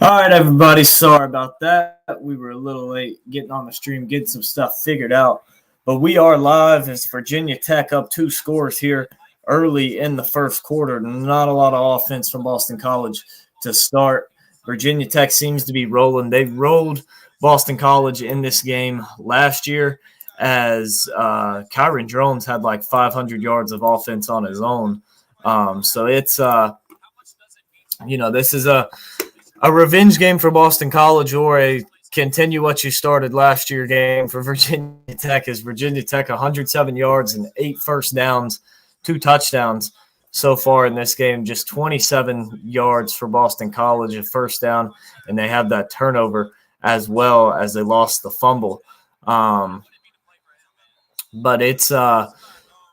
All right, everybody. Sorry about that. We were a little late getting on the stream, getting some stuff figured out. But we are live as Virginia Tech up 2 scores here early in the first quarter. Not a lot of offense from Boston College to start. Virginia Tech seems to be rolling. They rolled Boston College in this game last year as Kyron Drones had like 500 yards of offense on his own. So it's, this is a revenge game for Boston College or a continue what you started last year game for Virginia Tech. Is Virginia Tech 107 yards and 8 first downs, 2 touchdowns so far in this game, just 27 yards for Boston College, a first down, and they have that turnover as well as they lost the fumble. But it's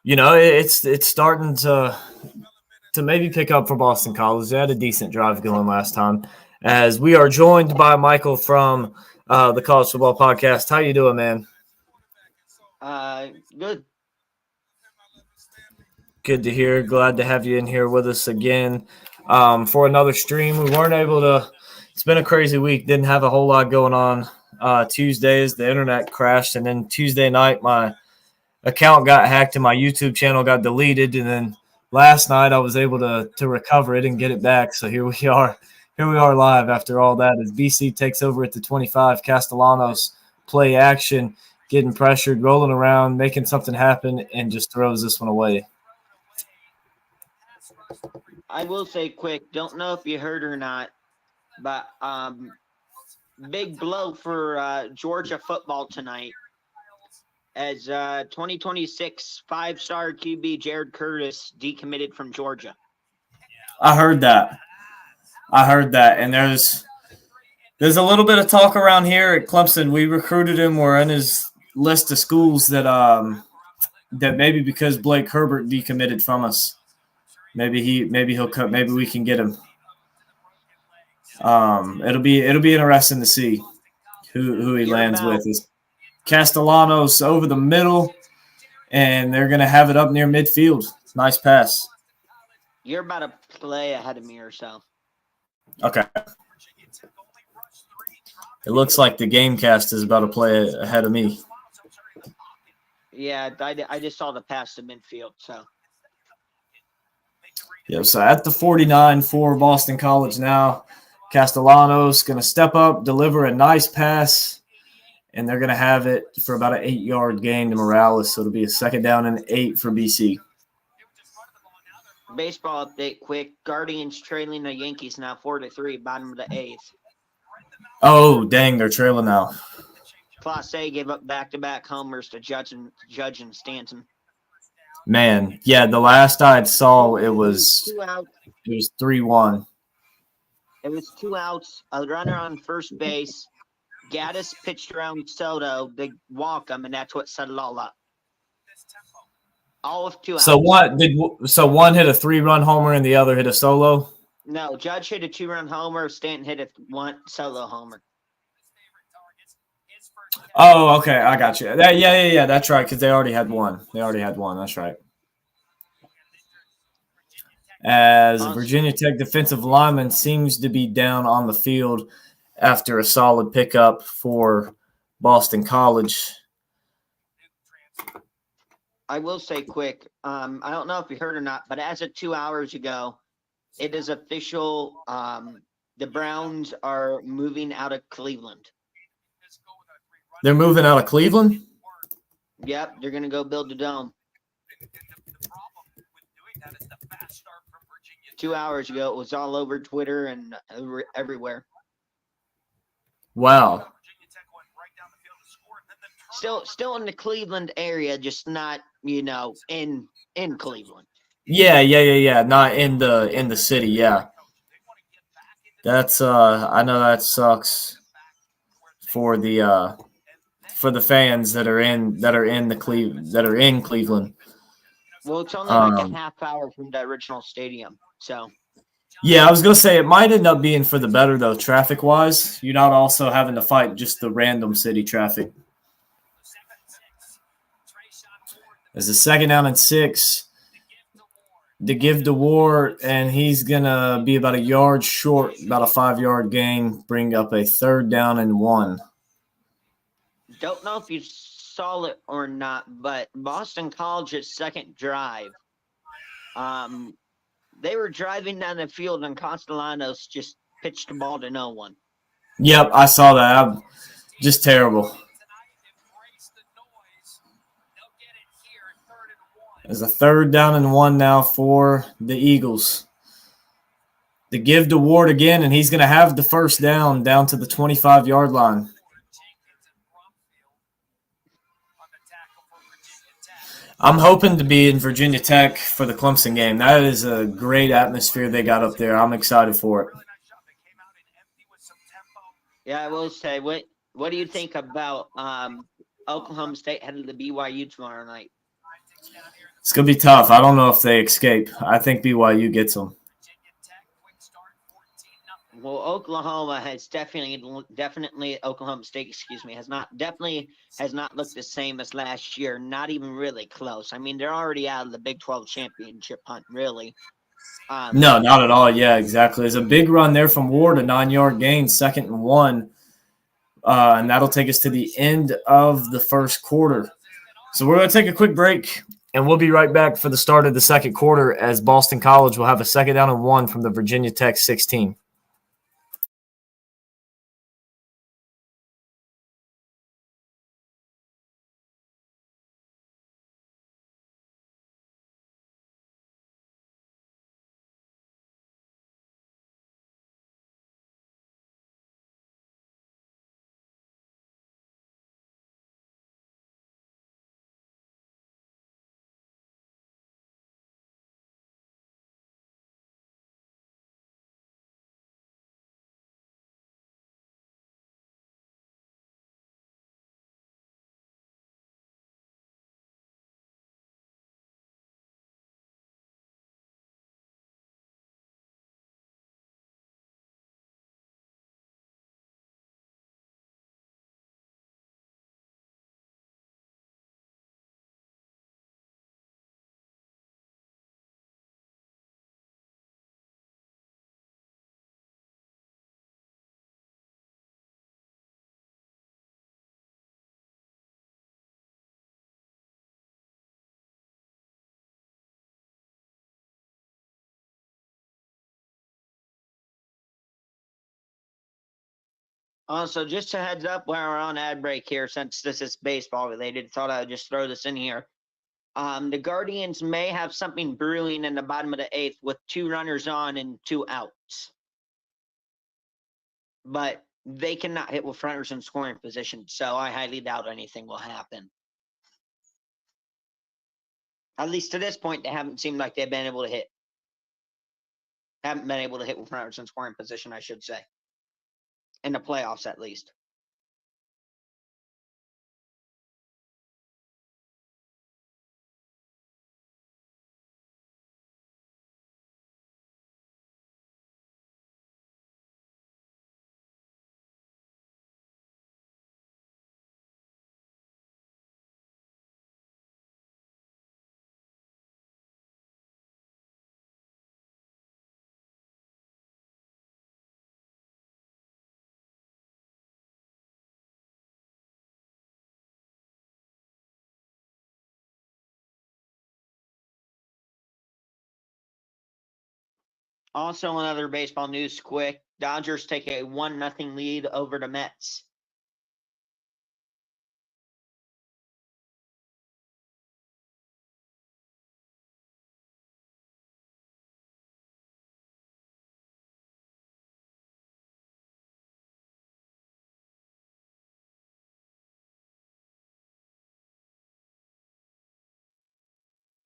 it's starting to maybe pick up for Boston College. They had a decent drive going last time. As we are joined by Michael from the College Football Podcast. How you doing, man? Good. Good to hear. Glad to have you in here with us again for another stream. We weren't able to – it's been a crazy week. Didn't have a whole lot going on Tuesdays. The internet crashed, and then Tuesday night my account got hacked and my YouTube channel got deleted, and then last night I was able to recover it and get it back. So here we are. Here we are live after all that as BC takes over at the 25. Castellanos play action, getting pressured, rolling around, making something happen, and just throws this one away. I will say quick, don't know if you heard or not, but big blow for Georgia football tonight as 2026 5-star QB Jared Curtis decommitted from Georgia. I heard that. And there's a little bit of talk around here at Clemson. We recruited him. We're in his list of schools that maybe because Blake Herbert decommitted from us, maybe he'll cut. Maybe we can get him. It'll be interesting to see who he lands with. Is Castellanos over the middle, and they're gonna have it up near midfield. Nice pass. You're about to play ahead of me or so. Okay. It looks like the Gamecast is about to play ahead of me. Yeah, I just saw the pass to midfield. So. Yeah, so at the 49 for Boston College now, Castellanos going to step up, deliver a nice pass, and they're going to have it for about an 8-yard gain to Morales. So it'll be a 2nd down and 8 for BC. Baseball update quick. Guardians trailing the Yankees now 4-3, bottom of the 8th. Oh, dang, they're trailing now. Class A gave up back-to-back homers to Judge and Stanton. Man, yeah, the last I saw it was 2 outs. It was 3-1. It was 2 outs, a runner on first base. Gaddis pitched around Soto. They walk him, and that's what set it all up. All of 2 outs. So one hit a 3-run homer and the other hit a solo? No, Judge hit a 2-run homer. Stanton hit a 1 solo homer. Oh, okay, I got you. Yeah, that's right, because they already had one. That's right. As Virginia Tech defensive lineman seems to be down on the field after a solid pickup for Boston College. I will say quick, I don't know if you heard or not, but as of 2 hours ago, it is official. The Browns are moving out of Cleveland. They're moving out of Cleveland? Yep, they're going to go build a dome. 2 hours ago, it was all over Twitter and everywhere. Wow. Still in the Cleveland area, just not, in Cleveland. Yeah. Not in the city, yeah. That's I know that sucks for the fans that are in Cleveland. Well, it's only like a half hour from the original stadium, so. Yeah, I was gonna say it might end up being for the better though, traffic wise. You're not also having to fight just the random city traffic. As a 2nd down and 6, to give to Ward, and he's going to be about a yard short, about a 5-yard gain, bring up a 3rd down and 1. Don't know if you saw it or not, but Boston College's second drive, they were driving down the field and Castellanos just pitched the ball to no one. Yep, I saw that. Just terrible. There's a 3rd down and 1 now for the Eagles. To give to Ward again, and he's going to have the 1st down to the 25-yard line. I'm hoping to be in Virginia Tech for the Clemson game. That is a great atmosphere they got up there. I'm excited for it. Yeah, I will say, what do you think about Oklahoma State headed to BYU tomorrow night? It's going to be tough. I don't know if they escape. I think BYU gets them. Well, Oklahoma has definitely Oklahoma State, has not looked the same as last year. Not even really close. I mean, they're already out of the Big 12 championship hunt, really. No, not at all. Yeah, exactly. There's a big run there from Ward, a 9-yard gain, 2nd and 1. And that'll take us to the end of the 1st quarter. So we're going to take a quick break, and we'll be right back for the start of the 2nd quarter as Boston College will have a 2nd down and 1 from the Virginia Tech 16. Also, just a heads up while we're on ad break here, since this is baseball related, thought I would just throw this in here. The Guardians may have something brewing in the bottom of the 8th with 2 runners on and 2 outs. But they cannot hit with runners in scoring position, so I highly doubt anything will happen. At least to this point, they haven't seemed like they've been able to hit. Haven't been able to hit with runners in scoring position, I should say. In the playoffs, at least. Also, another baseball news quick. Dodgers take a 1-0 lead over the Mets.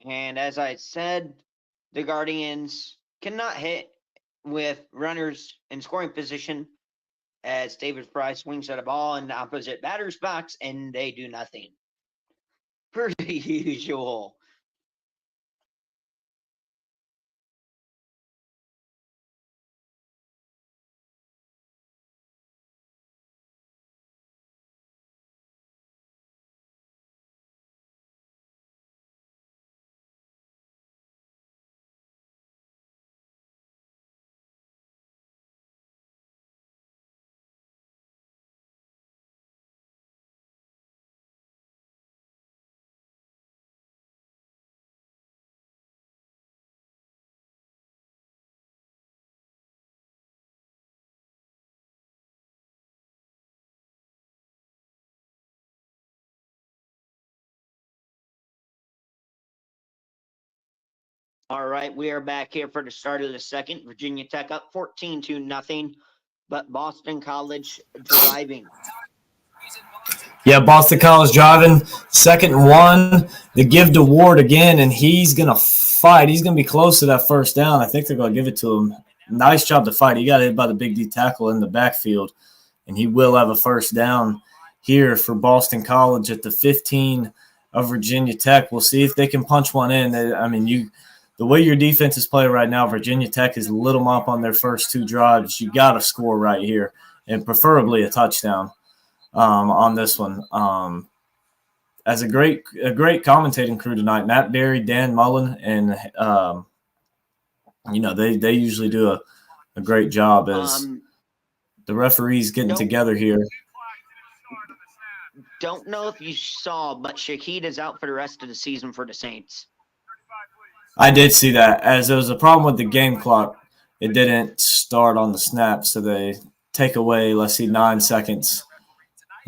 And as I said, the Guardians cannot hit with runners in scoring position as David Fry swings at a ball in the opposite batter's box, and they do nothing. Per usual. All right, we are back here for the start of the second. Virginia Tech up 14-0, but Boston College driving. Yeah, Boston College driving. 2nd and 1. They give to Ward again, and he's going to fight. He's going to be close to that first down. I think they're going to give it to him. Nice job to fight. He got hit by the big D tackle in the backfield, and he will have a first down here for Boston College at the 15 of Virginia Tech. We'll see if they can punch one in. I mean, the way your defense is playing right now, Virginia Tech is lit them up on their first 2 drives. You got to score right here, and preferably a touchdown. On this one. As a great commentating crew tonight, Matt Berry, Dan Mullen, and they usually do a great job as the referees getting together here. Don't know if you saw, but Shaheed is out for the rest of the season for the Saints. I did see that. As there was a problem with the game clock, it didn't start on the snap, so they take away, 9 seconds.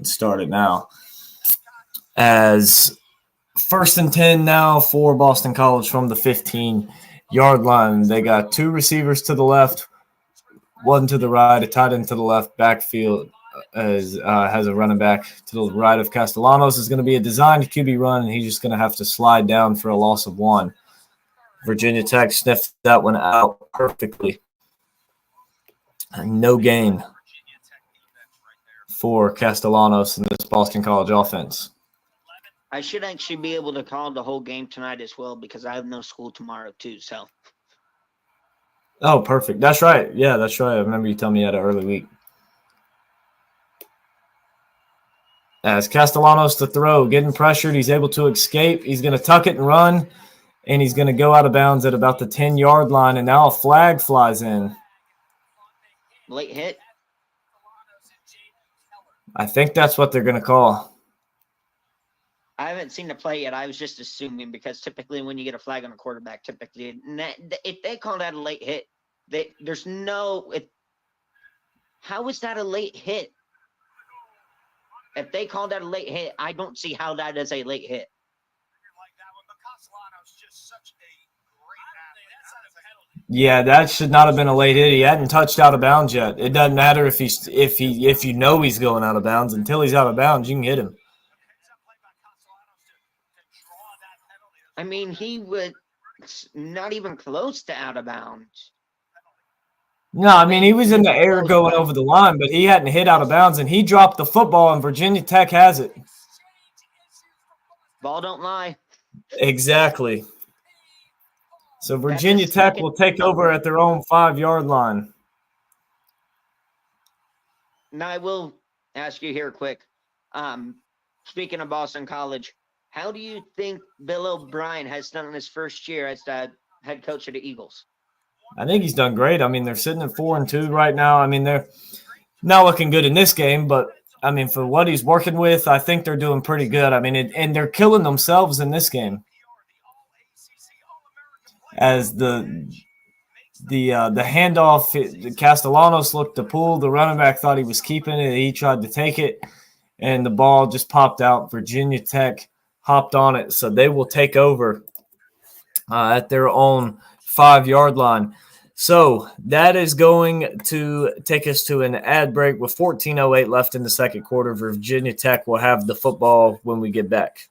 Start it now. As 1st and 10 now for Boston College from the 15-yard line. They got 2 receivers to the left, 1 to the right, a tight end to the left. Backfield has a running back to the right of Castellanos. Is going to be a designed QB run, and he's just going to have to slide down for a loss of 1. Virginia Tech sniffed that one out perfectly. No gain for Castellanos in this Boston College offense. I should actually be able to call the whole game tonight as well because I have no school tomorrow too. So. Oh, perfect. That's right. Yeah, that's right. I remember you telling me you had an early week. As Castellanos to throw, getting pressured, he's able to escape. He's going to tuck it and run, and he's going to go out of bounds at about the 10-yard line, and now a flag flies in. Late hit? I think that's what they're going to call. I haven't seen the play yet. I was just assuming because typically when you get a flag on a quarterback, if they call that a late hit, there's no – how is that a late hit? If they call that a late hit, I don't see how that is a late hit. Yeah, that should not have been a late hit. He hadn't touched out of bounds yet. It doesn't matter if you know he's going out of bounds. Until he's out of bounds, you can hit him. I mean, he was not even close to out of bounds. No, I mean, he was in the air going over the line, but he hadn't hit out of bounds, and he dropped the football, and Virginia Tech has it. Ball don't lie. Exactly. So Virginia Tech will take over at their own 5-yard line. Now, I will ask you here quick. Speaking of Boston College, how do you think Bill O'Brien has done in his first year as the head coach of the Eagles? I think he's done great. I mean, they're sitting at 4-2 right now. I mean, they're not looking good in this game, but I mean, for what he's working with, I think they're doing pretty good. I mean, and they're killing themselves in this game. As the handoff, Castellanos looked to pull. The running back thought he was keeping it. He tried to take it, and the ball just popped out. Virginia Tech hopped on it, so they will take over at their own 5-yard line. So that is going to take us to an ad break with 14:08 left in the second quarter. Virginia Tech will have the football when we get back.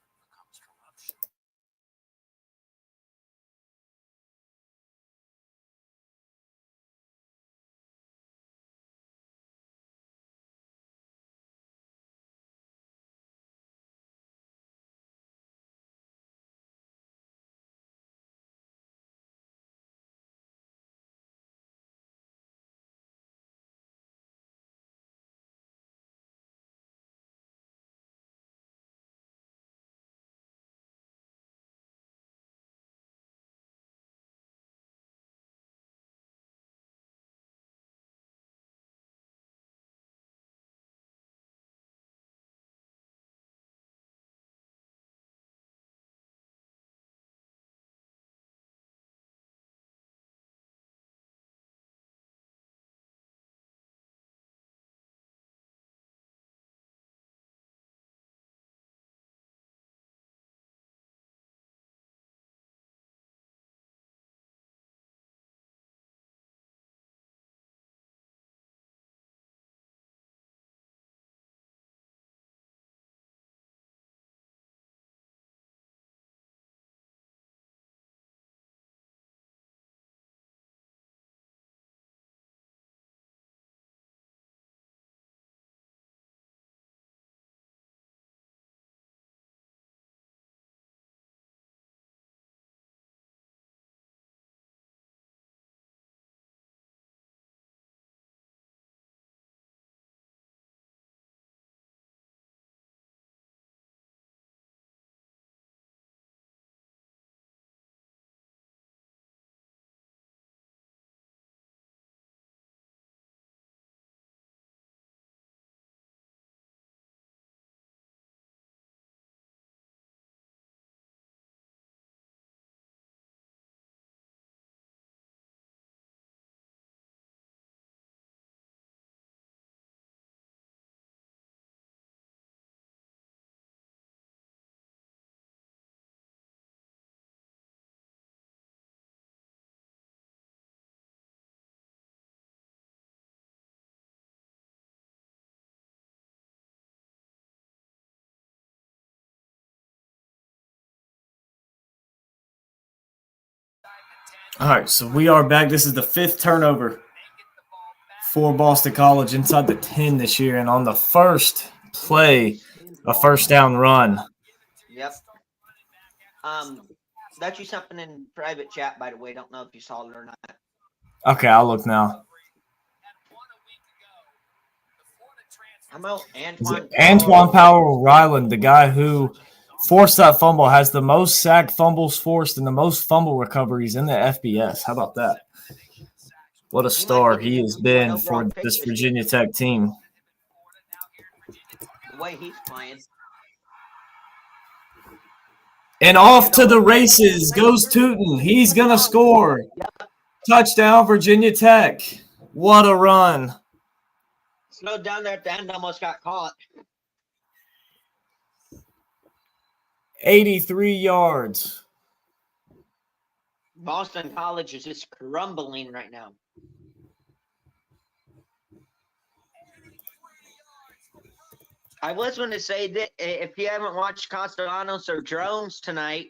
All right, so we are back. This is the 5th turnover for Boston College inside the 10 this year. And on the first play, a first down run. Yep. Got you something in private chat, by the way. Don't know if you saw it or not. Okay, I'll look now. How about Antoine Powell Ryland, the guy who forced that fumble, has the most sack fumbles forced and the most fumble recoveries in the FBS. How about that? What a star he has been for this Virginia Tech team. The way he's playing. And off to the races goes Tootin. He's going to score. Touchdown, Virginia Tech. What a run. Slowed down there at the end, almost got caught. 83 yards. Boston College is just crumbling right now. I was going to say that if you haven't watched Castellanos or Drones tonight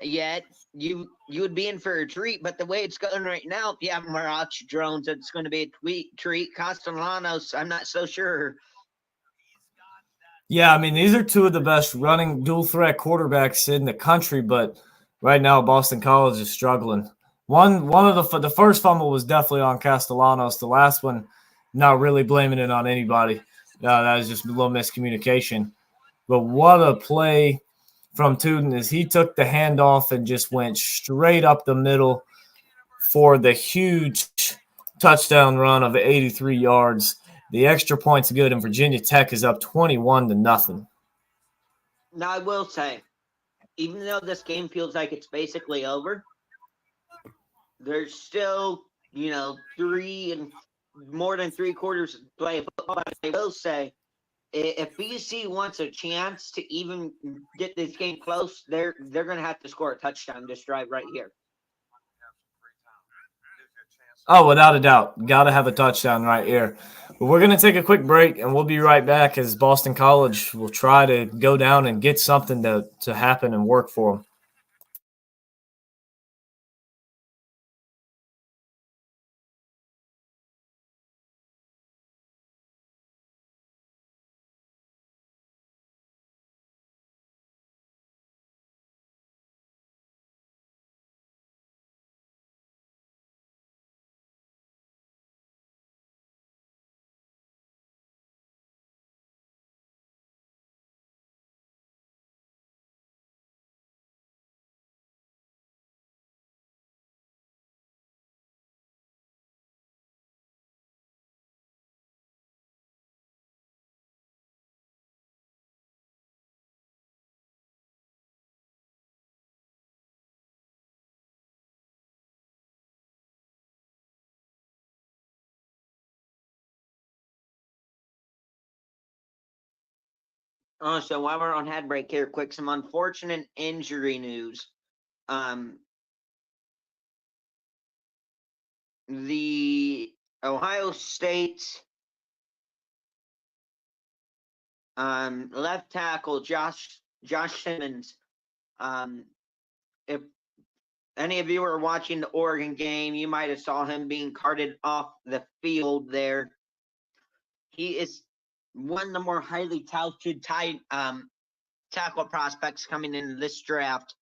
yet, you would be in for a treat. But the way it's going right now, if you haven't watched Drones, it's going to be a treat. Castellanos, I'm not so sure. Yeah, I mean, these are two of the best running dual threat quarterbacks in the country, but right now Boston College is struggling. One of the first fumble was definitely on Castellanos. The last one, not really blaming it on anybody. That was just a little miscommunication. But what a play from Tootin is he took the handoff and just went straight up the middle for the huge touchdown run of 83 yards. The extra point's good, and Virginia Tech is up 21-0. Now, I will say, even though this game feels like it's basically over, there's still, more than 3 quarters to play football. I will say, if BC wants a chance to even get this game close, they're going to have to score a touchdown this drive right here. Oh, without a doubt. Got to have a touchdown right here. But we're going to take a quick break, and we'll be right back as Boston College will try to go down and get something to happen and work for them. So while we're on head break here, quick, some unfortunate injury news. The Ohio State left tackle Josh Simmons. If any of you are watching the Oregon game, you might have saw him being carted off the field there. He is one of the more highly touted tackle prospects coming into this draft.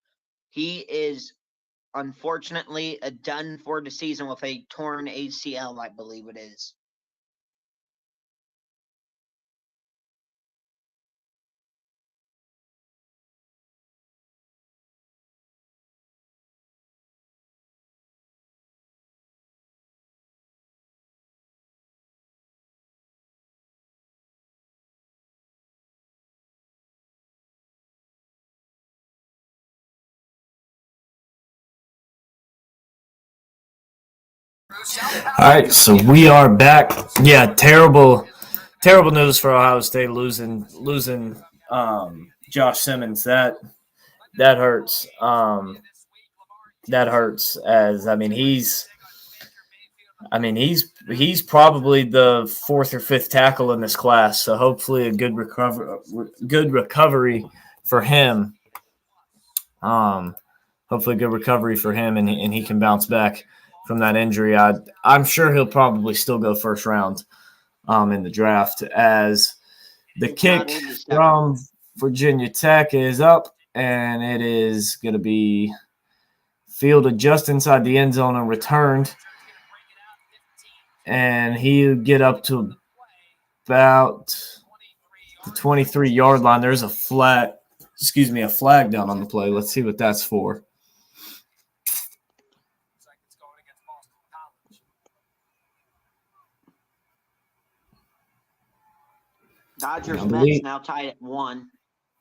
He is unfortunately done for the season with a torn ACL, I believe it is. All right, so we are back. Yeah, terrible news for Ohio State losing Josh Simmons. That hurts. That hurts. As he's probably the 4th or 5th tackle in this class. So hopefully a good recovery for him. hopefully good recovery for him, and he can bounce back from that injury. I'm sure he'll probably still go first round in the draft, as the kick from Virginia Tech is up, and it is going to be fielded just inside the end zone and returned. And he'll get up to about the 23-yard line. There's a flag down on the play. Let's see what that's for. Dodgers Mets now tied at 1.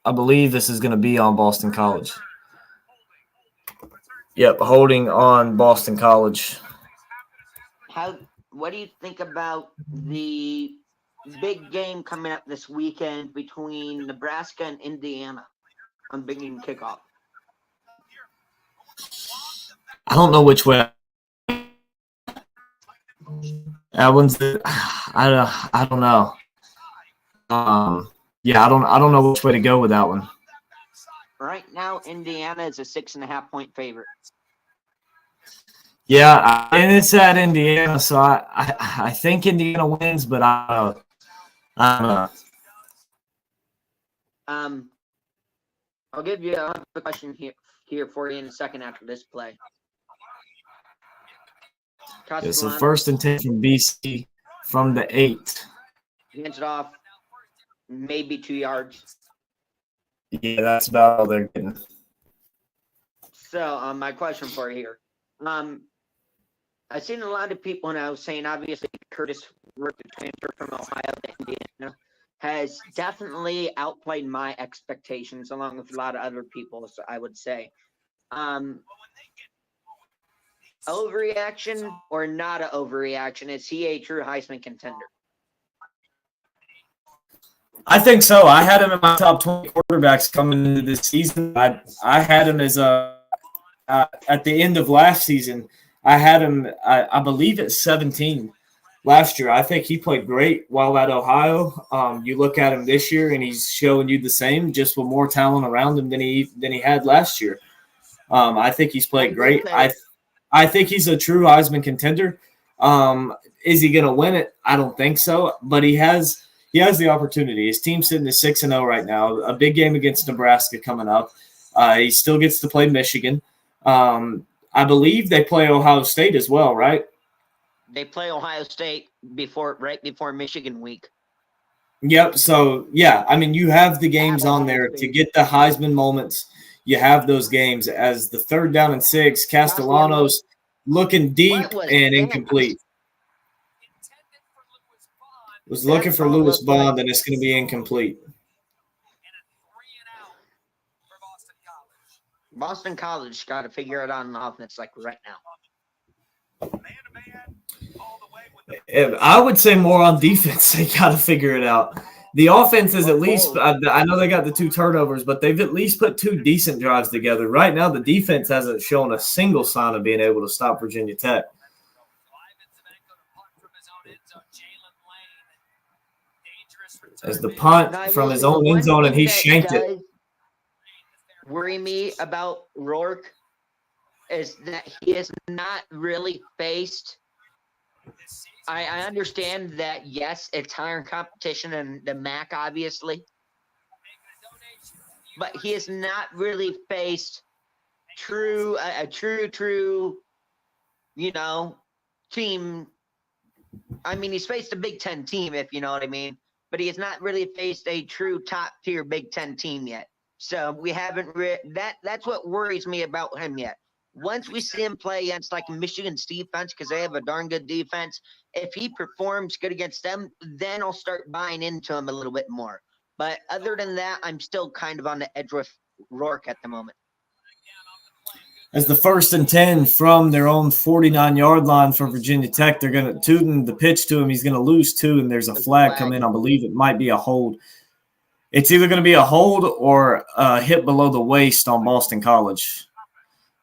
I believe this is going to be on Boston College. Yep, holding on Boston College. What do you think about the big game coming up this weekend between Nebraska and Indiana on Big Game Kickoff? I don't know which way. That one's I don't know. Yeah, I don't know which way to go with that one. Right now, Indiana is a 6.5-point favorite. Yeah, and it's at Indiana, so I think Indiana wins, but I don't know. I'll give you a question here for you in a second after this play. Yeah, so 1st and 10 from BC from the 8. Hands it off, maybe 2 yards. Yeah, that's about all they're getting. So, my question for you here. I've seen a lot of people now saying, obviously, Curtis Rourke, the transfer from Ohio to Indiana, has definitely outplayed my expectations, along with a lot of other people, so I would say. Overreaction or not an overreaction? Is he a true Heisman contender? I think so. I had him in my top 20 quarterbacks coming into this season. I had him as at the end of last season. I had him, I believe, at 17 last year. I think he played great while at Ohio. You look at him this year, and he's showing you the same, just with more talent around him than he had last year. I think he's played great. I think he's a true Heisman contender. Is he going to win it? I don't think so, but he has the opportunity. His team's sitting at 6-0 right now. A big game against Nebraska coming up. He still gets to play Michigan. I believe they play Ohio State as well, right? They play Ohio State right before Michigan week. Yep. So, yeah, I mean, you have the games on there to get the Heisman moments. You have those games as the 3rd down and 6. Castellanos looking deep and incomplete. Was looking for Lewis Bond, and it's going to be incomplete. Boston College got to figure it out on offense like right now. I would say more on defense. They got to figure it out. The offense is at least – I know they got the 2 turnovers, but they've at least put 2 decent drives together. Right now, the defense hasn't shown a single sign of being able to stop Virginia Tech. As the punt from his own end zone, and he shanked it. Worry me about Rourke is that he has not really faced. I understand that, yes, it's higher competition than the MAC, obviously, but he has not really faced a true, team. I mean, he's faced a Big Ten team, if you know what I mean, but he has not really faced a true top-tier Big Ten team yet. So we haven't that's what worries me about him yet. Once we see him play against like Michigan's defense, because they have a darn good defense, if he performs good against them, then I'll start buying into him a little bit more. But other than that, I'm still kind of on the edge with Rourke at the moment. As the 1st and 10 from their own 49-yard line for Virginia Tech, they're going to Tootin the pitch to him. He's going to lose 2, and there's a flag come in. I believe it might be a hold. It's either going to be a hold or a hit below the waist on Boston College.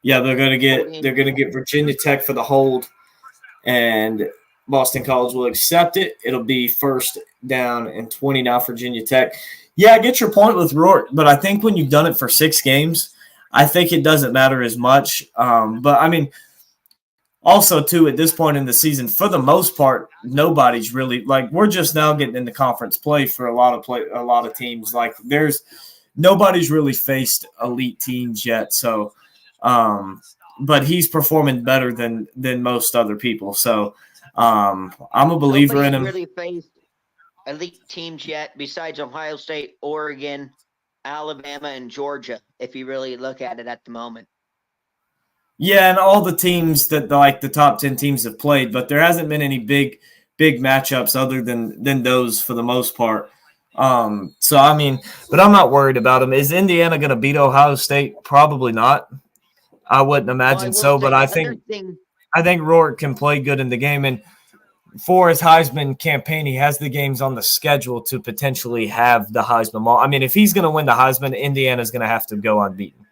Yeah, they're going to get Virginia Tech for the hold, and Boston College will accept it. It'll be 1st down and 20 now for Virginia Tech. Yeah, I get your point with Rourke, but I think when you've done it for 6 games, I think it doesn't matter as much. But I mean, also too at this point in the season, for the most part, nobody's really like we're just now getting into conference play for a lot of teams. Like nobody's really faced elite teams yet. So, but he's performing better than most other people. So, I'm a believer in him. Nobody's really faced elite teams yet besides Ohio State, Oregon, Alabama, and Georgia, if you really look at it at the moment. Yeah, and all the teams that like the top 10 teams have played, but there hasn't been any big matchups other than those for the most part. So I mean, but I'm not worried about them. Is Indiana going to beat Ohio State? Probably not. I wouldn't imagine so, but I think Rourke can play good in the game, and for his Heisman campaign, he has the games on the schedule to potentially have the Heisman. I mean, if he's going to win the Heisman, Indiana's going to have to go unbeaten.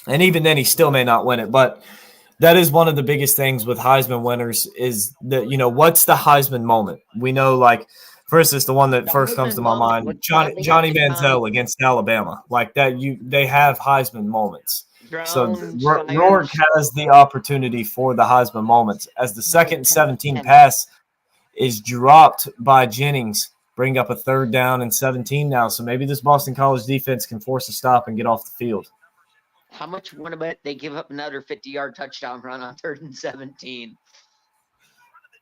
And even then, he still may not win it. But that is one of the biggest things with Heisman winners is that, what's the Heisman moment? We know, like, first is the one that first comes to my mind, Johnny Manziel against Alabama. Like that, they have Heisman moments. So Rourke has the opportunity for the Heisman moments. As the second and 17 pass is dropped by Jennings, bring up a 3rd down and 17 now. So maybe this Boston College defense can force a stop and get off the field. How much win about they give up another 50-yard touchdown run on 3rd and 17?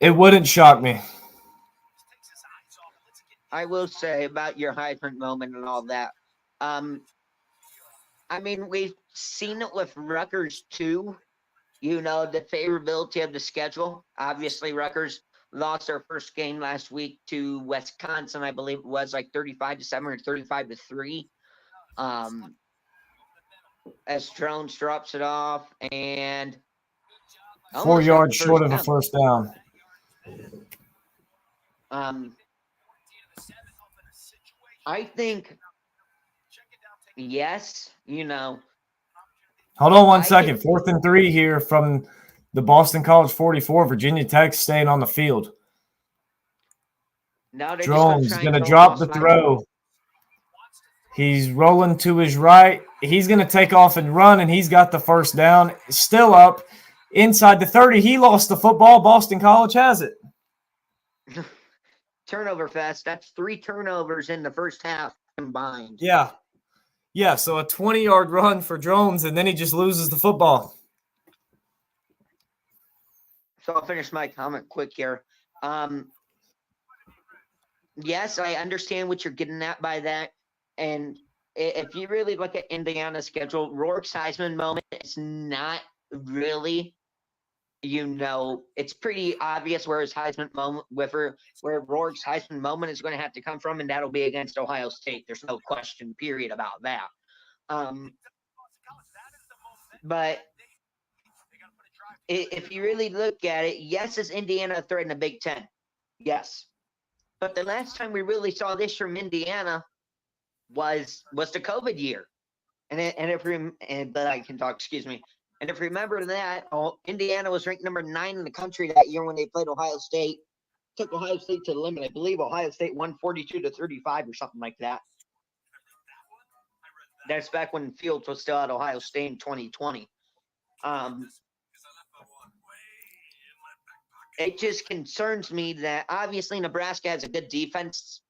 It wouldn't shock me. I will say about your Heisman moment and all that. I mean, we've seen it with Rutgers too. The favorability of the schedule. Obviously, Rutgers lost their first game last week to Wisconsin. I believe it was like 35-7 or 35-3. As Jones drops it off and 4 yards short of a first down. I think yes, Hold on 1 second. 4th and 3 here from the Boston College 44. Virginia Tech staying on the field. Jones going to drop the throw. He's rolling to his right. He's going to take off and run, and he's got the first down. Still up inside the 30. He lost the football. Boston College has it. Turnover fest. That's 3 turnovers in the first half combined. Yeah. Yeah, so a 20-yard run for Jones, and then he just loses the football. So I'll finish my comment quick here. Yes, I understand what you're getting at by that. And if you really look at Indiana's schedule, Rourke's Heisman moment is not really, it's pretty obvious where his Heisman moment, where Rourke's Heisman moment is going to have to come from, and that'll be against Ohio State. There's no question, period, about that. But if you really look at it, yes, is Indiana a threat in the Big Ten? Yes. But the last time we really saw this from Indiana was the COVID year. And I can talk, excuse me. And if you remember that, Indiana was ranked number 9 in the country that year when they played Ohio State. Took Ohio State to the limit. I believe Ohio State won 42-35 or something like that. That's back when Fields was still at Ohio State in 2020. It just concerns me that obviously Nebraska has a good defense,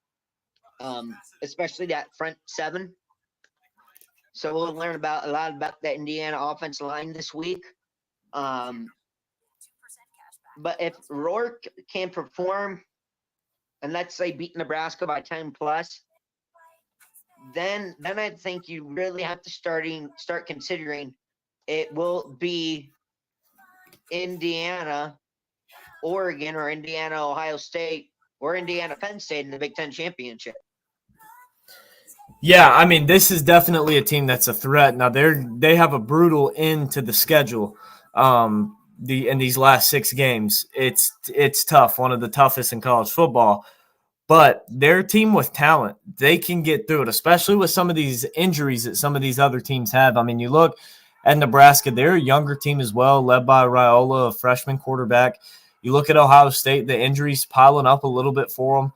especially that front 7. So we'll learn a lot about that Indiana offensive line this week. But if Rourke can perform, and let's say beat Nebraska by 10 plus, then I think you really have to start considering it will be Indiana, Oregon, or Indiana, Ohio State, or Indiana, Penn State in the Big Ten championship. Yeah, I mean, this is definitely a team that's a threat. Now they have a brutal end to the schedule. In these last 6 games, it's tough, one of the toughest in college football. But they're a team with talent. They can get through it, especially with some of these injuries that some of these other teams have. I mean, you look at Nebraska, they're a younger team as well, led by Raiola, a freshman quarterback. You look at Ohio State, the injuries piling up a little bit for them.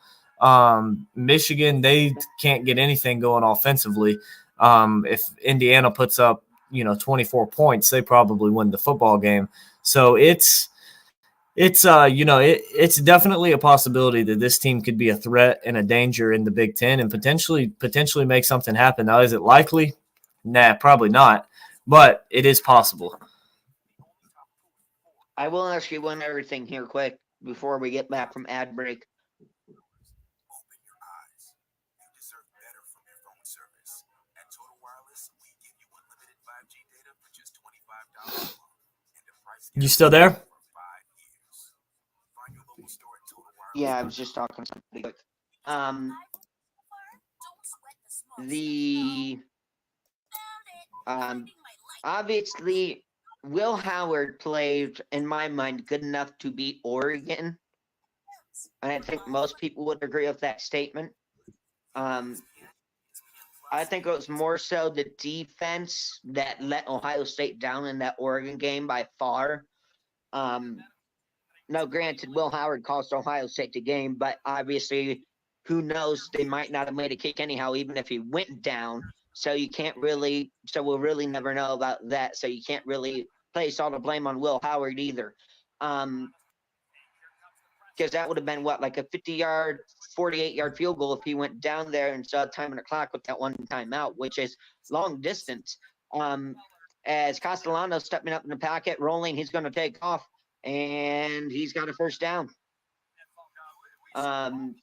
Michigan, they can't get anything going offensively. If Indiana puts up 24 points, they probably win the football game. So it's definitely a possibility that this team could be a threat and a danger in the Big Ten and potentially make something happen. Now, is it likely? Nah, probably not, but it is possible. I will ask you one other thing here quick before we get back from ad break. You still there? Yeah, I was just talking to somebody quick. Obviously, Will Howard played, in my mind, good enough to beat Oregon. And I think most people would agree with that statement. I think it was more so the defense that let Ohio State down in that Oregon game by far. Now, granted, Will Howard cost Ohio State the game, but obviously, who knows? They might not have made a kick anyhow, even if he went down. So we'll really never know about that. So you can't really place all the blame on Will Howard either. Because that would have been like a 50-yard, 48-yard field goal if he went down there and saw time on the clock with that one timeout, which is long distance. As Castellano stepping up in the pocket, rolling, he's going to take off, and he's got a first down. As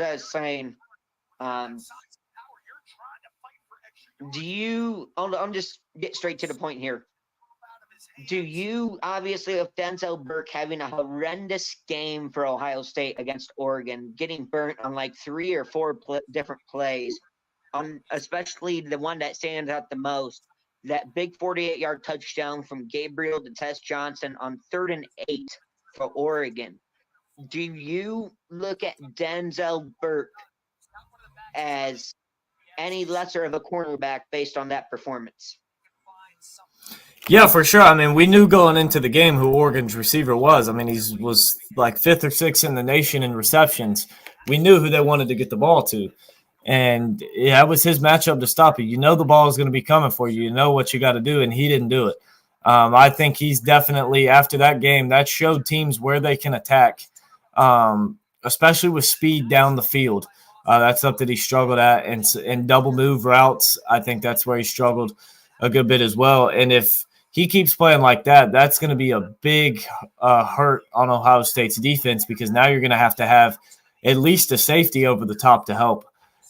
I was saying, I'm just get straight to the point here. Do you, obviously, with Denzel Burke having a horrendous game for Ohio State against Oregon, getting burnt on like 3 or 4 different plays, especially the one that stands out the most, that big 48-yard touchdown from Gabriel to Tess Johnson on 3rd and 8 for Oregon. Do you look at Denzel Burke as any lesser of a cornerback based on that performance? Yeah, for sure. I mean, we knew going into the game who Oregon's receiver was. I mean, he was like 5th or 6th in the nation in receptions. We knew who they wanted to get the ball to. And yeah, it was his matchup to stop you. You know the ball is going to be coming for you. You know what you got to do, and he didn't do it. I think he's definitely, after that game, that showed teams where they can attack, especially with speed down the field. That's something he struggled at. And double move routes, I think that's where he struggled a good bit as well. And if he keeps playing like that, that's going to be a big hurt on Ohio State's defense, because now you're going to have at least a safety over the top to help.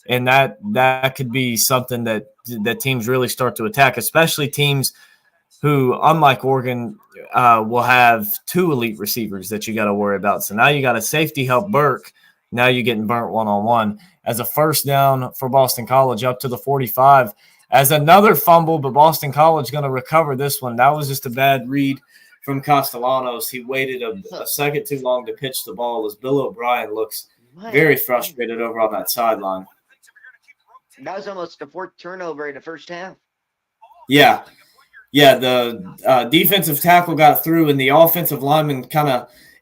And that could be something that teams really start to attack, especially teams who, unlike Oregon, will have 2 elite receivers that you got to worry about. So now you got a safety help Burke. Now you're getting burnt one-on-one. As a first down for Boston College up to the 45. As another fumble, but Boston College going to recover this one. That was just a bad read from Castellanos. He waited a second too long to pitch the ball, as Bill O'Brien looks very frustrated over on that sideline. That was almost the 4th turnover in the first half. Yeah, the defensive tackle got through, and the offensive lineman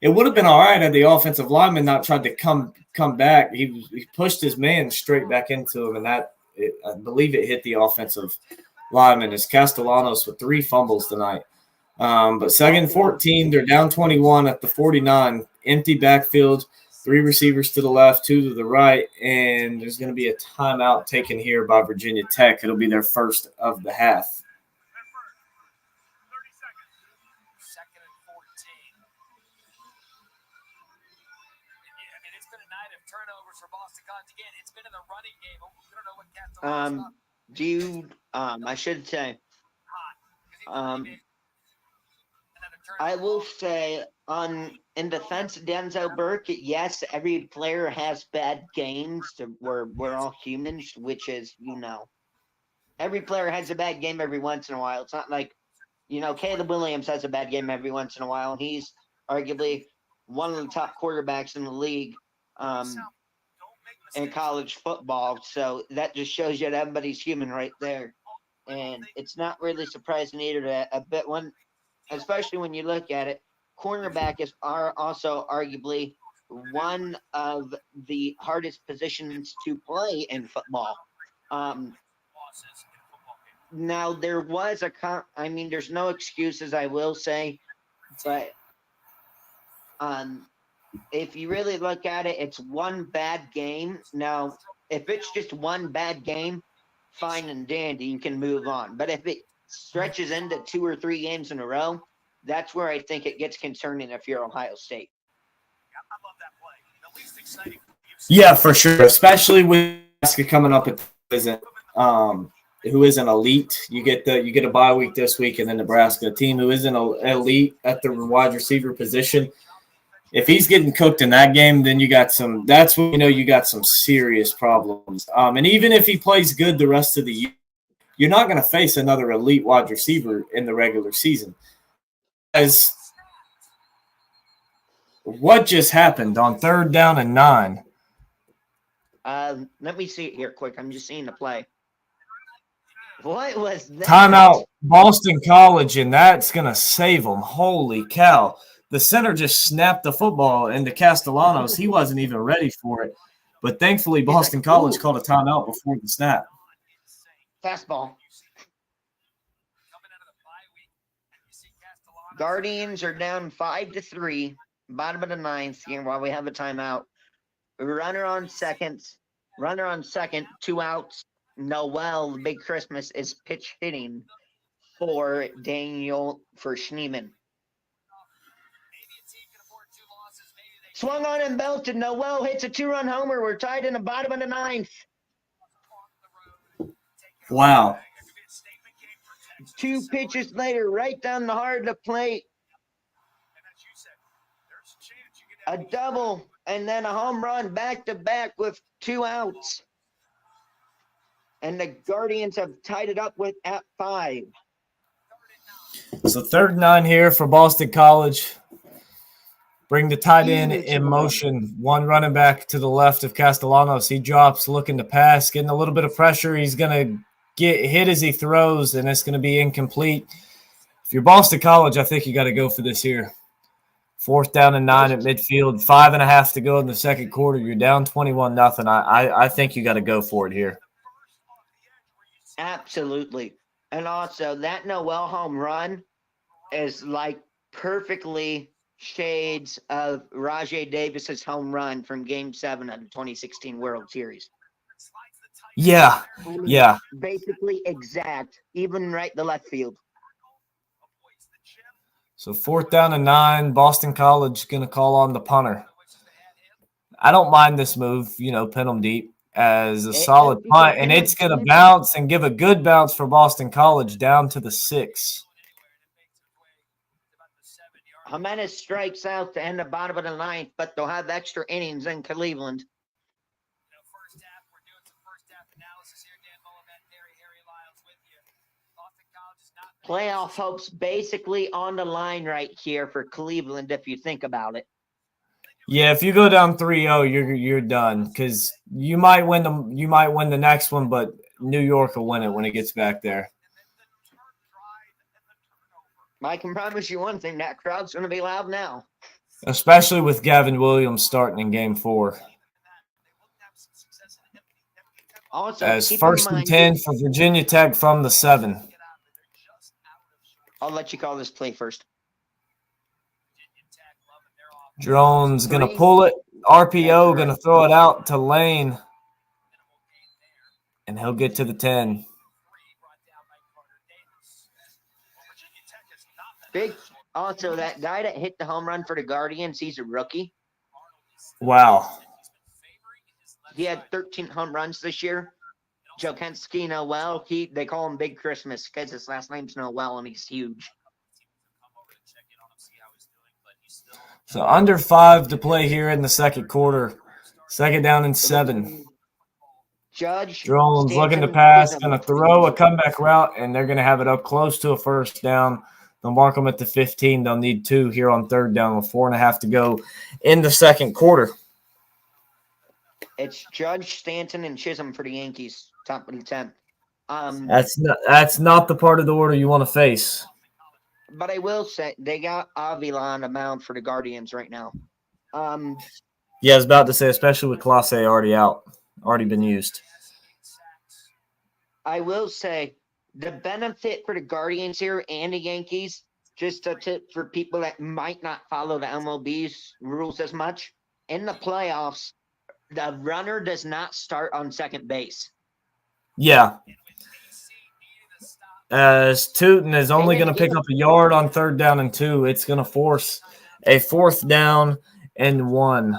it would have been all right had the offensive lineman not tried to come back. He pushed his man straight back into him, and I believe it hit the offensive lineman. As Castellanos with 3 fumbles tonight. But 2nd and 14, they're down 21 at the 49. Empty backfield, 3 receivers to the left, 2 to the right, and there's going to be a timeout taken here by Virginia Tech. It'll be their first of the half. I should say, I will say, in defense of Denzel Burke, yes, every player has bad games. We're all humans, which is, every player has a bad game every once in a while. It's not like, Caleb Williams has a bad game every once in a while. He's arguably one of the top quarterbacks in the league in college football. So that just shows you that everybody's human right there. And it's not really surprising either that a bit one, especially when you look at it, cornerback are also arguably one of the hardest positions to play in football. Now there was there's no excuses, I will say, but if you really look at it, it's one bad game. Now, if it's just one bad game, fine and dandy, you can move on. But if it stretches into 2 or 3 games in a row, that's where I think it gets concerning if you're Ohio State. Yeah, for sure. Especially with Nebraska coming up at who isn't elite. You get a bye week this week, and then Nebraska, a team who isn't elite at the wide receiver position. If he's getting cooked in that game, then you got some. That's when you got some serious problems. And even if he plays good the rest of the year, you're not going to face another elite wide receiver in the regular season. As what just happened on 3rd down and 9? Let me see it here quick. I'm just seeing the play. What was that? Timeout, Boston College, and that's going to save them. Holy cow. The center just snapped the football into Castellanos. He wasn't even ready for it. But thankfully, Boston College called a timeout before the snap. Fastball. Guardians are down 5-3, bottom of the 9th here while we have a timeout. Runner on second, 2 outs. Noel, Big Christmas, is pitch hitting for Schneemann. Swung on and belted. Noel hits a 2-run homer. We're tied in the bottom of the 9th. Wow. 2 pitches later, right down the heart of the plate. A double and then a home run back-to-back with 2 outs. And the Guardians have tied it up at 5. So 3rd and 9 here for Boston College. Bring the tight end in motion. One running back to the left of Castellanos. He drops, looking to pass, getting a little bit of pressure. He's going to get hit as he throws, and it's going to be incomplete. If you're Boston College, I think you got to go for this here. 4th down and 9 at midfield. 5.5 to go in the second quarter. You're down 21-0. I think you got to go for it here. Absolutely. And also, that Noel home run is like perfectly shades of Rajay Davis's home run from Game 7 of the 2016 World Series. Yeah. Basically exact, even right to left field. So 4th down and 9, Boston College going to call on the punter. I don't mind this move, pin them deep as a solid punt, and it's going to bounce and give a good bounce for Boston College down to the 6. Jimenez strikes out to end the bottom of the 9th, but they'll have extra innings in Cleveland. Playoff hopes basically on the line right here for Cleveland if you think about it. Yeah, if you go down 3-0, you're done because you might win the next one, but New York will win it when it gets back there. I can promise you one thing, that crowd's going to be loud now. Especially with Gavin Williams starting in Game 4. Also, as 1st and 10 for Virginia Tech from the 7. I'll let you call this play first. Drone's going to pull it. RPO going to throw it out to Lane. And he'll get to the 10. Big. Also, that guy that hit the home run for the Guardians, he's a rookie. Wow. He had 13 home runs this year. Jokenski Noel, they call him Big Christmas because his last name's Noel and he's huge. So under 5 to play here in the second quarter. 2nd down and 7. Judge. Drone's looking to pass, going to throw a comeback route, and they're going to have it up close to a 1st down. They'll mark them at the 15. They'll need 2 here on 3rd down with 4.5 to go in the second quarter. It's Judge, Stanton, and Chisholm for the Yankees, top of the 10th. That's not the part of the order you want to face. But I will say they got Avila on the mound for the Guardians right now. Yeah, I was about to say, especially with Clase already been used. I will say the benefit for the Guardians here and the Yankees, just a tip for people that might not follow the MLB's rules as much. In the playoffs, the runner does not start on second base. Yeah. As Tootin is only going to pick up a yard on 3rd down and 2, it's going to force a 4th down and 1.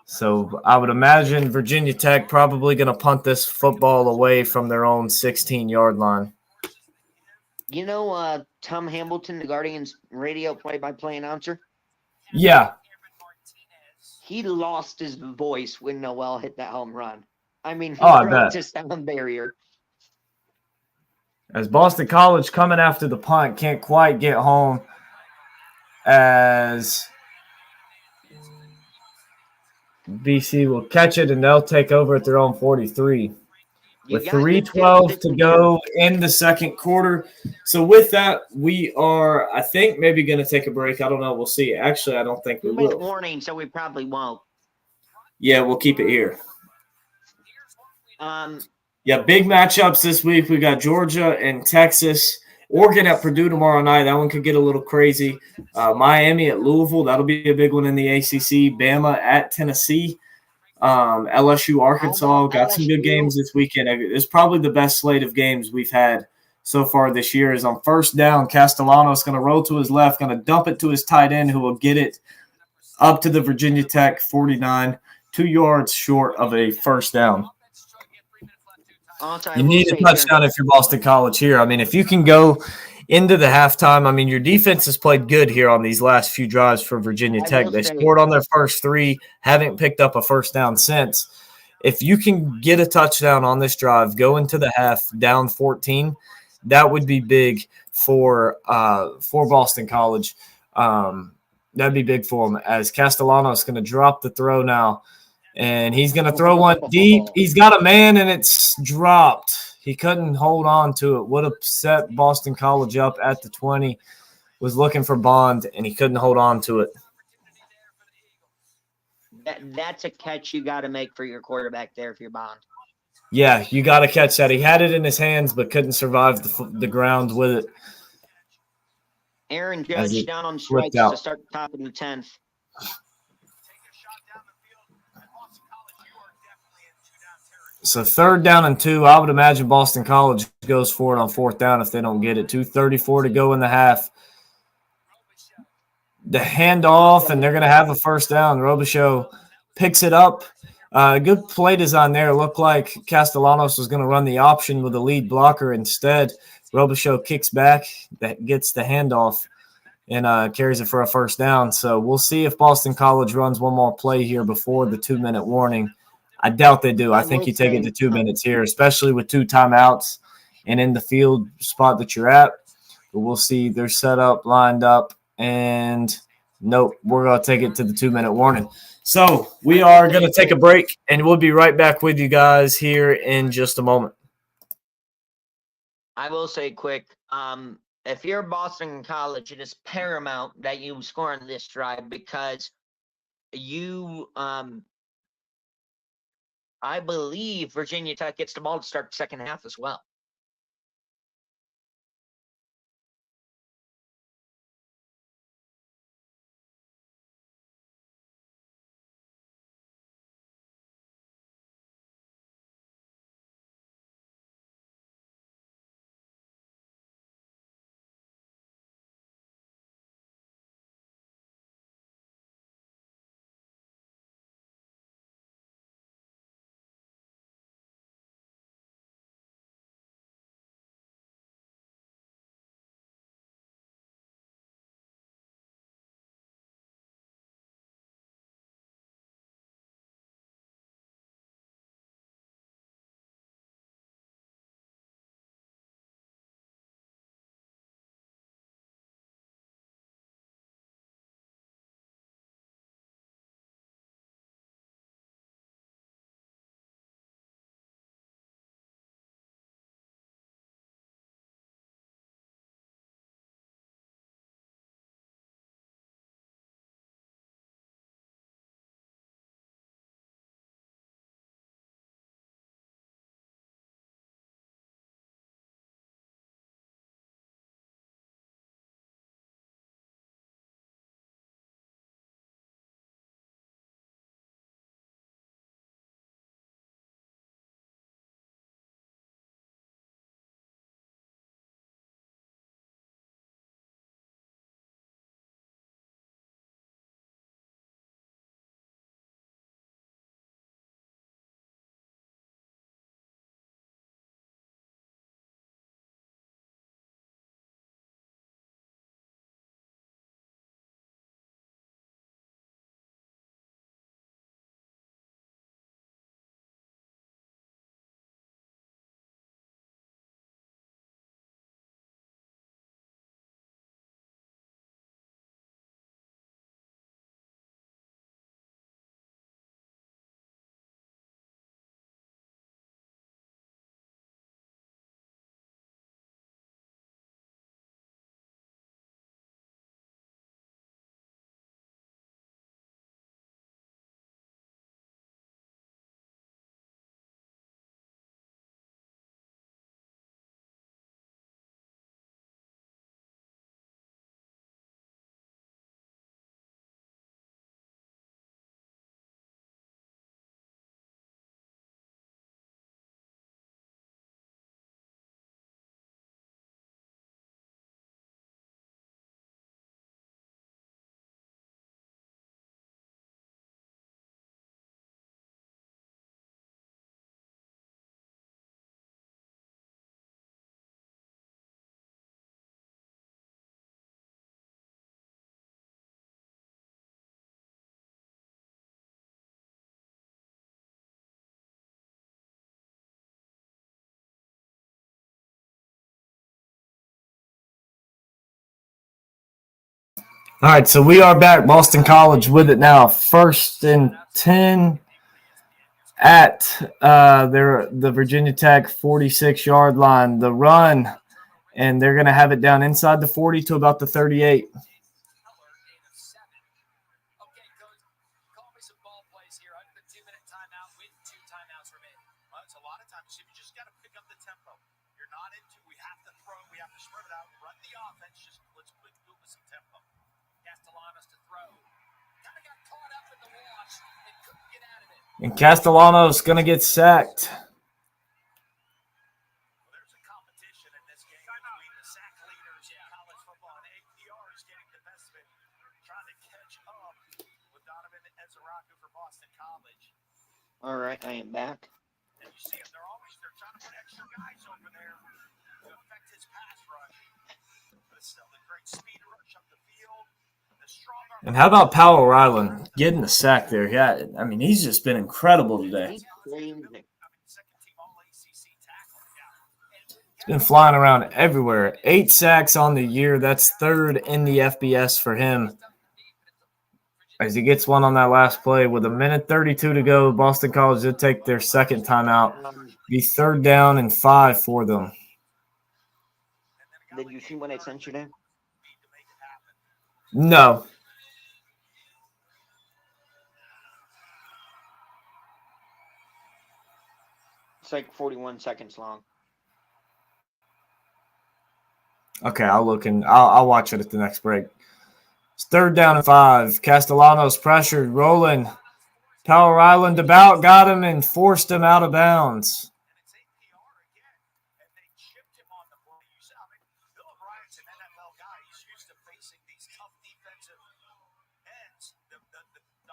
So I would imagine Virginia Tech probably going to punt this football away from their own 16-yard line. You know Tom Hamilton, the Guardians radio play-by-play announcer? Yeah. He lost his voice when Noel hit that home run. I mean, he I broke bet. the sound barrier. As Boston College coming after the punt, can't quite get home as BC will catch it and they'll take over at their own 43. With 3:12 to go in the second quarter. So with that, we are, I think, maybe going to take a break. I don't know. We'll see. Actually, I don't think we will. Warning, so we probably won't. Yeah, we'll keep it here. Yeah, big matchups this week. We got Georgia and Texas. Oregon at Purdue tomorrow night. That one could get a little crazy. Miami at Louisville. That'll be a big one in the ACC. Bama at Tennessee. LSU, Arkansas. Got some good games this weekend. It's probably the best slate of games we've had so far this year. Is on 1st down, Castellanos going to roll to his left, going to dump it to his tight end who will get it up to the Virginia Tech 49, 2 yards short of a 1st down. You need a touchdown if you're Boston College here. I mean, if you can go into the halftime, I mean, your defense has played good here on these last few drives for Virginia Tech. They scored on their first 3, haven't picked up a 1st down since. If you can get a touchdown on this drive, go into the half down 14, that would be big for Boston College. That'd be big for them as Castellanos is going to drop the throw now. And he's going to throw one deep. He's got a man, and it's dropped. He couldn't hold on to it. Would have set Boston College up at the 20. Was looking for Bond, and he couldn't hold on to it. That's a catch you got to make for your quarterback there if you're Bond. Yeah, you got to catch that. He had it in his hands but couldn't survive the ground with it. Aaron Judge down on strikes to start the top of the 10th. So 3rd down and 2, I would imagine Boston College goes for it on 4th down if they don't get it. 2:34 to go in the half. The handoff, and they're going to have a 1st down. Robichaux picks it up. Good play design there. It looked like Castellanos was going to run the option with the lead blocker. Instead, Robichaux kicks back, that gets the handoff, and carries it for a 1st down. So we'll see if Boston College runs one more play here before the 2-minute warning. I doubt they do. I think you take it to 2 minutes here, especially with 2 timeouts and in the field spot that you're at. But we'll see. They're set up, lined up, and nope, we're going to take it to the 2-minute warning. So we are going to take a break, and we'll be right back with you guys here in just a moment. I will say quick, if you're Boston College, it is paramount that you score on this drive because you I believe Virginia Tech gets the ball to start the second half as well. All right, so we are back. Boston College with it now. 1st and 10 at the Virginia Tech 46-yard line. The run, and they're going to have it down inside the 40 to about the 38. And Castellanos going to get sacked. There's a competition in this game between the sack leaders in college football, and APR is getting the best of it, trying to catch up with Donovan Ezeraku for Boston College. All right, I am back. And you see them, they're trying to put extra guys over there to affect his pass rush. But it's still the great speed rush up the field. And how about Powell Ryland getting the sack there? Yeah, I mean, he's just been incredible today. He's been flying around everywhere. 8 sacks on the year. That's 3rd in the FBS for him. As he gets one on that last play with 1:32 to go, Boston College did take their second timeout. Be 3rd down and 5 for them. Did you see when I sent you there? No. It's like 41 seconds long. Okay, I'll look and I'll watch it at the next break. It's 3rd down and 5. Castellanos pressured, rolling. Powell Ryland about got him and forced him out of bounds.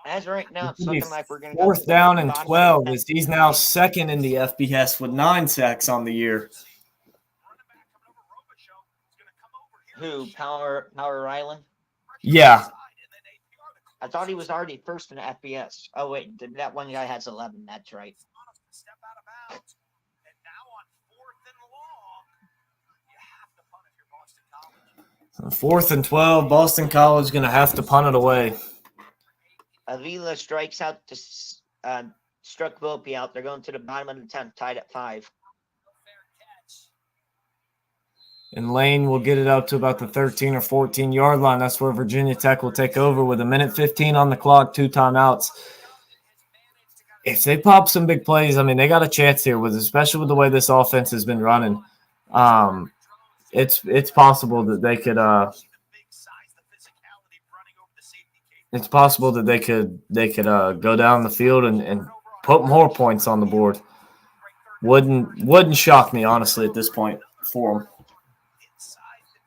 As right now, it's looking like we're going to 4th down and 12 as he's now 2nd in the FBS with 9 sacks on the year. Who? Power Ryland? Yeah. I thought he was already 1st in the FBS. Oh, wait. That one guy has 11. That's right. 4th and 12. Boston College going to have to punt it away. Avila strikes out to struck Volpe out. They're going to the bottom of the 10th, tied at 5. And Lane will get it up to about the 13 or 14-yard line. That's where Virginia Tech will take over with 1:15 on the clock, 2 timeouts. If they pop some big plays, I mean, they got a chance here, especially with the way this offense has been running. It's possible that they could it's possible that they could go down the field and put more points on the board. Wouldn't shock me, honestly, at this point for them.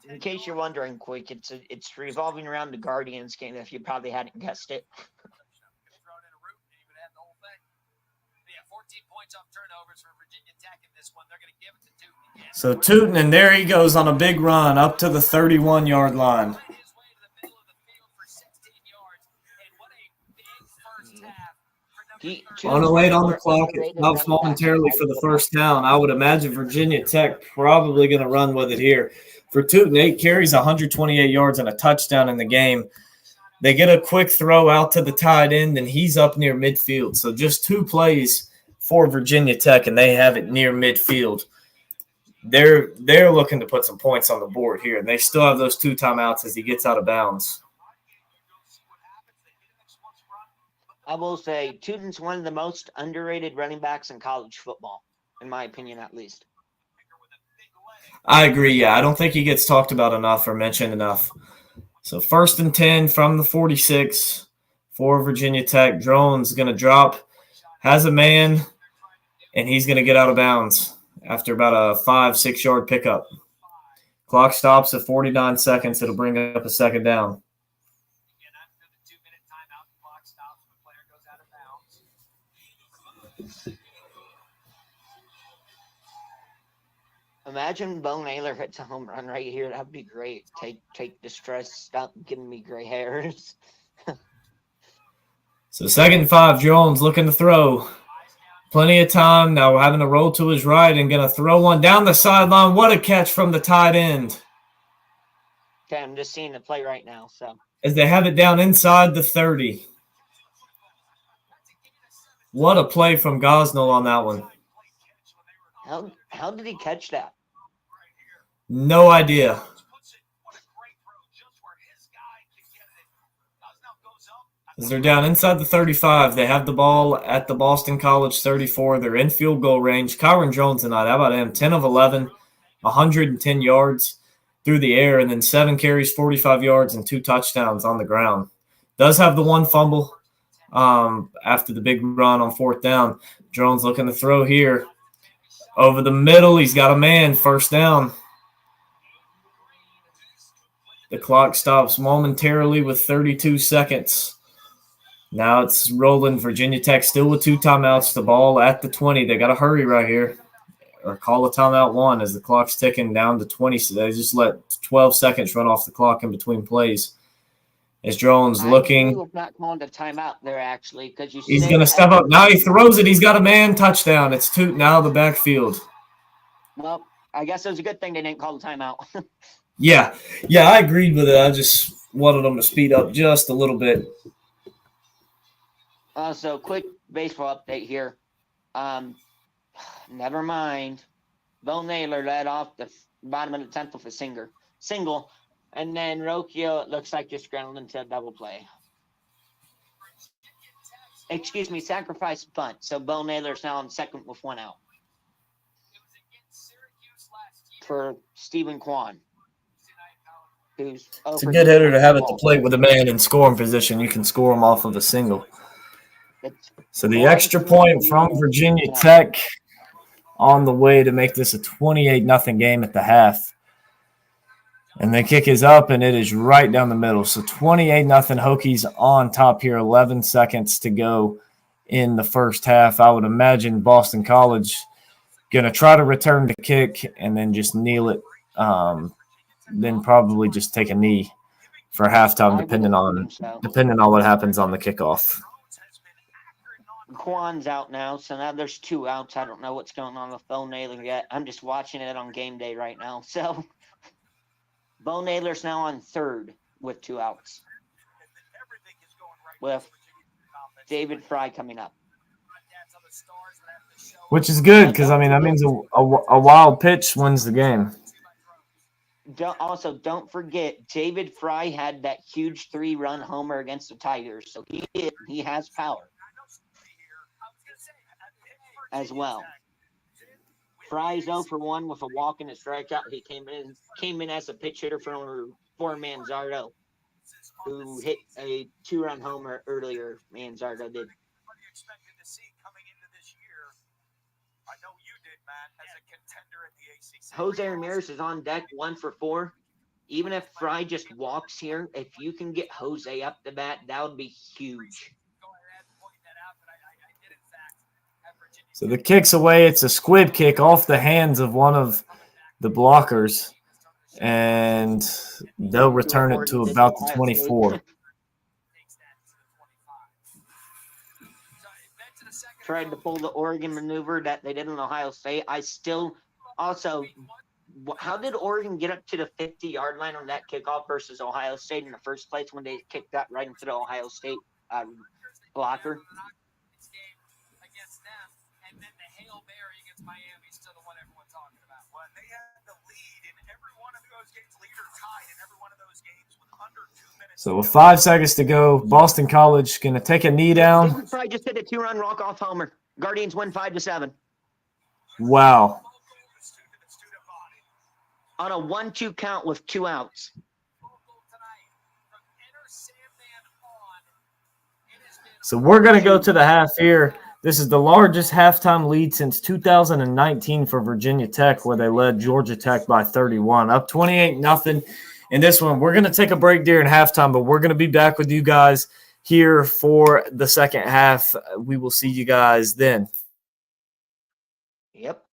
In case you're wondering, Quick, it's revolving around the Guardians game. If you probably hadn't guessed it. So Tootin, and there he goes on a big run up to the 31-yard line. On a late on the clock, it stops momentarily for the first down. I would imagine Virginia Tech probably going to run with it here. For Tootin, 8 carries, 128 yards, and a touchdown in the game. They get a quick throw out to the tight end, and he's up near midfield. So just 2 plays for Virginia Tech, and they have it near midfield. They're looking to put some points on the board here, and they still have those 2 timeouts as he gets out of bounds. I will say Tootin's one of the most underrated running backs in college football, in my opinion, at least. I agree, yeah. I don't think he gets talked about enough or mentioned enough. So 1st and 10 from the 46 for Virginia Tech. Drone's going to drop, has a man, and he's going to get out of bounds after about a 5-6 yard pickup. Clock stops at 49 seconds. It'll bring up a 2nd down. Imagine Bo Naylor hits a home run right here. That'd be great. Take the stress. Stop giving me gray hairs. So 2nd and 5, Jones looking to throw. Plenty of time. Now we're having to roll to his right and going to throw one down the sideline. What a catch from the tight end. Okay, I'm just seeing the play right now. So as they have it down inside the 30. What a play from Gosnell on that one. How did he catch that? No idea. As they're down inside the 35, they have the ball at the Boston College 34. They're in field goal range. Kyron Jones tonight, how about him? 10 of 11, 110 yards through the air, and then 7 carries, 45 yards, and 2 touchdowns on the ground. Does have the 1 fumble after the big run on 4th down. Jones looking to throw here. Over the middle, he's got a man, 1st down. The clock stops momentarily with 32 seconds. Now it's rolling. Virginia Tech still with 2 timeouts. The ball at the 20. They got to hurry right here or call a timeout 1 as the clock's ticking down to 20. So they just let 12 seconds run off the clock in between plays. As Jones looking. We're not calling a timeout there, actually, because he's going to step up. Now he throws it. He's got a man, touchdown. It's Toot now the backfield. Well, I guess it was a good thing they didn't call the timeout. Yeah, I agreed with it. I just wanted them to speed up just a little bit. So quick baseball update here. Never mind. Bo Naylor led off the bottom of the 10th with a single. And then Rocchio, it looks like, just scrambled into a double play. Excuse me, sacrifice bunt. So Bo Naylor's now on second with 1 out. For Stephen Kwan. It's a good hitter to have at the plate with a man in scoring position. You can score him off of a single. So the extra point from Virginia Tech on the way to make this a 28-0 game at the half. And the kick is up, and it is right down the middle. So 28-0 Hokies on top here, 11 seconds to go in the first half. I would imagine Boston College going to try to return the kick and then just kneel it. Then probably just take a knee for halftime, depending on what happens on the kickoff. Kwan's out now, so now there's 2 outs. I don't know what's going on with Bo Naylor yet. I'm just watching it on game day right now. So Bo Naylor's now on 3rd with 2 outs, with David Fry coming up. Which is good because, I mean, that means a wild pitch wins the game. Don't forget, David Fry had that huge 3-run homer against the Tigers, so he has power as well. Fry's 0 for 1 with a walk and a strikeout. He came in as a pitch hitter for Manzardo, who hit a 2-run homer earlier. Manzardo did. Jose Ramirez is on deck, 1 for 4. Even if Fry just walks here, if you can get Jose up the bat, that would be huge. So the kick's away. It's a squib kick off the hands of one of the blockers, and they'll return it to about the 24. Tried to pull the Oregon maneuver that they did in Ohio State. How did Oregon get up to the 50-yard line on that kickoff versus Ohio State in the first place when they kicked that right into the Ohio State blocker? So with 5 seconds to go, Boston College going to take a knee down. Probably just hit a 2-run walk-off homer. Guardians win 5-7. Wow. On a 1-2 count with 2 outs. So we're going to go to the half here. This is the largest halftime lead since 2019 for Virginia Tech, where they led Georgia Tech by 31, up 28-0 in this one. We're going to take a break during halftime, but we're going to be back with you guys here for the second half. We will see you guys then. Yep.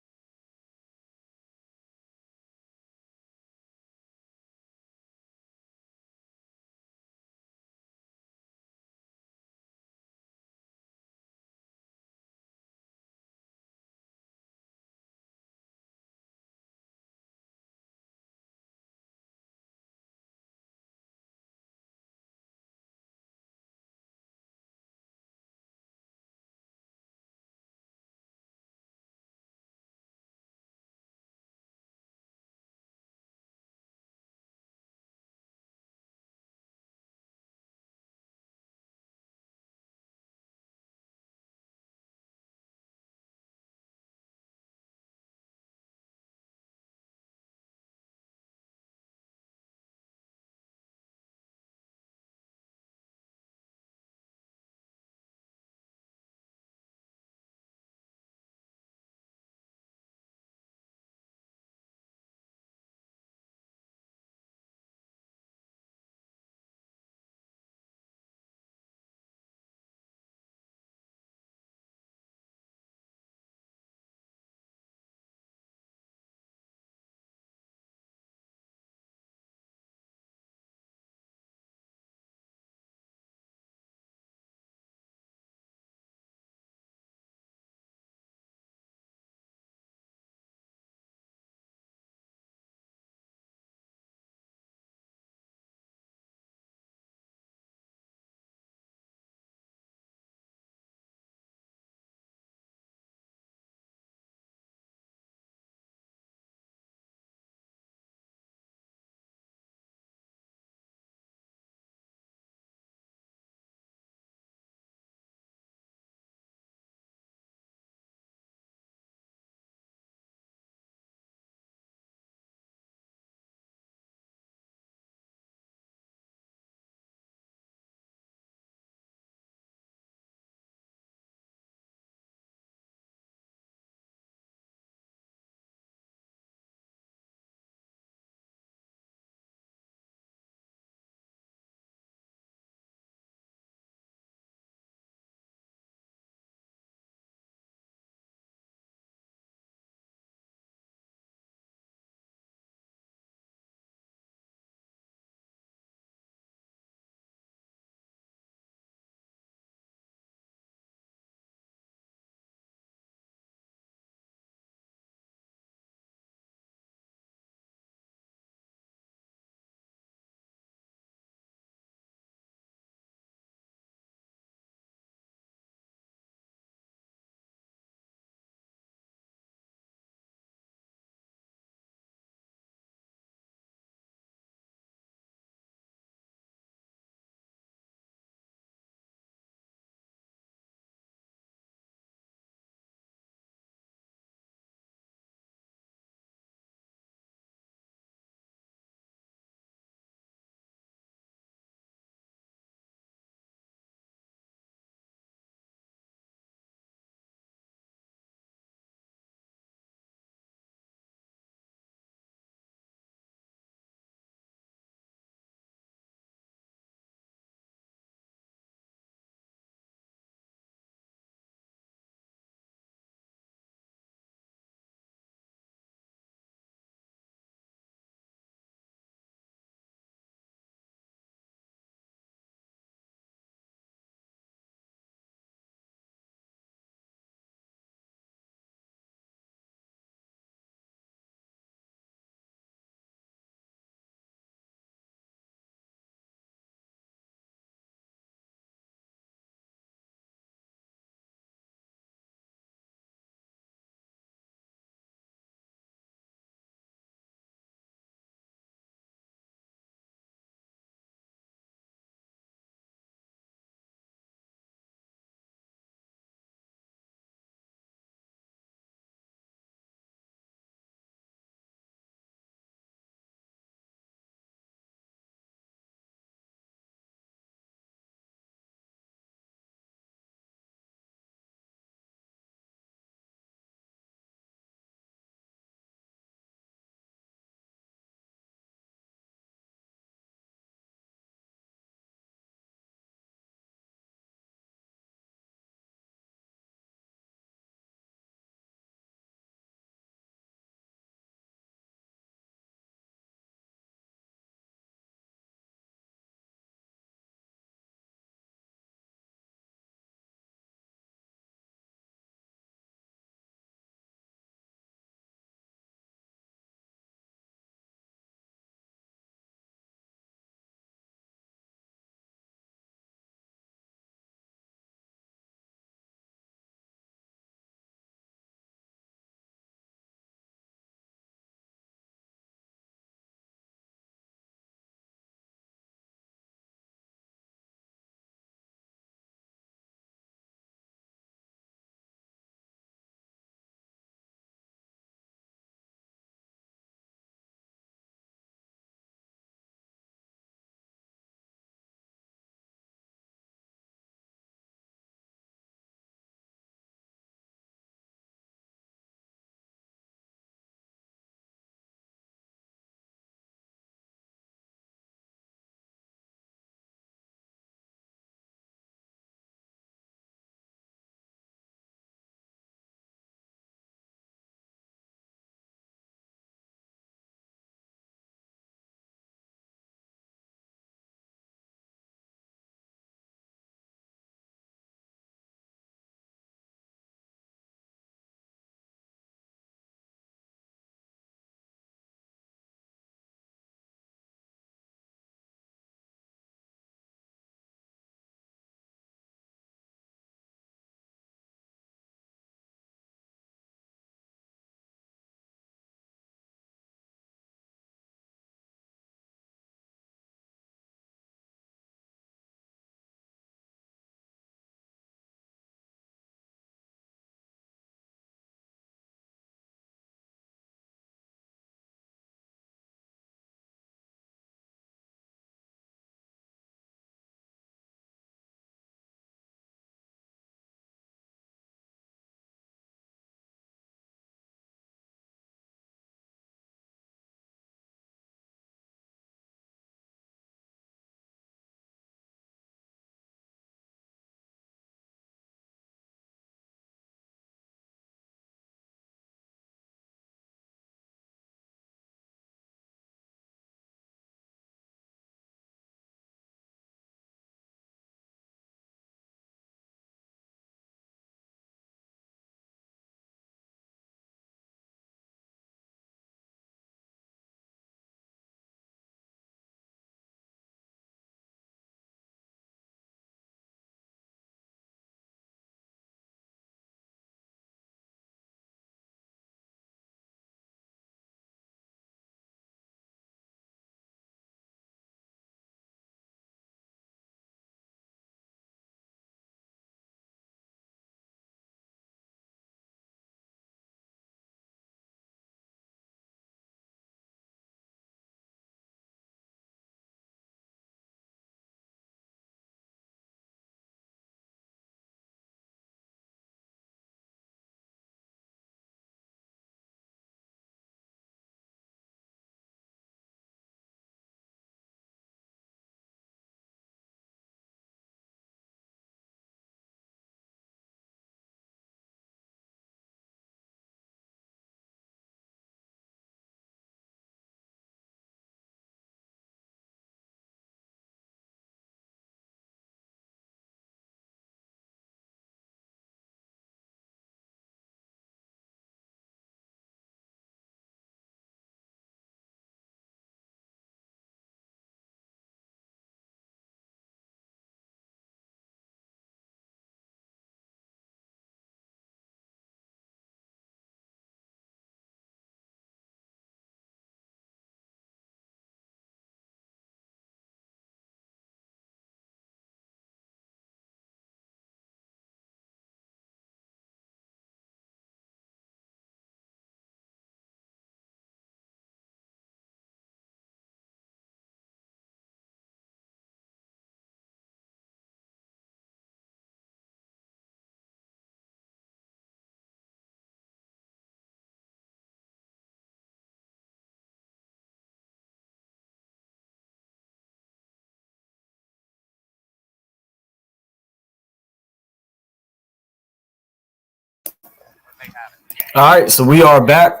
All right, so we are back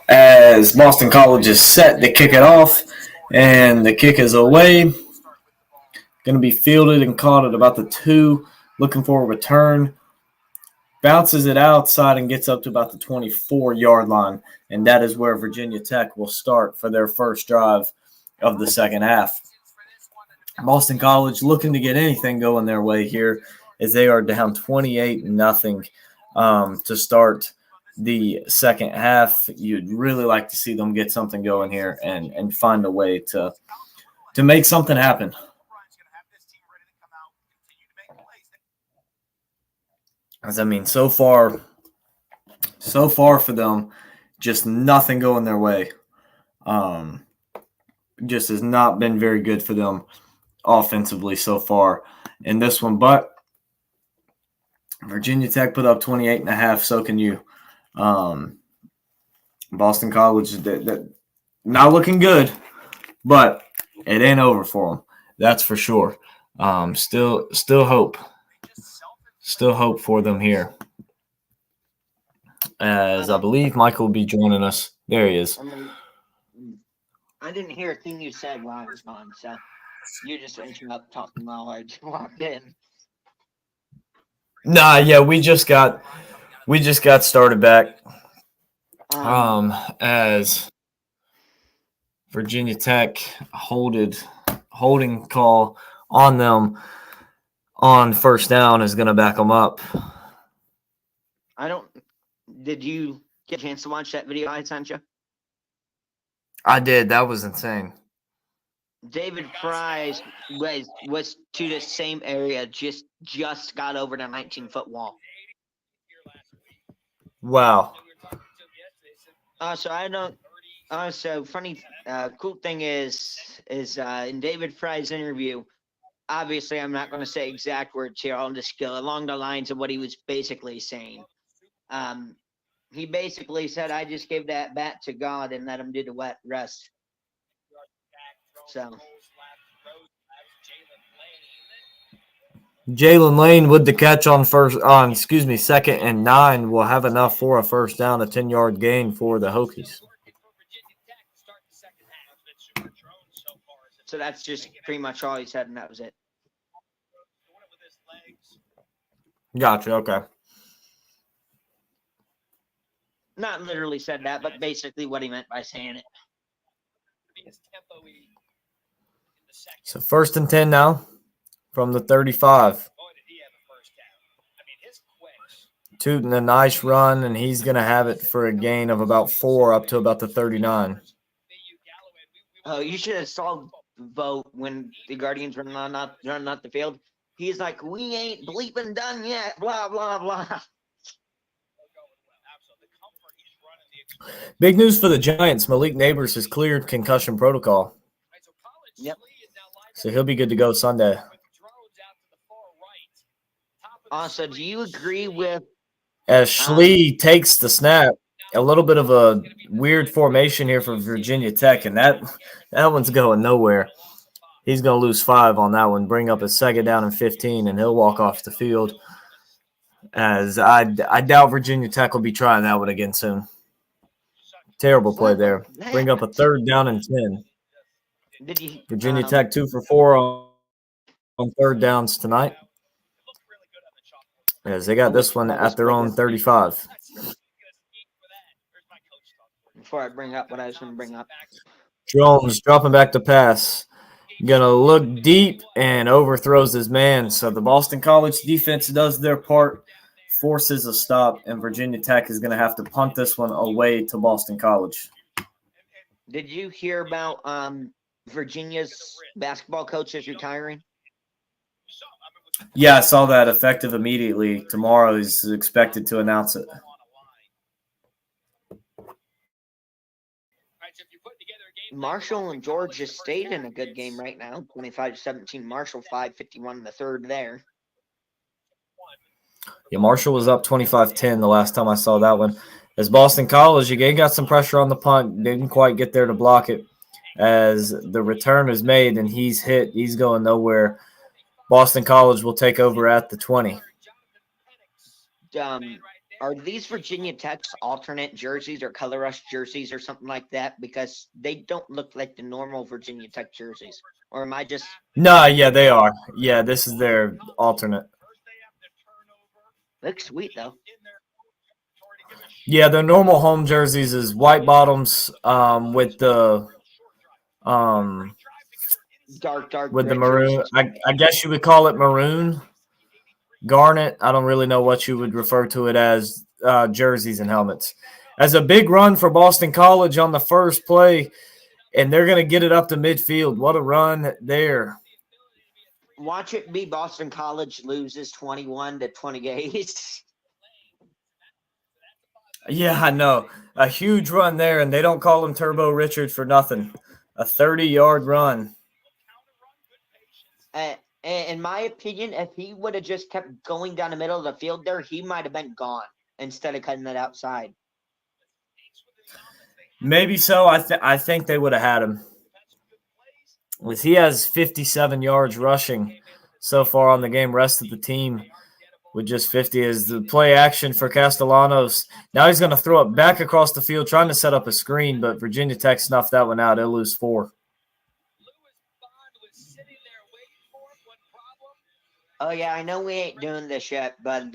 as Boston College is set to kick it off, and the kick is away. Going to be fielded and caught at about the 2, looking for a return. Bounces it outside and gets up to about the 24-yard line, and that is where Virginia Tech will start for their first drive of the second half. Boston College looking to get anything going their way here as they are down 28-0 to start the second half. You'd really like to see them get something going here and find a way to make something happen. As I mean, so far for them, just nothing going their way. Just has not been very good for them offensively so far in this one. But Virginia Tech put up 28.5. So can you. Boston College, that not looking good, but it ain't over for them. That's for sure. Still hope. Still hope for them here. As I believe Michael will be joining us. There he is. I didn't hear a thing you said while I was gone, so you just interrupt talking while I just walked in. Nah, yeah, we just got started back. As Virginia Tech holding call on them on first down is going to back them up. Did you get a chance to watch that video I sent you? I did. That was insane. David Fries was to the same area, just got over the 19-foot wall. Wow. So funny, cool thing is in David Fry's interview, obviously I'm not going to say exact words here. I'll just go along the lines of what he was basically saying. He basically said, I just gave that bat to God and let him do the wet rest. So Jalen Lane with the catch on second and 9 will have enough for a first down, a 10-yard gain for the Hokies. So that's just pretty much all he said, and that was it. Gotcha. Okay. Not literally said that, but basically what he meant by saying it. So 1st and 10 now from the 35. Tooting a nice run, and he's going to have it for a gain of about 4 up to about the 39. Oh, you should have saw Vogt when the Guardians were running out the field. He's like, we ain't bleeping done yet, blah, blah, blah. Big news for the Giants. Malik Neighbors has cleared concussion protocol. Yep. So he'll be good to go Sunday. Also, do you agree with as Schlee takes the snap? A little bit of a weird formation here for Virginia Tech, and that one's going nowhere. He's going to lose 5 on that one, bring up a 2nd down and 15, and he'll walk off the field. As I doubt Virginia Tech will be trying that one again soon. Terrible play there. Bring up a 3rd down and 10. Virginia Tech 2 for 4 on 3rd downs tonight. As they got this one at their own 35. Before I bring up what I was going to bring up. Jones dropping back to pass. Going to look deep and overthrows his man. So the Boston College defense does their part, forces a stop, and Virginia Tech is going to have to punt this one away to Boston College. Did you hear about Virginia's basketball coach is retiring? Yeah, I saw that effective immediately. Tomorrow he's expected to announce it. Marshall and Georgia State in a good game right now. 25-17 Marshall, 5:51 in the third there. Yeah, Marshall was up 25-10 the last time I saw that one. As Boston College, again, got some pressure on the punt. Didn't quite get there to block it. As the return is made and he's hit, he's going nowhere. Boston College will take over at the 20. Are these Virginia Tech's alternate jerseys or color rush jerseys or something like that? Because they don't look like the normal Virginia Tech jerseys. Or am I just No, yeah, they are. Yeah, this is their alternate. looks sweet though? Yeah, their normal home jerseys is white bottoms with the Dark with the red maroon. jerseys. I guess you would call it maroon, garnet. I don't really know what you would refer to it as. Jerseys and helmets. As a big run for Boston College on the first play, and they're going to get it up to midfield. What a run there. Watch it be Boston College loses 21-28. Yeah, I know. A huge run there, and they don't call him Turbo Richard for nothing. A 30-yard run. In my opinion, if he would have just kept going down the middle of the field there, he might have been gone instead of cutting it outside. Maybe so. I think they would have had him. He has 57 yards rushing so far on the game. Rest of the team with just 50 is the play action for Castellanos. Now he's going to throw it back across the field, trying to set up a screen, but Virginia Tech snuffed that one out. They'll lose 4. Oh, yeah, I know we ain't doing this yet, but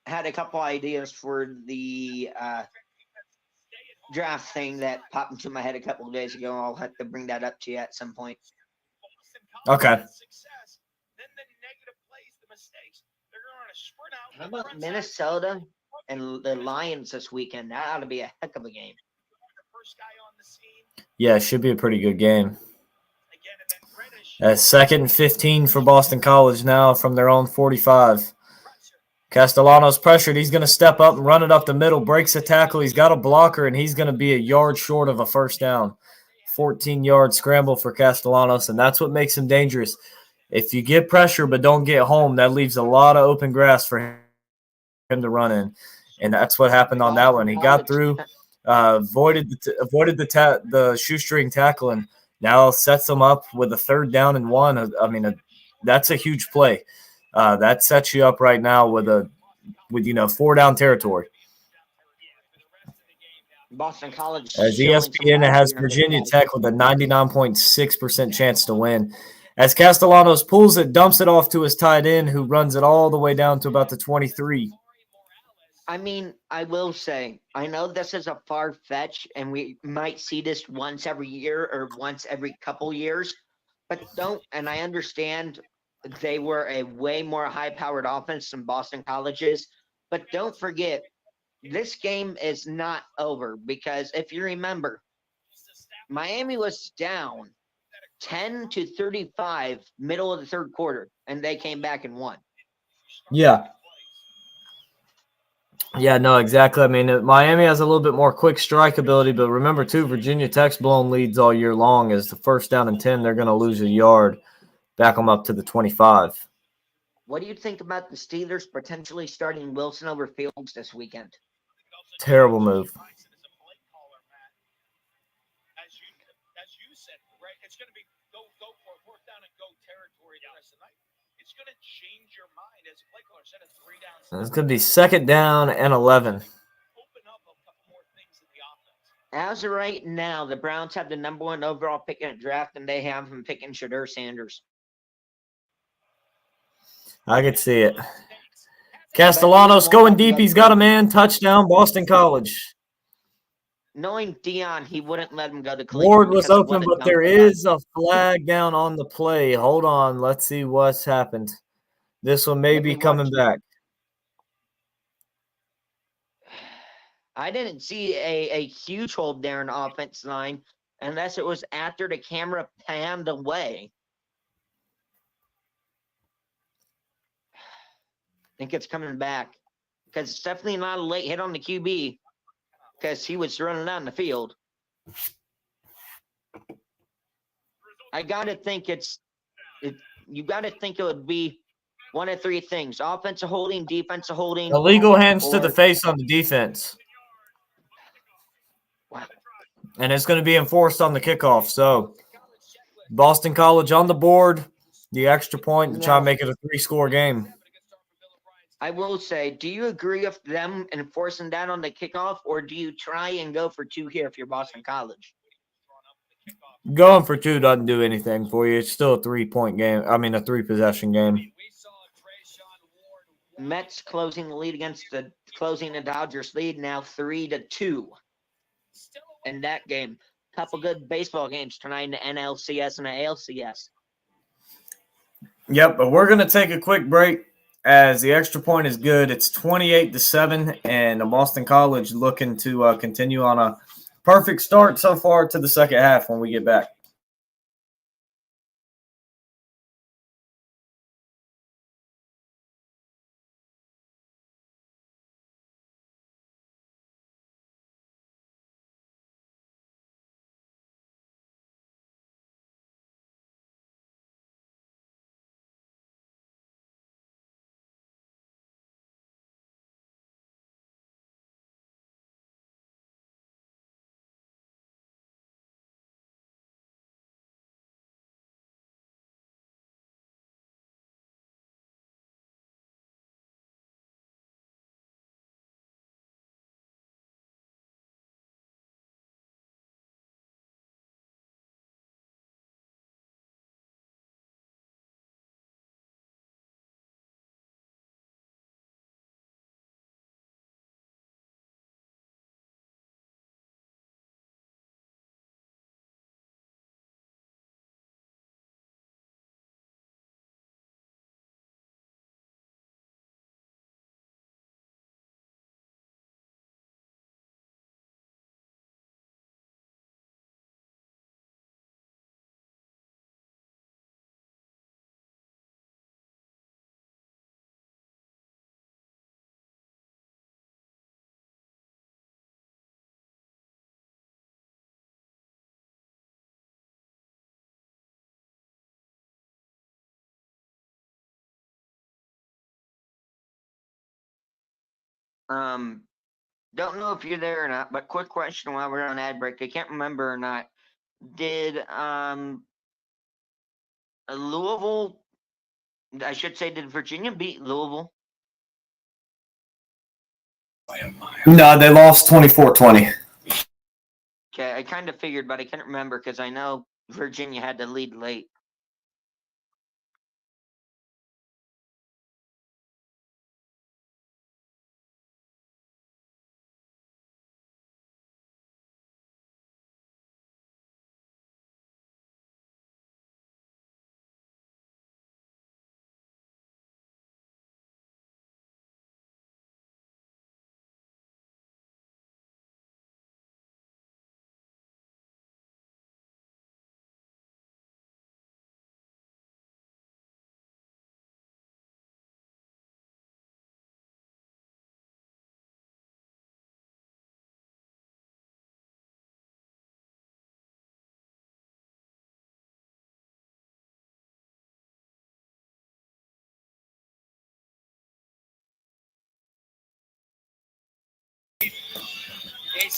had a couple ideas for the draft thing that popped into my head a couple of days ago. I'll have to bring that up to you at some point. Okay. How about Minnesota and the Lions this weekend? That ought to be a heck of a game. Yeah, it should be a pretty good game. 2nd and 15 for Boston College now from their own 45. Castellanos pressured. He's going to step up and run it up the middle, breaks a tackle. He's got a blocker, and he's going to be a yard short of a first down. 14-yard scramble for Castellanos, and that's what makes him dangerous. If you get pressure but don't get home, that leaves a lot of open grass for him to run in, and that's what happened on that one. He got through, avoided the shoestring tackle, and now sets them up with a 3rd down and 1. I mean, that's a huge play. That sets you up right now with 4 down territory. Boston College. As ESPN has Virginia Tech with a 99.6% chance to win. As Castellanos pulls it, dumps it off to his tight end, who runs it all the way down to about the 23. I mean, I will say, I know this is a far fetch, and we might see this once every year or once every couple years, but and I understand they were a way more high-powered offense than Boston College's, but don't forget, this game is not over because if you remember, Miami was down 10-35 middle of the 3rd quarter, and they came back and won. Yeah. Yeah, no, exactly. I mean, Miami has a little bit more quick strike ability, but remember, too, Virginia Tech's blown leads all year long. As the 1st down and 10, they're going to lose a yard, back them up to the 25. What do you think about the Steelers potentially starting Wilson over Fields this weekend? Terrible move. As you said, right? It's going to be go for it, 4th down and go territory the rest of the night. It's going to change your mind as a play caller. Instead of 3 downs. It's going to be 2nd down and 11. Open up a couple more things in the offense. As of right now, the Browns have the number 1 overall pick in the draft, and they have him picking Shedeur Sanders. I could see it. Castellanos going deep. He's got a man. Touchdown, Boston College. Knowing Dion, he wouldn't let him go to Cleveland. Ward was because of open, what but there done. is a flag down on the play. Hold on. Let's see what's happened. This one may be coming back. I didn't see a huge hold there in the offense line unless it was after the camera panned away. I think it's coming back because it's definitely not a late hit on the QB because he was running down the field. I got to think you got to think it would be one of 3 things: offensive holding, defensive holding. Illegal hands to the face on the defense. Wow. And it's going to be enforced on the kickoff. So Boston College on the board, the extra point to try and make it a 3-score game. I will say, do you agree with them enforcing that on the kickoff, or do you try and go for 2 here if you're Boston College? Going for 2 doesn't do anything for you. It's still a 3-point game. I mean, a 3-possession game. Mets closing the Dodgers lead now 3-2 in that game. Couple good baseball games tonight in the NLCS and the ALCS. Yep, but we're going to take a quick break as the extra point is good. It's 28-7, and Boston College looking to continue on a perfect start so far to the second half when we get back. Don't know if you're there or not, but quick question while we're on ad break. I can't remember or not. Did Louisville, I should say, did Virginia beat Louisville? No, they lost 24-20. Okay, I kind of figured, but I can't remember because I know Virginia had to lead late.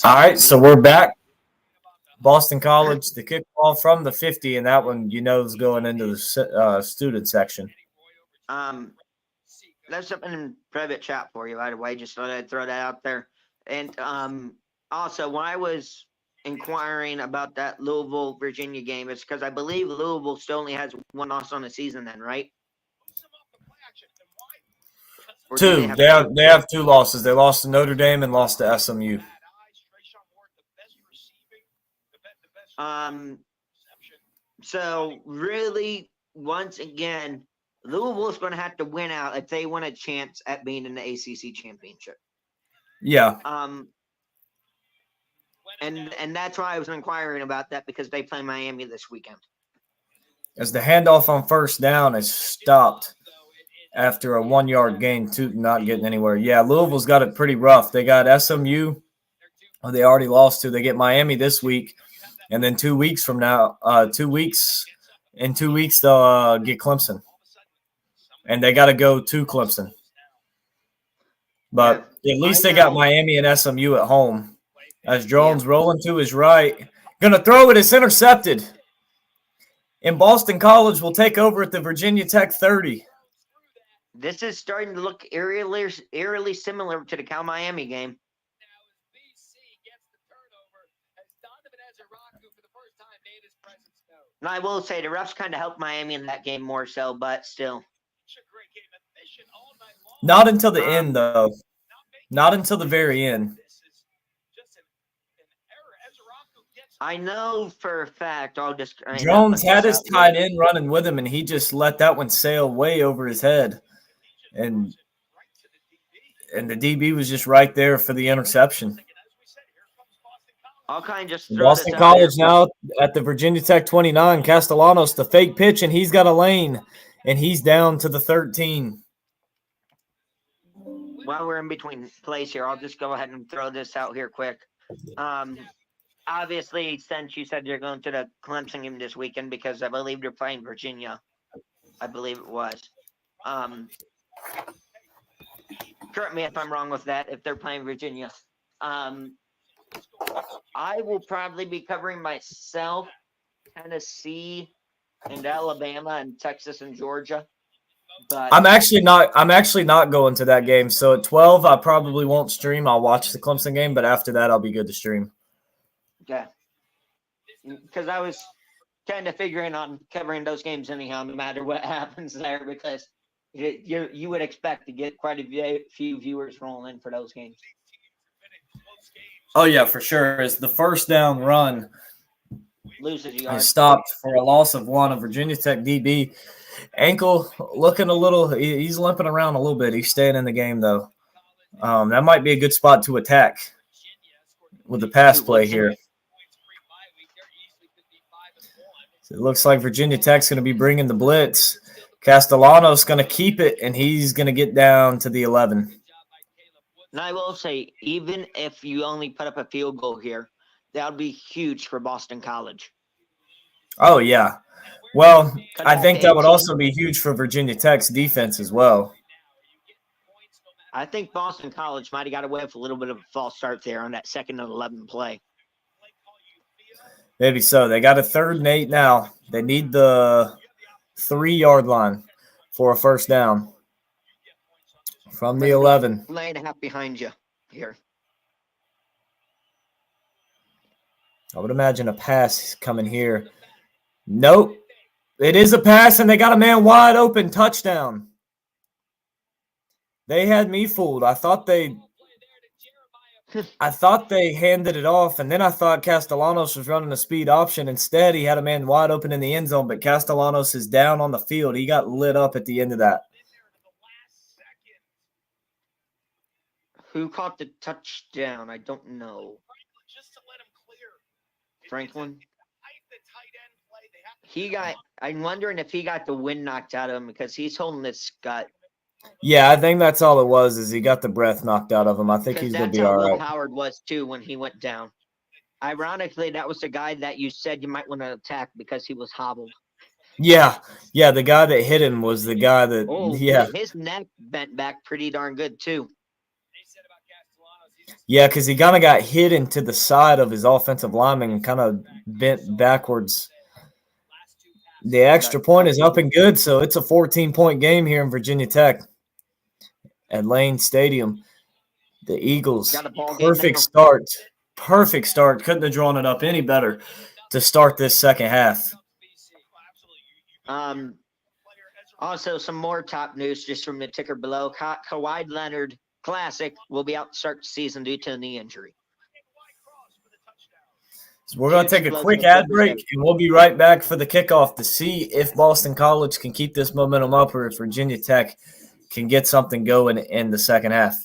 All right, so we're back. Boston College, the kickball from the 50, and that one, is going into the student section. That's something in private chat for you, by the way. Just thought I'd throw that out there. And also, when I was inquiring about that Louisville Virginia game, it's because I believe Louisville still only has 1 loss on the season, then, right? Or do 2. They have 2 losses. They lost to Notre Dame and lost to SMU. So really, once again, Louisville's going to have to win out if they want a chance at being in the ACC championship. Yeah. And that's why I was inquiring about that, because they play Miami this weekend. As the handoff on first down is stopped after a 1-yard gain, Tootin not getting anywhere. Yeah, Louisville's got it pretty rough. They got SMU, who they already lost to. They get Miami this week, and then 2 weeks from now, 2 weeks they'll get Clemson, and they got to go to Clemson. But at least they got Miami and SMU at home. As Jones rolling to his right, gonna throw it. It's intercepted. And Boston College will take over at the Virginia Tech 30. This is starting to look eerily similar to the Cal Miami game. Now as BC gets the turnover as Donovan Ezeraku for the first time made his presence known. And I will say the refs kind of helped Miami in that game more so, but still. Such a great game, efficient all night long. Not until the end, though. Not making Not until the very end. This is just an error. Ezeraku gets I know for a fact, Jones had his tight end running with him, and he just let that one sail way over his head. And right to the DB. the DB was just right there for the interception. As we said, here comes Boston College. I'll kind of just throw Boston this out College here. now at the Virginia Tech 29. Castellanos, the fake pitch, and he's got a lane, and he's down to the 13. While we're in between plays here, I'll just go ahead and throw this out here quick. Obviously, since you said you're going to the Clemson game this weekend, because I believe you're playing Virginia, I believe it was. Correct me if I'm wrong with that. If they're playing Virginia, I will probably be covering myself, Tennessee, and Alabama, and Texas and Georgia. But I'm actually not going to that game. So at 12, I probably won't stream. I'll watch the Clemson game, but after that, I'll be good to stream. yeah, because I was kind of figuring on covering those games anyhow, no matter what happens there, because you would expect to get quite a few viewers rolling in for those games. Oh, yeah, for sure. As the first down run Loses is yards. stopped for a loss of one. Of Virginia Tech DB. Ankle looking a little – he's limping around a little bit. He's staying in the game, though. That might be a good spot to attack with the pass play here. So it looks like Virginia Tech's going to be bringing the blitz. Castellanos going to keep it, and he's going to get down to the 11. And I will say, even if you only put up a field goal here, that would be huge for Boston College. Oh, yeah. Well, I think that would also be huge for Virginia Tech's defense as well. I think Boston College might have got away with a little bit of a false start there on that 2nd and 11 play. Maybe so. They got a 3rd and 8 now. They need the 3-yard line for a first down from the 11. Lane and a half behind you here. I would imagine a pass coming here. Nope. It is a pass, and they got a man wide open. Touchdown. They had me fooled. I thought they handed it off, and then I thought Castellanos was running a speed option. Instead, he had a man wide open in the end zone, but Castellanos is down on the field. He got lit up at the end of that. Who caught the touchdown? I don't know. Just to let him clear. Franklin? The tight end play. They have to He got – I'm wondering if he got the wind knocked out of him because he's holding his gut. Yeah, I think that's all it was, is he got the breath knocked out of him. I think he's going to That's be how all Will right. Howard was, too, when he went down. Ironically, that was the guy that you said you might want to attack because he was hobbled. Yeah, the guy that hit him was the guy that Oh, yeah. his neck bent back pretty darn good, too. They said about Castellanos. Yeah, because he kind of got hit into the side of his offensive lineman and kind of bent backwards. The extra point is up and good, so it's a 14-point game here in Virginia Tech at Lane Stadium. The Eagles, Got a ball game perfect now. start. Perfect start. Couldn't have drawn it up any better to start this second half. Also, some more top news just from the ticker below. Kawhi Leonard Classic will be out to start the season due to a knee injury. So we're going to take a quick ad break, and we'll be right back for the kickoff to see if Boston College can keep this momentum up or if Virginia Tech can get something going in the second half.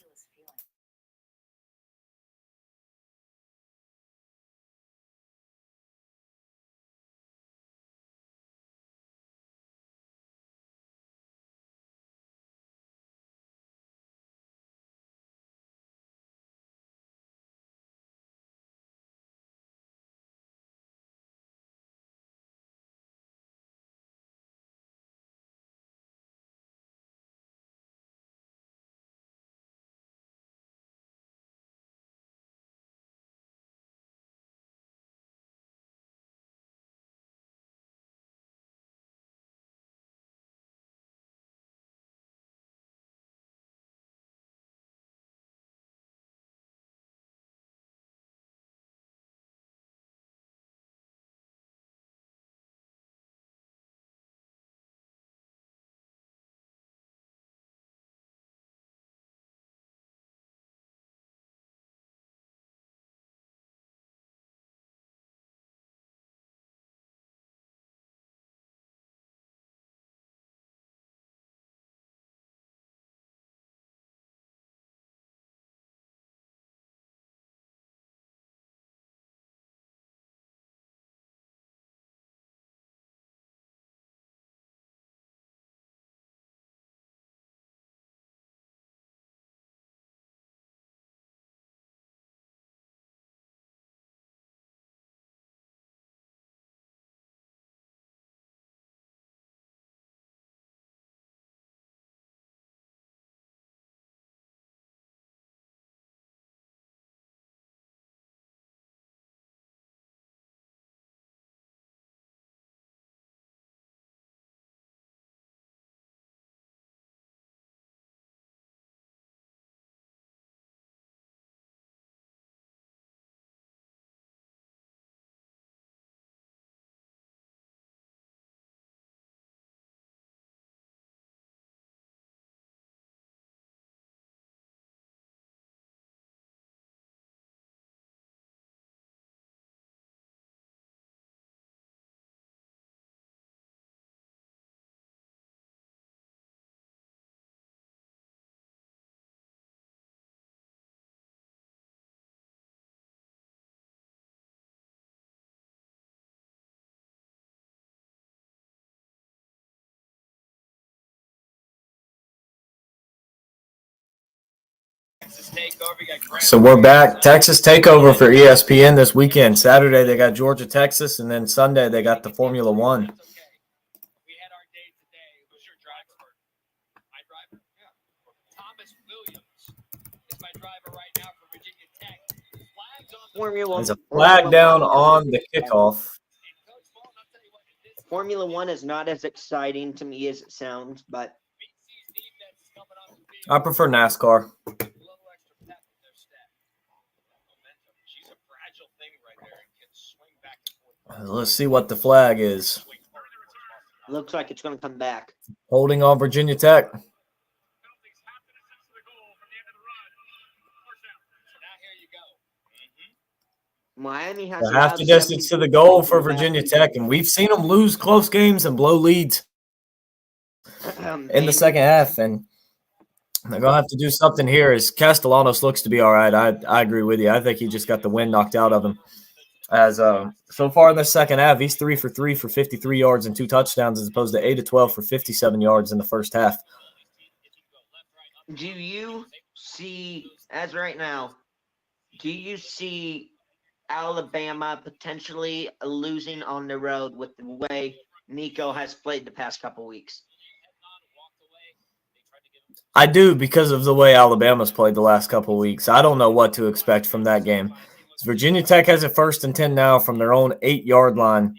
So we're back. Texas takeover for ESPN this weekend. Saturday they got Georgia, Texas, and then Sunday they got the Formula One. We had our day today. Who's your driver? My driver? Yeah. Thomas Williams is my driver right now for Virginia Tech. Flags on the Formula There's a flag down on the kickoff. Coach Ball, I'll tell you what, this Formula One is not as exciting to me as it sounds, but BC's defense is coming up to be I prefer NASCAR. a little extra pep in their step. Momentum. She's a fragile thing right there and can swing back and forth. Let's see what the flag is. looks like it's going to come back. Holding on Virginia Tech. So now here you go. Miami has The half the distance to the goal for Virginia Tech, and we've seen them lose close games and blow leads in the second half, and they're going to have to do something here as Castellanos looks to be all right. I agree with you. I think he just got the wind knocked out of him. As so far in the second half, he's 3 for 3 for 53 yards and 2 touchdowns as opposed to 8 of 12 for 57 yards in the first half. Do you see, as right now, do you see Alabama potentially losing on the road with the way Nico has played the past couple weeks? I do, because of the way Alabama's played the last couple of weeks. I don't know what to expect from that game. Virginia Tech has a 1st and 10 now from their own 8-yard line.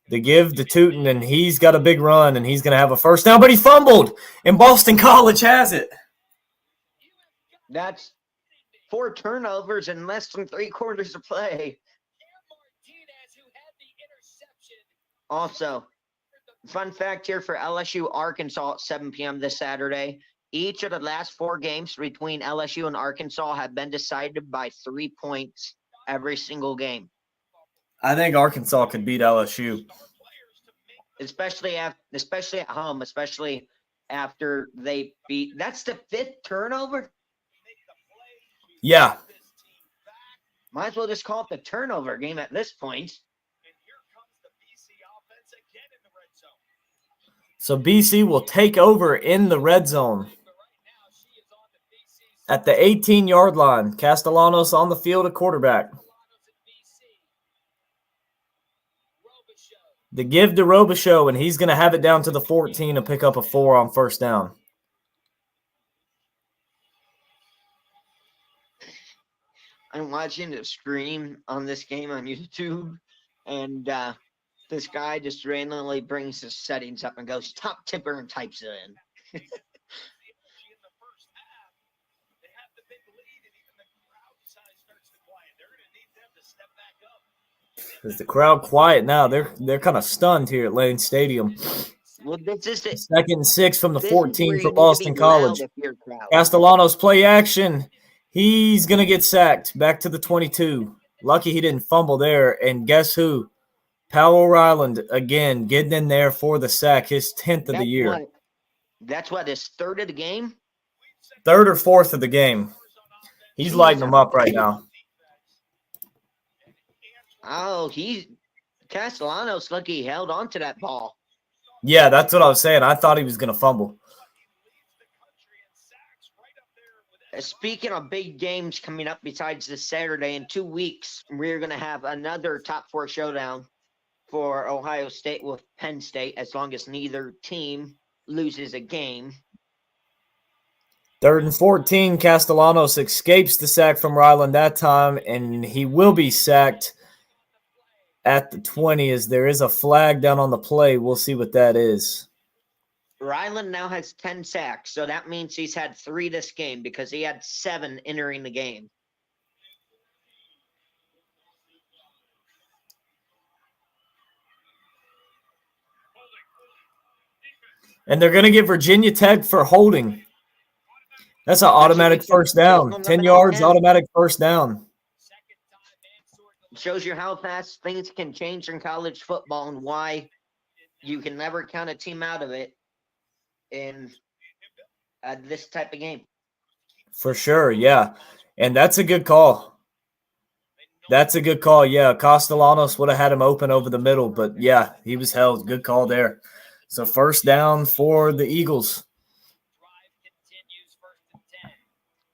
They give to Tootin, and he's got a big run, and he's going to have a first down, but he fumbled, and Boston College has it. That's 4 turnovers in less than 3 quarters of play. Also, fun fact here for LSU Arkansas at 7 p.m. this Saturday. Each of the last 4 games between LSU and Arkansas have been decided by 3 points every single game. I think Arkansas could beat LSU. Especially at home, especially after they beat. That's the 5th turnover? Yeah. Might as well just call it the turnover game at this point. So BC will take over in the red zone. At the 18-yard line, Castellanos on the field at quarterback. The give to Robichaux, and he's going to have it down to the 14 and pick up a 4 on first down. I'm watching the stream on this game on YouTube, and this guy just randomly brings his settings up and goes top tipper and types it in. Is the crowd quiet now? They're kind of stunned here at Lane Stadium. Well, this is it. 2nd and 6 from the This is where 14 you for need to Boston be loud College. if you're a crowd. Castellanos play action. He's going to get sacked. Back to the 22. Lucky he didn't fumble there. And guess who? Powell Ryland again getting in there for the sack, his 10th of the year. That's what, his 3rd of the game? 3rd or 4th of the game. He's lighting them up right now. Oh, Castellanos lucky he held on to that ball. Yeah, that's what I was saying. I thought he was going to fumble. Speaking of big games coming up besides this Saturday, in 2 weeks, we're going to have another top 4 showdown for Ohio State with Penn State, as long as neither team loses a game. 3rd and 14, Castellanos escapes the sack from Ryland that time, and he will be sacked at the 20 as there is a flag down on the play. We'll see what that is. Ryland now has 10 sacks, so that means he's had 3 this game because he had 7 entering the game. And they're going to get Virginia Tech for holding. That's an automatic first down. 10 yards, automatic first down. Shows you how fast things can change in college football and why you can never count a team out of it in this type of game. For sure, yeah. And that's a good call. That's a good call, yeah. Castellanos would have had him open over the middle, but, yeah, he was held. Good call there. So first down for the Eagles.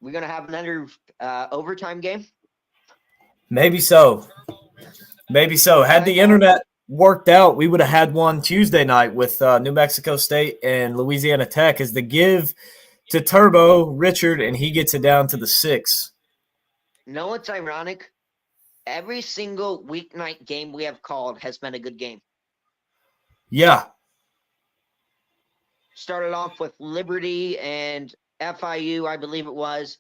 We're going to have another overtime game? Maybe so. Maybe so. Had the internet worked out, we would have had one Tuesday night with New Mexico State and Louisiana Tech as the give to Turbo Richard, and he gets it down to the 6. Know what's ironic? Every single weeknight game we have called has been a good game. Yeah. Started off with Liberty and FIU, I believe it was.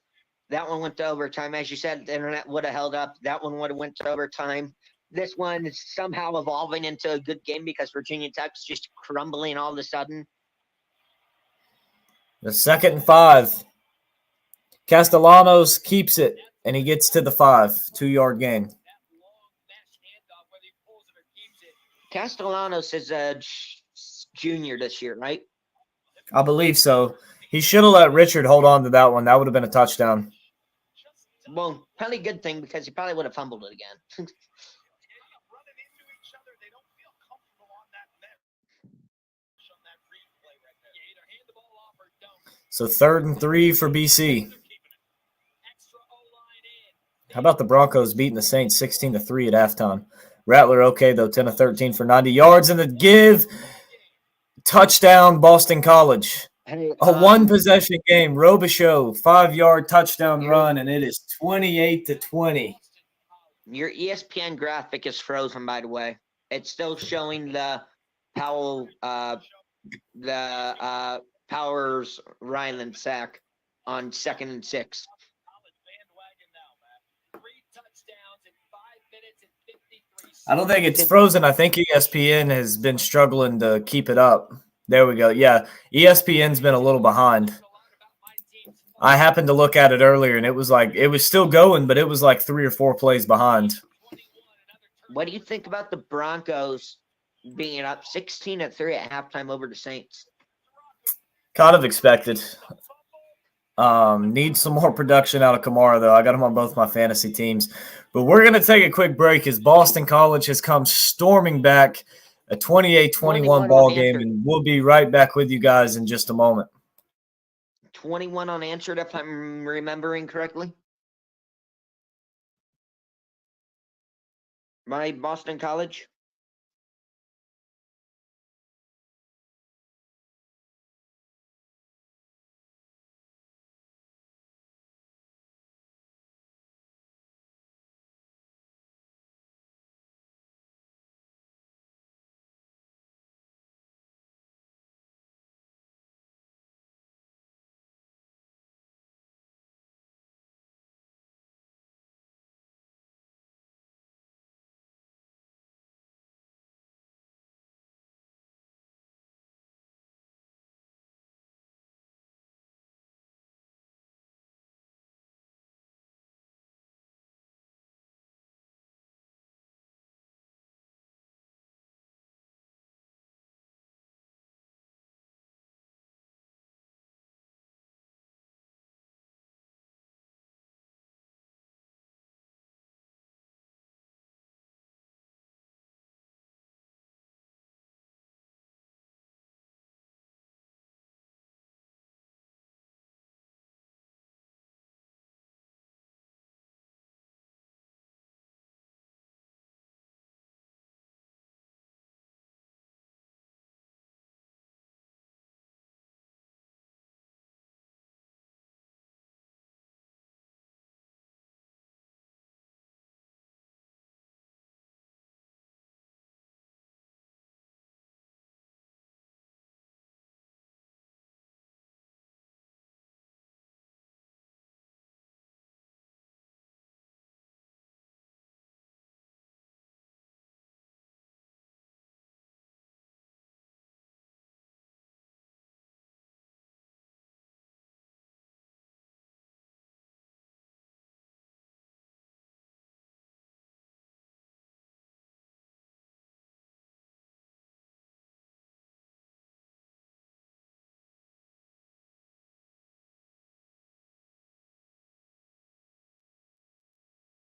That one went to overtime. As you said, the internet would have held up. That one would have went to overtime. This one is somehow evolving into a good game because Virginia Tech's just crumbling all of a sudden. The 2nd and 5. Castellanos keeps it, and he gets to the 5, 2-yard gain. Castellanos is a junior this year, right? I believe so. He should have let Richard hold on to that one. That would have been a touchdown. Well, probably a good thing because he probably would have fumbled it again. Running into each other, they don't feel comfortable on that net. On that replay right there. Yeah, either hand the ball off or don't. So 3rd and 3 for BC. How about the Broncos beating the Saints 16-3 at halftime? Rattler okay, though, 10 of 13 for 90 yards. And the give, touchdown, Boston College. Hey, A one-possession game. Robichaux, 5-yard touchdown run, and it is 28-20. Your ESPN graphic is frozen, by the way. It's still showing the Powell, Powers Ryland sack on 2nd and 6. I don't think it's frozen. I think ESPN has been struggling to keep it up. There we go. Yeah, ESPN's been a little behind. I happened to look at it earlier, and it was still going, but it was like 3 or 4 plays behind. What do you think about the Broncos being up 16-3 at halftime over the Saints? Kind of expected. Need some more production out of Kamara, though. I got him on both my fantasy teams. But we're going to take a quick break as Boston College has come storming back, a 28-21 ball game, and we'll be right back with you guys in just a moment. 21 unanswered, if I'm remembering correctly. My Boston College.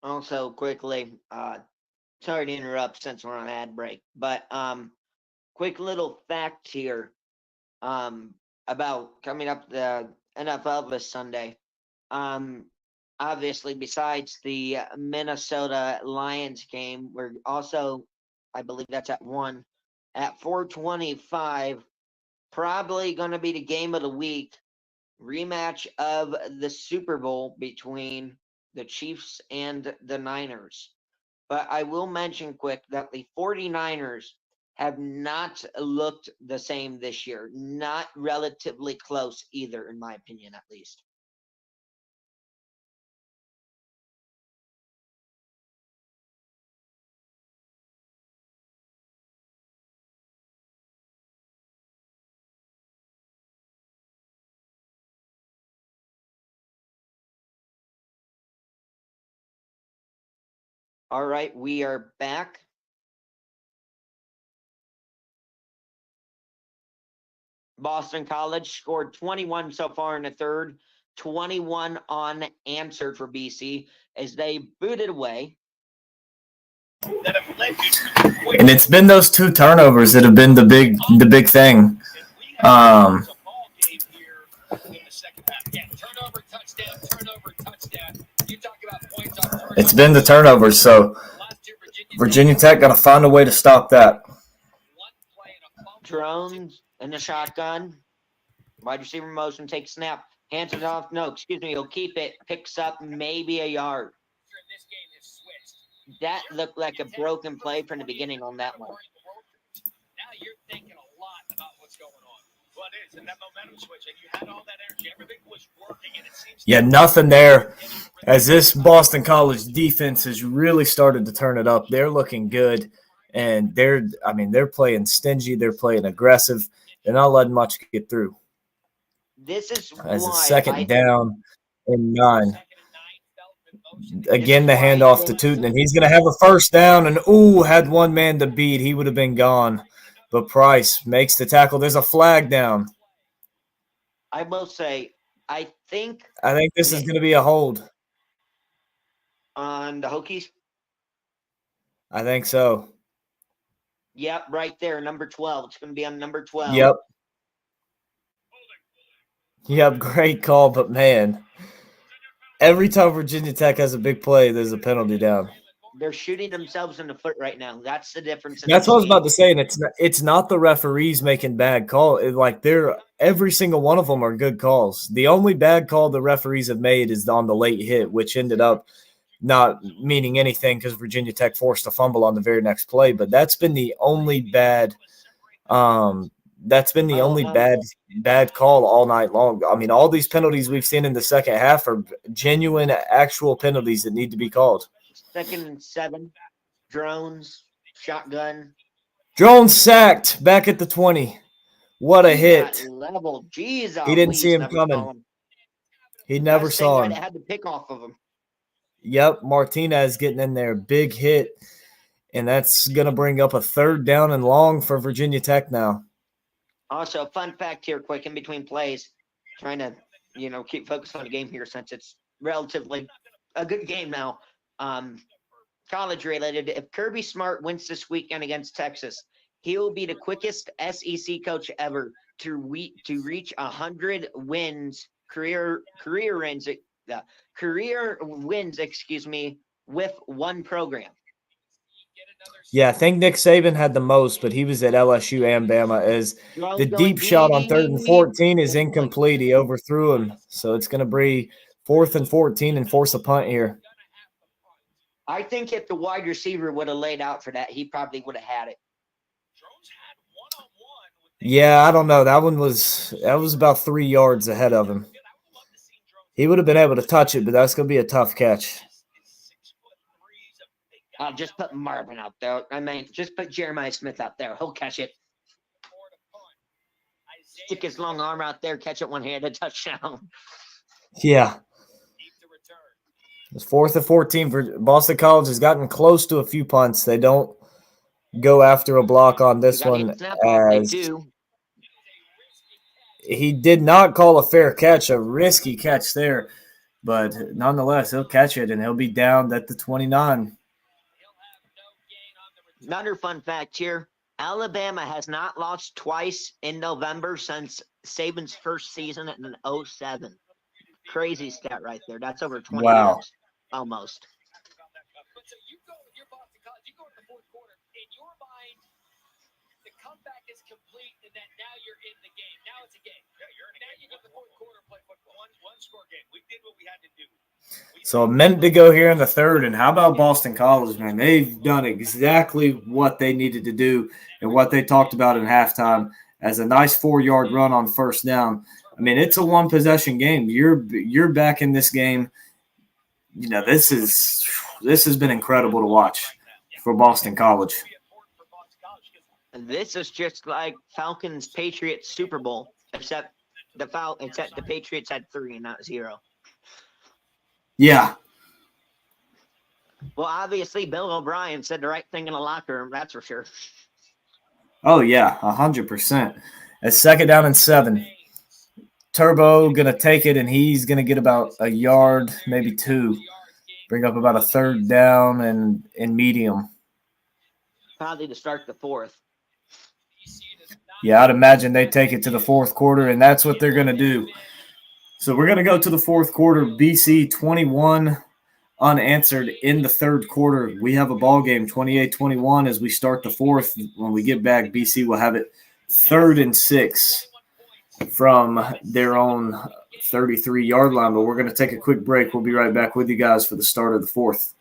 Also, quickly, sorry to interrupt since we're on ad break, but quick little fact here about coming up the NFL this Sunday. I obviously, besides the Minnesota Lions game, we're also, I believe that's at 1, at 4:25, probably going to be the game of the week, rematch of the Super Bowl between the Chiefs and the Niners. But I will mention quick that the 49ers have not looked the same this year. Not relatively close either, in my opinion, at least. All right, we are back. Boston College scored 21 so far in the third, 21 unanswered for BC as they booted away. That have led you to the point. And it's been those 2 turnovers that have been the big thing. And we have a ball game here in the second half. Yeah, turnover, touchdown. You talk about points on turnover. It's been the turnovers, so Last year, Virginia Tech got to find a way to stop that. one play and a fumble. Drones in the shotgun. Wide receiver motion, takes snap, hands it off. No, excuse me, he'll keep it, picks up maybe a yard. This game is switched. That looked like a broken play from the beginning on that one. Now you're thinking a lot about what's going on. Well, it is, and that momentum switch, and you had all that energy. Everything was working, and it seems. Yeah, nothing there. As this Boston College defense has really started to turn it up, they're looking good, and they're playing stingy, they're playing aggressive, they're not letting much get through. This is As a why second down and 9. Second and 9, Felton in motion. Again, the handoff to Tootin, and he's going to have a first down, and had one man to beat, he would have been gone. But Price makes the tackle. There's a flag down. I will say, I think this is going to be a hold. on the Hokies, I think so. yep, right there, number 12. It's going to be on number 12. Yep, great call, but man, every time Virginia Tech has a big play, there's a penalty down. They're shooting themselves in the foot right now. That's the difference. That's what I was about to say, and it's not the referees making bad calls. Every single one of them are good calls. The only bad call the referees have made is on the late hit, which ended up not meaning anything because Virginia Tech forced a fumble on the very next play. But that's been the only bad. Bad call all night long. I mean, all these penalties we've seen in the second half are genuine, actual penalties that need to be called. 2nd and 7. Drones, shotgun. Jones sacked back at the 20. What a He hit. got leveled. Jeez, He didn't please see him never coming. saw him. He never Best saw thing him. I'd had to pick off of him. Yep, Martinez getting in there. Big hit. And that's going to bring up a 3rd down and long for Virginia Tech now. Also, fun fact here, quick in between plays, trying to keep focused on the game here since it's relatively a good game now. College related. If Kirby Smart wins this weekend against Texas, he will be the quickest SEC coach ever to reach 100 wins, career wins. Excuse me, with one program. Yeah, I think Nick Saban had the most, but he was at LSU and Bama. As the deep shot on 3rd and 14 is incomplete. He overthrew him. So it's going to be 4th and 14 and force a punt here. I think if the wide receiver would have laid out for that, he probably would have had it. Yeah, I don't know. That was about 3 yards ahead of him. He would have been able to touch it, but that's going to be a tough catch. Just put Marvin out there. Just put Jeremiah Smith out there. He'll catch it. Stick his long arm out there, catch it one-handed, touchdown. Yeah. It's 4th and 14 for Boston College. Has gotten close to a few punts. They don't go after a block on this one, as he did not call a fair catch, a risky catch there. But nonetheless, he'll catch it, and he'll be down at the 29. Another fun fact here, Alabama has not lost twice in November since Saban's first season in 2007. Crazy stat right there. That's over 20 Wow. years, almost. But so you go with your Boston College, you go in the fourth quarter. In your mind, the comeback is complete, and that now you're in the game. Now it's a game. Yeah, you're in a Now game. you go to the fourth quarter and play football. One score game. We did what we had to do. So a minute to go here in the third, and how about Boston College, man? They've done exactly what they needed to do and what they talked about in halftime as a nice 4-yard run on first down. I mean, it's a one-possession game. You're back in this game. You know, this has been incredible to watch for Boston College. This is just like Falcons Patriots Super Bowl, except the Patriots had 3 and not 0. Yeah. Well, obviously, Bill O'Brien said the right thing in the locker room. That's for sure. Oh, yeah, 100%. It's 2nd down and 7. Turbo going to take it, and he's going to get about a yard, maybe 2. Bring up about a 3rd down and medium. Probably to start the 4th. Yeah, I'd imagine they take it to the 4th quarter, and that's what they're going to do. So we're going to go to the 4th quarter. BC 21 unanswered in the 3rd quarter. We have a ball game, 28-21, as we start the 4th. When we get back, BC will have it 3rd and 6 from their own 33-yard line. But we're going to take a quick break. We'll be right back with you guys for the start of the 4th.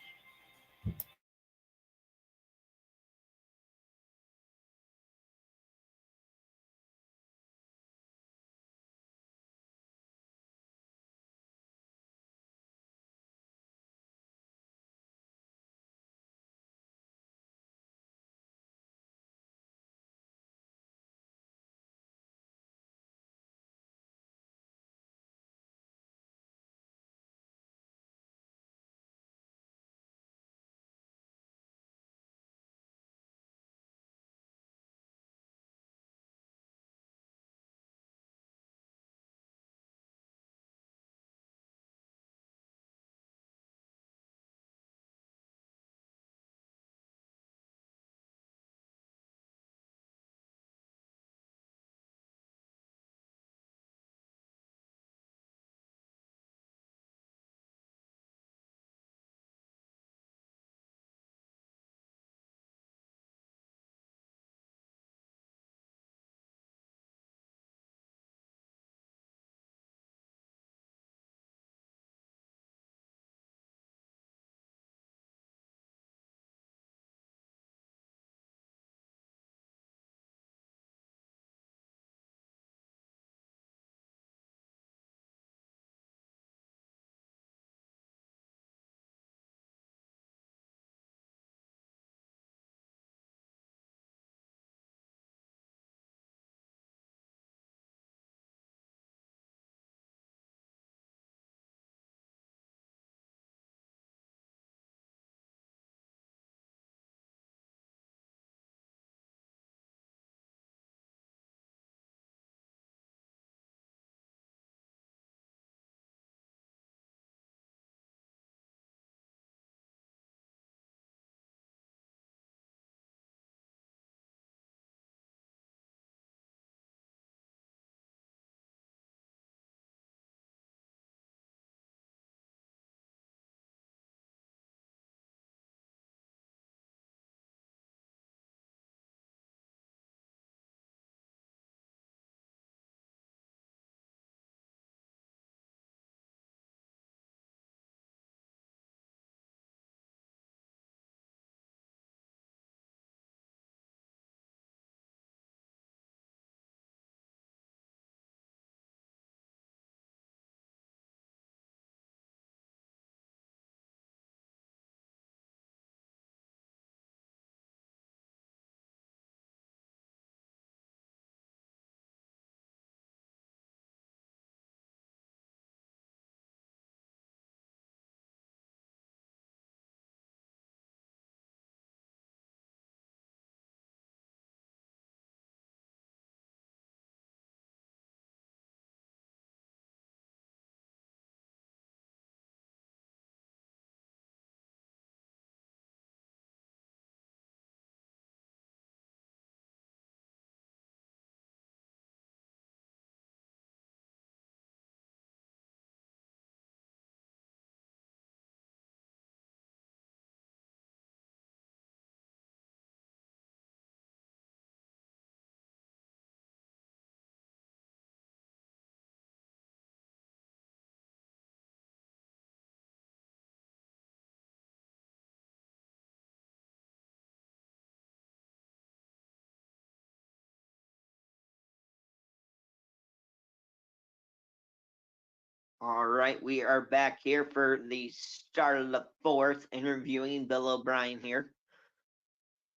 All right, we are back here for the start of the fourth, interviewing Bill O'Brien here.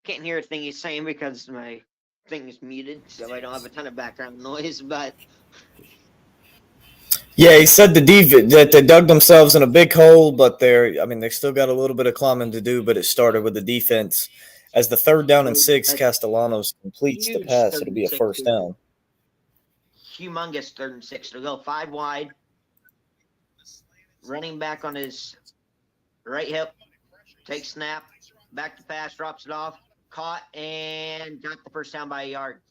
Can't hear a thing he's saying because my thing is muted, so I don't have a ton of background noise, but Yeah, he said that they dug themselves in a big hole, but they still got a little bit of climbing to do, but it started with the defense. As the 3rd down and 6, a Castellanos completes the huge pass. third It'll and be a 6 first here. down. Humongous 3rd and 6 to go 5 wide. Running back on his right hip, takes snap, back to pass, drops it off, caught, and got the first down by a yard.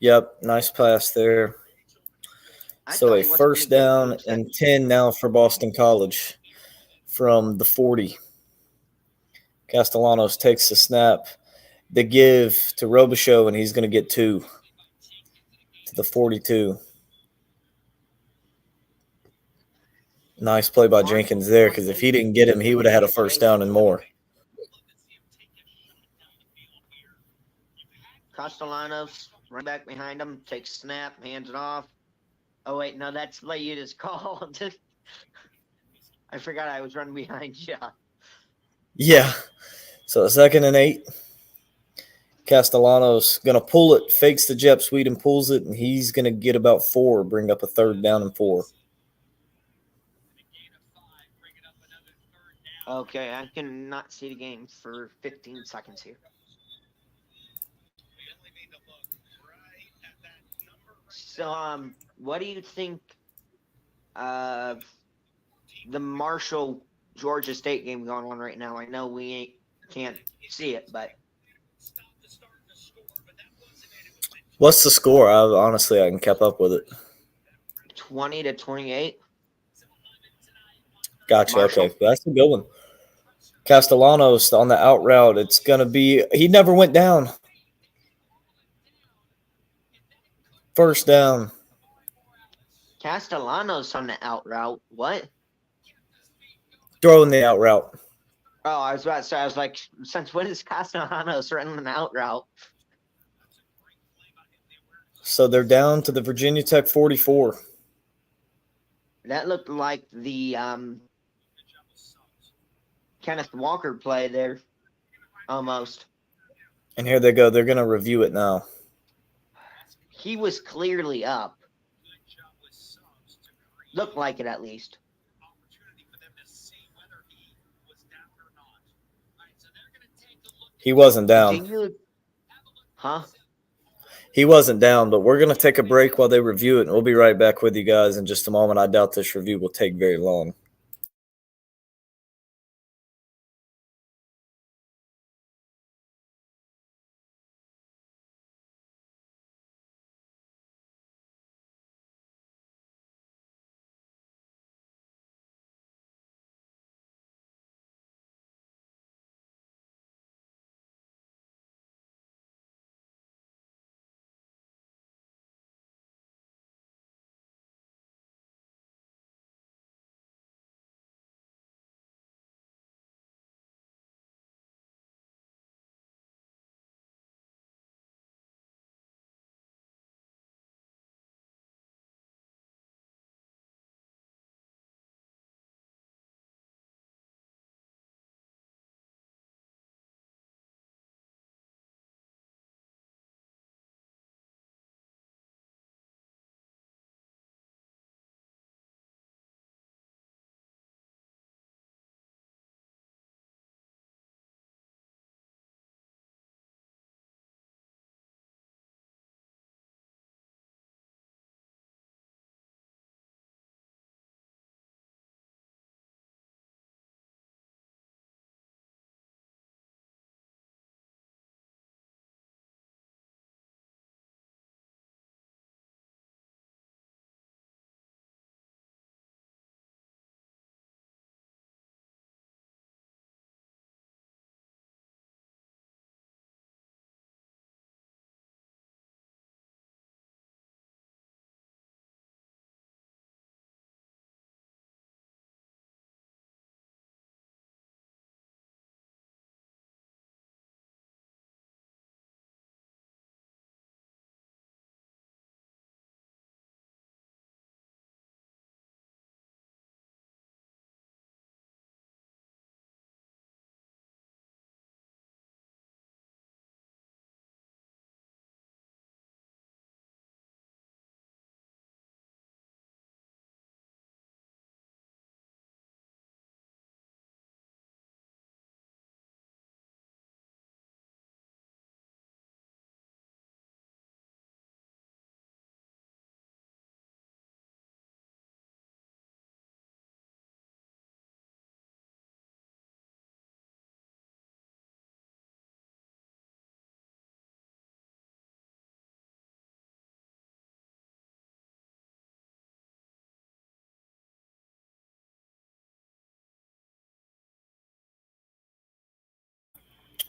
Yep, nice pass there. I So thought a he wasn't first gonna get down first. and 10 now for Boston College from the 40. Castellanos takes the snap. They give to Robichaux, and he's going to get 2 to the 42. Nice play by Jenkins there, because if he didn't get him, he would have had a first down and more. Castellanos, run back behind him, takes snap, hands it off. Oh wait, no, that's Layuta's call. I forgot I was running behind you. Yeah. So 2nd and 8. Castellanos going to pull it, fakes the jet sweep and pulls it, and he's going to get about 4, bring up a 3rd down and 4. Okay, I cannot see the game for 15 seconds here. So, what do you think of the Marshall Georgia State game going on right now? I know we can't see it, but What's the score? I haven't kept up with it. 20-28. Gotcha. Marshall. Okay, that's a good one. Castellanos on the out route. It's going to be – he never went down. First down. Castellanos on the out route. What? Throwing the out route. Oh, I was about to say, I was like, since when is Castellanos running an out route? So they're down to the Virginia Tech 44. That looked like the Kenneth Walker play there, almost. And here they go. They're going to review it now. He was clearly up. Looked like it, at least. He wasn't down. Huh? He wasn't down, but we're going to take a break while they review it, and we'll be right back with you guys in just a moment. I doubt this review will take very long.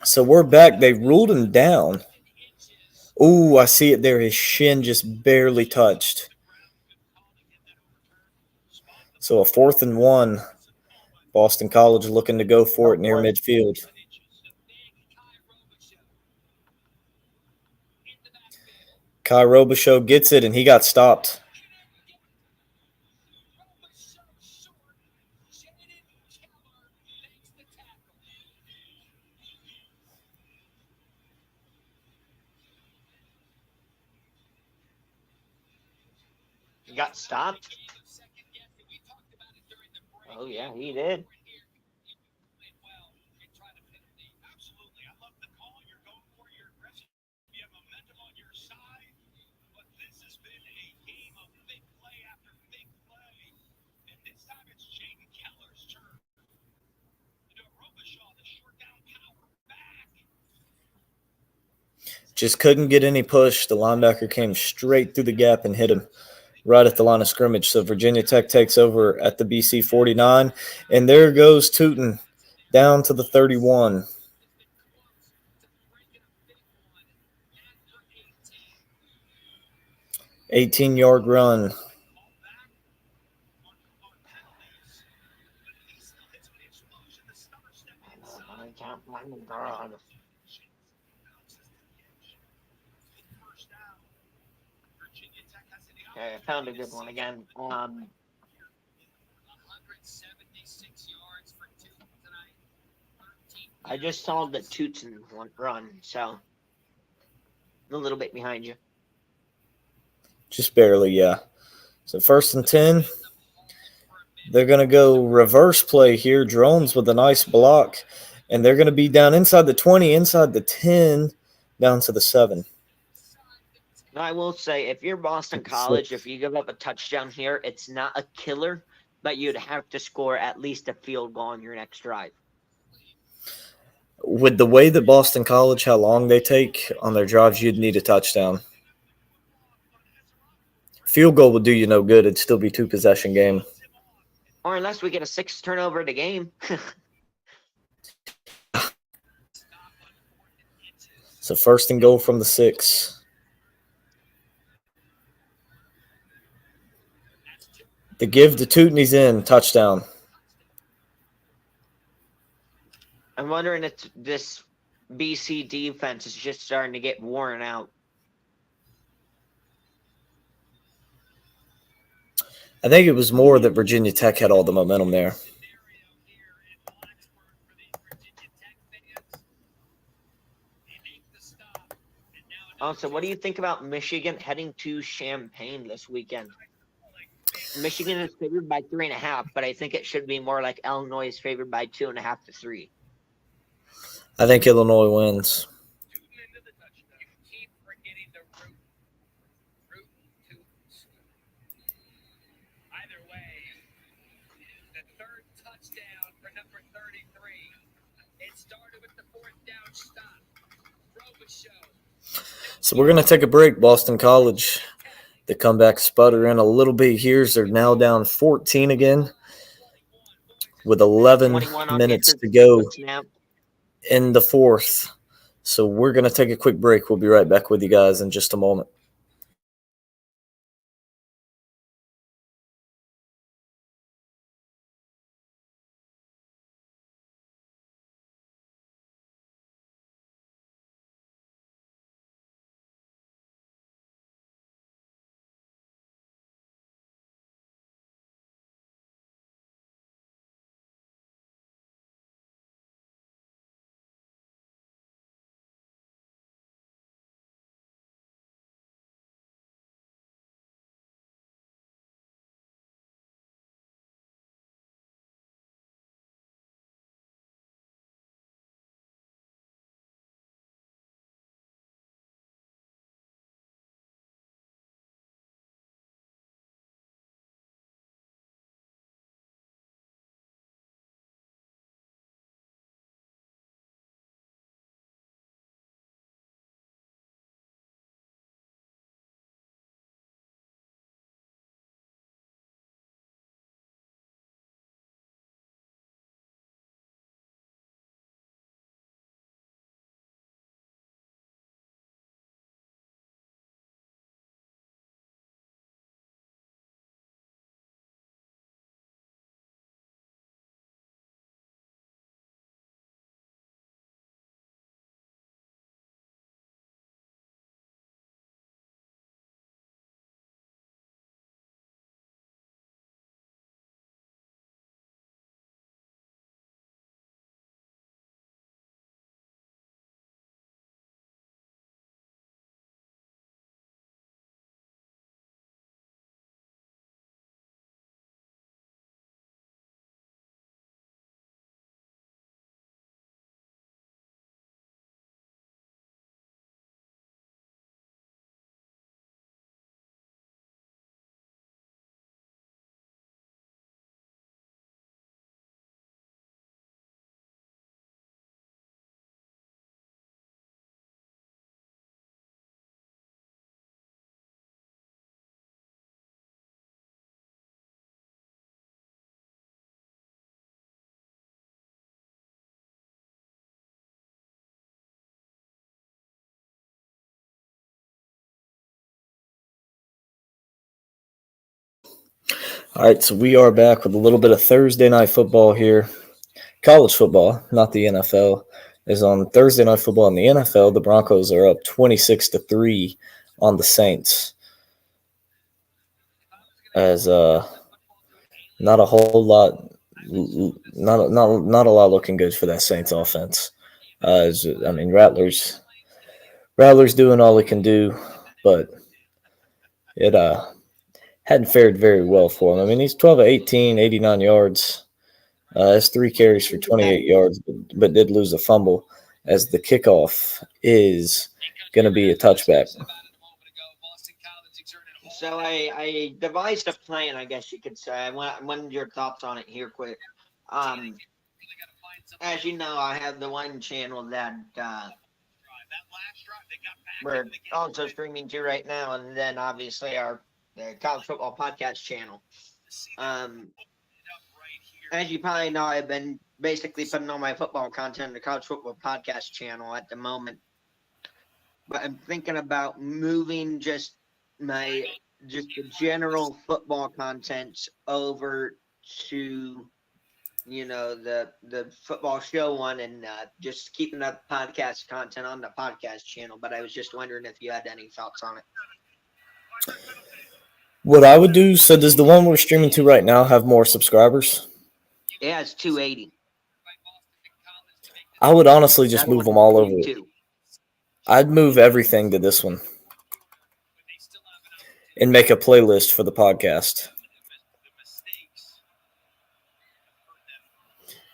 So we're back. They ruled him down. Ooh, I see it there. His shin just barely touched. So a 4th and 1. Boston College looking to go for Go it near for it. midfield. Kai Robichaux gets it, and he got stopped. He got stopped. Oh yeah, he did. Absolutely. I love the call. You're going for it. You're aggressive. You have momentum on your side. But this has been a game of big play after big play. And this time it's Jaden Keller's turn. Robichaux, the short down power back. Just couldn't get any push. The linebacker came straight through the gap and hit him right at the line of scrimmage. So Virginia Tech takes over at the BC 49. And there goes Tootin down to the 31. $18-yard run. Okay, I found a good one again. 176 yards for two tonight. 13. I just saw the Tootin one run, so a little bit behind you. Just barely, yeah. So 1st and 10. They're going to go reverse play here. Drones with a nice block. And they're going to be down inside the 20, inside the 10, down to the 7. Now, I will say, if you're Boston College, if you give up a touchdown here, it's not a killer, but you'd have to score at least a field goal on your next drive. With the way that Boston College, how long they take on their drives, you'd need a touchdown. Field goal would do you no good. It'd still be 2-possession game. Or unless we get a 6 turnover a game. So 1st and goal from the 6. The give to Tootin, he's in. Touchdown. I'm wondering if this BC defense is just starting to get worn out. I think it was more that Virginia Tech had all the momentum there. Also, what do you think about Michigan heading to Champaign this weekend? Michigan is favored by 3.5, but I think it should be more like Illinois is favored by 2.5 to 3. I think Illinois wins. Keep forgetting the root toots. Either way, the third touchdown for number 33. It started with the 4th down stop. Robichaux. So we're going to take a break, Boston College. The comeback sputtering a little bit here. They're now down 14 again with 11 minutes to go in the 4th. So we're going to take a quick break. We'll be right back with you guys in just a moment. All right, so we are back with a little bit of Thursday night football here. College football, not the NFL, is on Thursday night football. In the NFL, the Broncos are up 26-3 on the Saints. As not a whole lot, not a lot looking good for that Saints offense. Rattler's doing all he can do, but it hadn't fared very well for him. I mean, he's 12 of 18, 89 yards. Has 3 carries for 28 yards, but did lose a fumble as the kickoff is going to be a touchback. So I devised a plan, I guess you could say. I wanted your thoughts on it here quick. As you know, I have the one channel that we're also streaming to right now, and then obviously the College Football Podcast channel. As you probably know, I've been basically putting all my football content in the College Football Podcast channel at the moment. But I'm thinking about moving just the general football content over to, the football show one, and just keeping up podcast content on the podcast channel. But I was just wondering if you had any thoughts on it. What I would do, so does the one we're streaming to right now have more subscribers? Yeah, it's 280. I would honestly just That move them all over. 22. I'd move everything to this one and make a playlist for the podcast.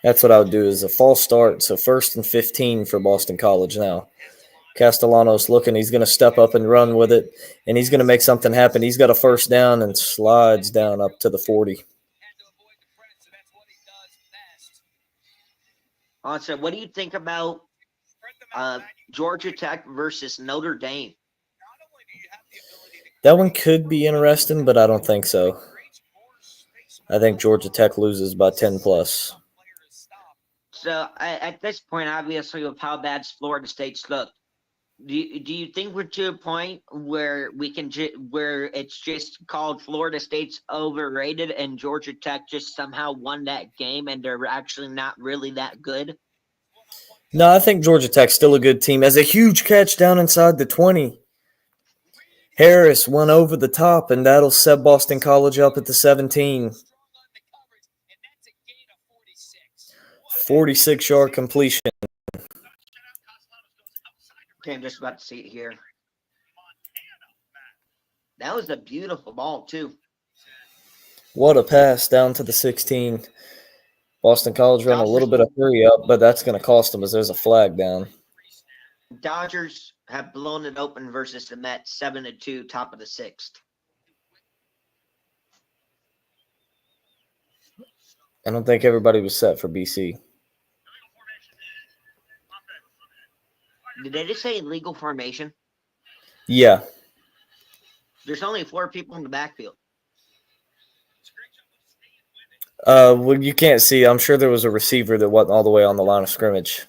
That's what I would do, is a false start. So 1st and 15 for Boston College now. Castellanos looking. He's going to step up and run with it, and he's going to make something happen. He's got a first down and slides down up to the 40. Also, what do you think about Georgia Tech versus Notre Dame? That one could be interesting, but I don't think so. I think Georgia Tech loses by 10 plus. So at this point, obviously, with how bad Florida State's looked, do you think we're to a point where we can where it's just called Florida State's overrated and Georgia Tech just somehow won that game and they're actually not really that good? No, I think Georgia Tech's still a good team. As a huge catch down inside the 20. Harris went over the top, and that'll set Boston College up at the 17. 46-yard completion. Okay, I'm just about to see it here. That was a beautiful ball, too. What a pass down to the 16. Boston College ran a little bit of hurry up, but that's going to cost them as there's a flag down. Dodgers have blown it open versus the Mets, 7-2, top of the 6th. I don't think everybody was set for BC. Did they just say illegal formation? Yeah. There's only 4 people in the backfield. Well, you can't see. I'm sure there was a receiver that wasn't all the way on the line of scrimmage.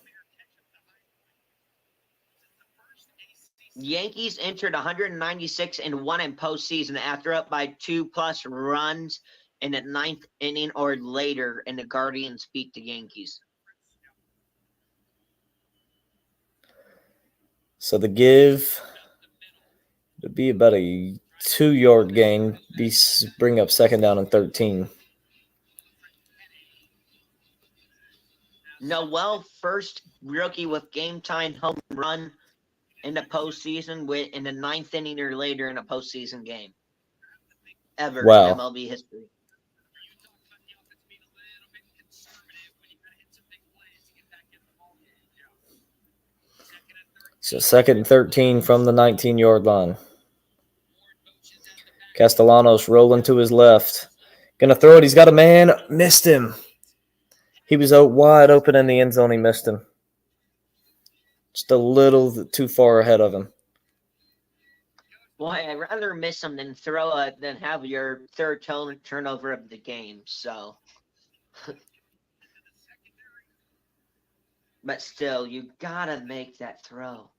Yankees entered 196 and won in postseason after up by 2+ runs in the 9th inning or later, and the Guardians beat the Yankees. So the give would be about a 2-yard gain. Bring up 2nd down and 13. Noel, first rookie with game-time home run in the postseason in the 9th inning or later in a postseason game ever in MLB history. So 2nd and 13 from the 19-yard line. Castellanos rolling to his left. Going to throw it. He's got a man. Missed him. He was wide open in the end zone. He missed him. Just a little too far ahead of him. Boy, I'd rather miss him than than have your third turnover of the game. So, but still, you gotta make that throw.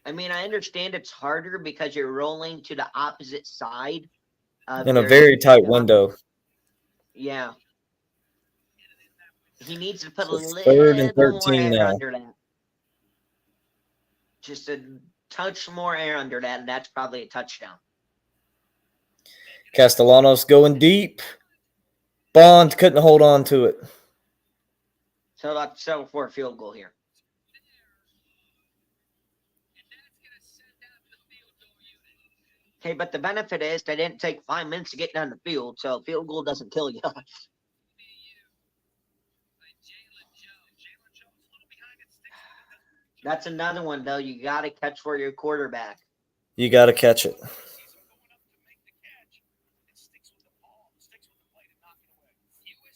I mean, I understand it's harder because you're rolling to the opposite side, In a very tight shot. window. Yeah. He needs to put So a it's 3rd and little more 13 air now. under that. Just a touch more air under that, and that's probably a touchdown. Castellanos going deep. Bond couldn't hold on to it. So I'll have to settle for a field goal here. Okay, but the benefit is they didn't take 5 minutes to get down the field, so field goal doesn't kill you. That's another one, though. You got to catch for your quarterback. You got to catch it.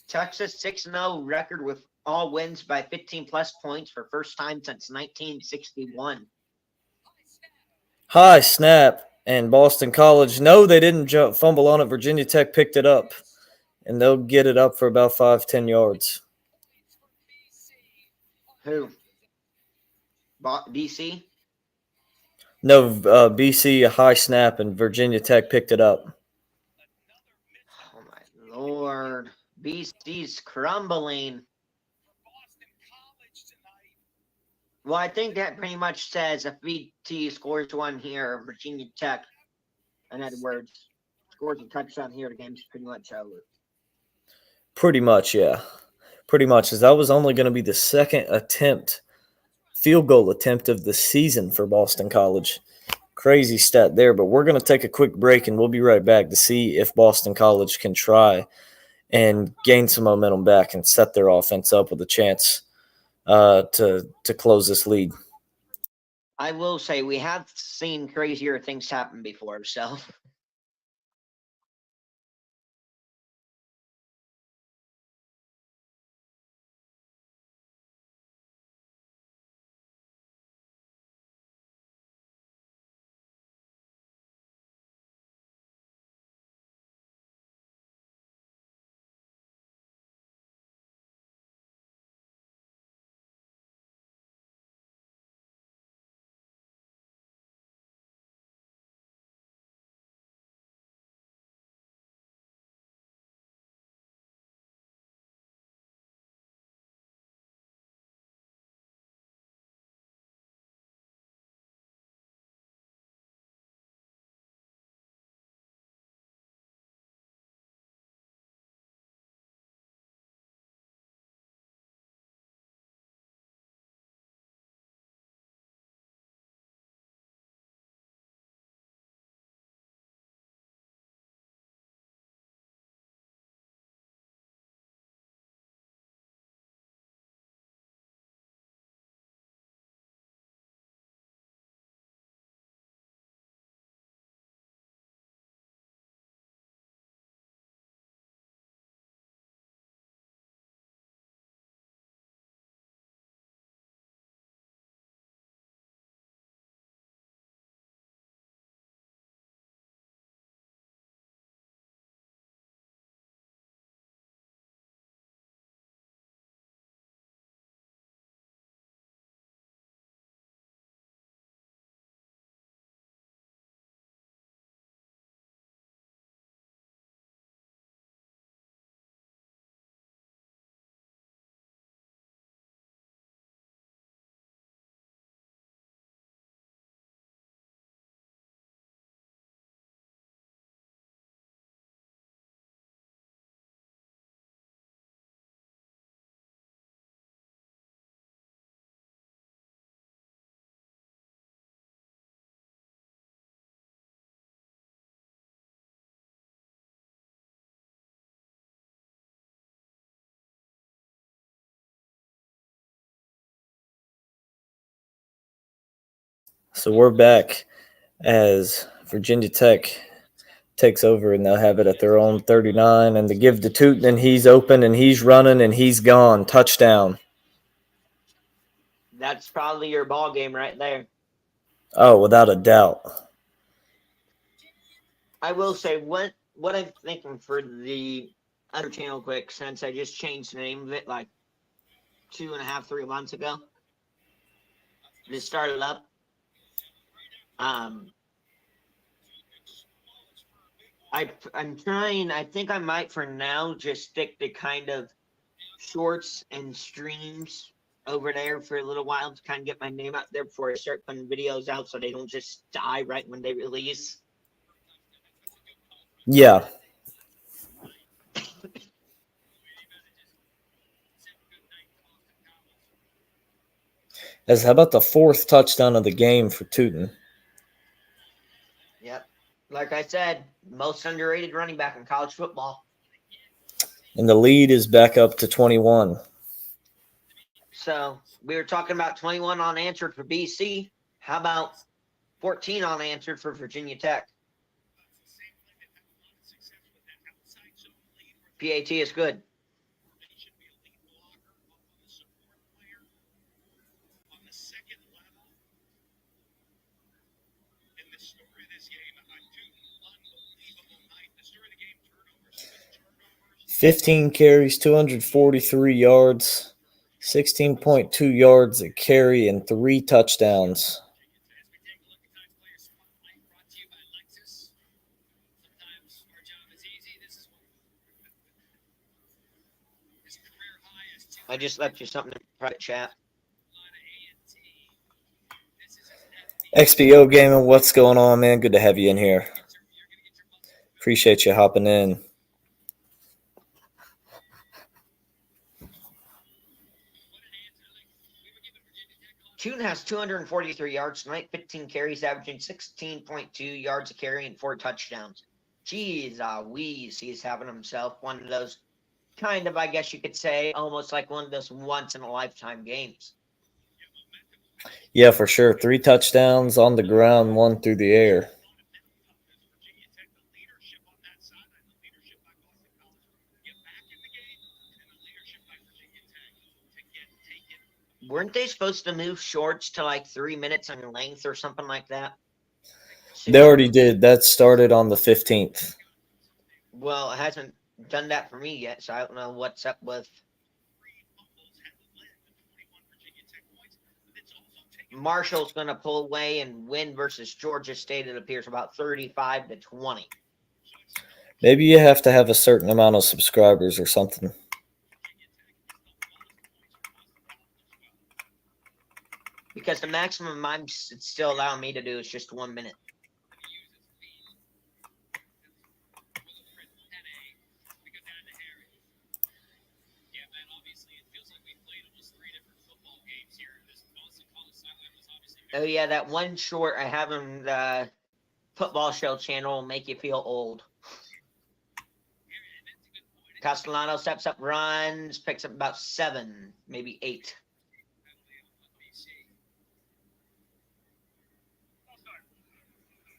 Texas 6-0 record with all wins by 15-plus points for first time since 1961. High snap. And Boston College, no, they didn't fumble on it. Virginia Tech picked it up. And they'll get it up for about 5-10 yards. Who? BC? No, BC, a high snap, and Virginia Tech picked it up. Oh, my Lord. BC's crumbling. Well, I think that pretty much says if BT scores one here, Virginia Tech, in other words, scores a touchdown here, the game's pretty much over. Pretty much, yeah. Pretty much, as that was only going to be the second field goal attempt of the season for Boston College. Crazy stat there, but we're going to take a quick break, and we'll be right back to see if Boston College can try and gain some momentum back and set their offense up with a chance to close this lead. I will say we have seen crazier things happen before, so. So we're back as Virginia Tech takes over, and they'll have it at their own 39. And to give to Tootin, and he's open, and he's running, and he's gone. Touchdown. That's probably your ball game right there. Oh, without a doubt. I will say what I'm thinking for the other channel quick, since I just changed the name of it like 2.5, 3 months ago. Just started up. I'm trying. I think I might for now just stick to kind of shorts and streams over there for a little while to kind of get my name out there before I start putting videos out, so they don't just die right when they release. Yeah. As how about the 4th touchdown of the game for Tootin? Yep. Like I said, most underrated running back in college football. And the lead is back up to 21. So we were talking about 21 unanswered for BC. How about 14 unanswered for Virginia Tech? PAT is good. The 15 carries, 243 yards, 16.2 yards a carry, and 3 touchdowns. I just left you something in private chat. XBO Gaming, what's going on, man? Good to have you in here. Appreciate you hopping in. Tune has 243 yards tonight, 15 carries, averaging 16.2 yards a carry and 4 touchdowns. Jeez, wheeze, he's having himself one of those kind of, I guess you could say, almost like one of those once-in-a-lifetime games. Yeah, for sure. 3 touchdowns on the ground, 1 through the air. Weren't they supposed to move shorts to like 3 minutes in length or something like that? They already did. That started on the 15th. Well, it hasn't done that for me yet, so I don't know what's up with. Marshall's going to pull away and win versus Georgia State. It appears about 35-20. Maybe you have to have a certain amount of subscribers or something. Because the maximum I'm still allowing me to do is just 1 minute. Oh yeah, that one short I have on the football show channel will make you feel old. Castellano steps up, runs, picks up about 7, maybe 8.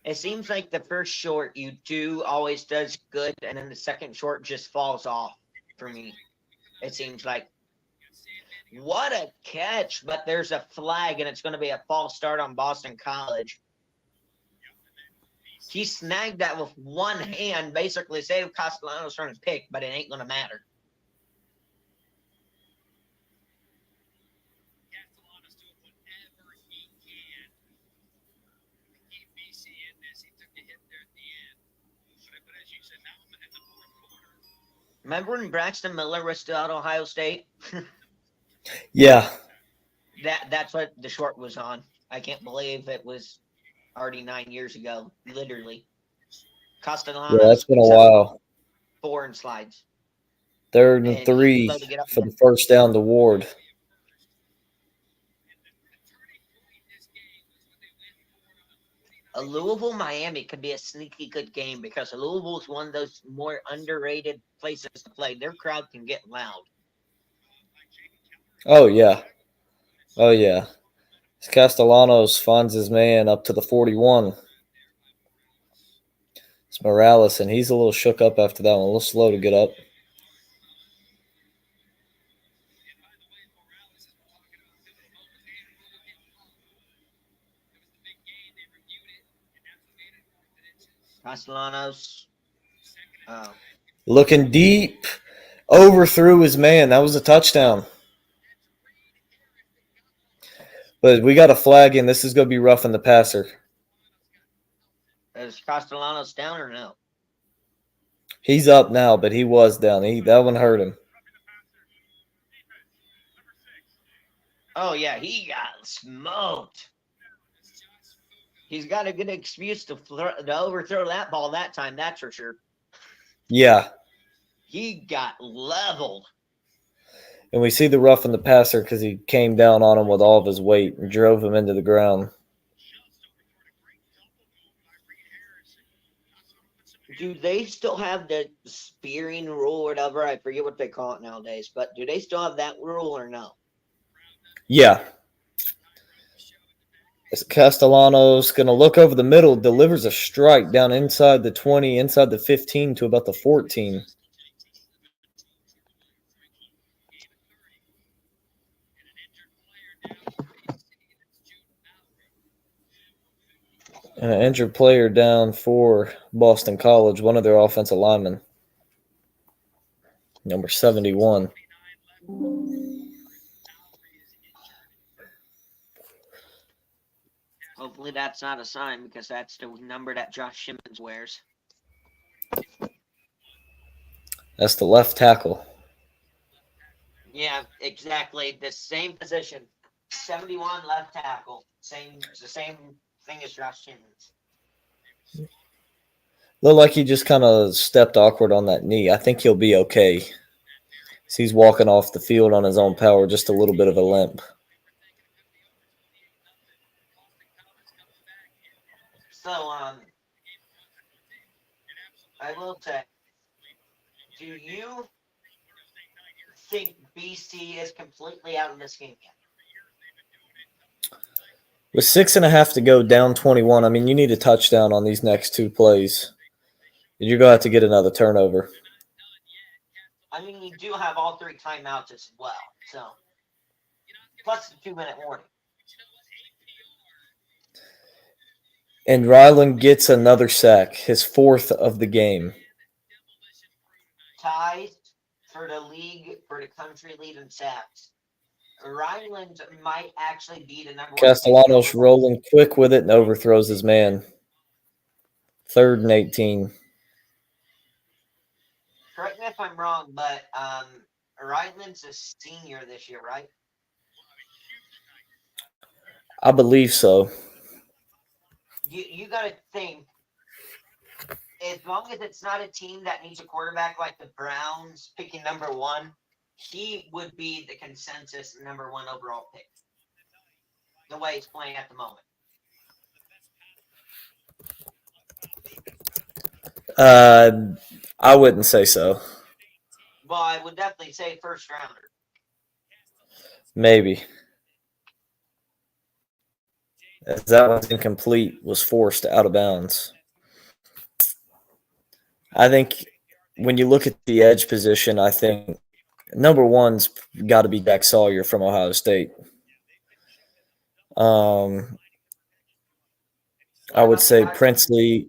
It seems like the first short you do always does good, and then the second short just falls off for me. It seems like. What a catch, but there's a flag, and it's going to be a false start on Boston College. He snagged that with one hand, basically saved Castellanos from his pick, but it ain't going to matter. Remember when Braxton Miller was still at Ohio State? Yeah. That's what the short was on. I can't believe it was already 9 years ago, literally. Castellanos. Yeah, that's been a while. 4 and slides. 3rd and And 3 slow to get up for there. the first down to Ward. A Louisville-Miami could be a sneaky good game because Louisville is one of those more underrated places to play. Their crowd can get loud. Oh, yeah. Oh, yeah. Castellanos finds his man up to the 41. It's Morales, and he's a little shook up after that one. A little slow to get up. Castellanos. Looking deep. Overthrew his man. That was a touchdown. But we got a flag in. This is going to be roughing the passer. Is Castellanos down or no? He's up now, but he was down. That one hurt him. Oh yeah, he got smoked. He's got a good excuse to overthrow that ball that time. That's for sure. Yeah. He got leveled. And we see the roughing the passer because he came down on him with all of his weight and drove him into the ground. Do they still have the spearing rule or whatever? I forget what they call it nowadays, but do they still have that rule or no? Yeah. Castellanos going to look over the middle, delivers a strike down inside the 20, inside the 15 to about the 14. And an injured player down for Boston College, one of their offensive linemen, number 71. Hopefully that's not a sign because that's the number that Josh Simmons wears. That's the left tackle. Yeah, exactly. The same position. 71 left tackle. The same thing as Josh Simmons. Looked like he just kind of stepped awkward on that knee. I think he'll be okay. He's walking off the field on his own power, just a little bit of a limp. So, I will say, do you think BC is completely out of this game yet? With 6.5 to go, down 21, I mean, you need a touchdown on these next two plays. You're going to have to get another turnover. I mean, you do have all 3 timeouts as well, so plus the 2-minute warning. And Ryland gets another sack, his 4th of the game. Ties for the country lead in sacks. Ryland might actually be the number 1. Castellanos rolling quick with it and overthrows his man. 3rd and 18. Correct me if I'm wrong, but Ryland's a senior this year, right? I believe so. You got to think, as long as it's not a team that needs a quarterback like the Browns picking number 1, he would be the consensus number 1 overall pick. The way he's playing at the moment. I wouldn't say so. Well, I would definitely say first rounder. Maybe. As that one's incomplete, was forced out of bounds. I think when you look at the edge position, I think number 1's got to be Jack Sawyer from Ohio State. I would say Princely.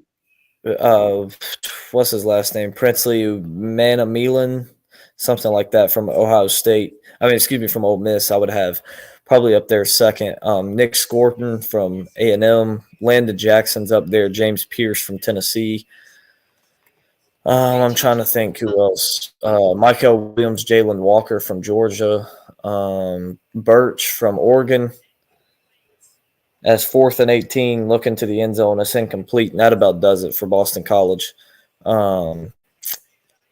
What's his last name? Princely Manamelan, something like that from Ohio State. From Ole Miss. I would have probably up there second. Nick Scorton from A&M. Landon Jackson's up there. James Pierce from Tennessee. I'm trying to think who else. Michael Williams, Jalen Walker from Georgia. Birch from Oregon. As 4th and 18, looking to the end zone, it's incomplete. And that about does it for Boston College.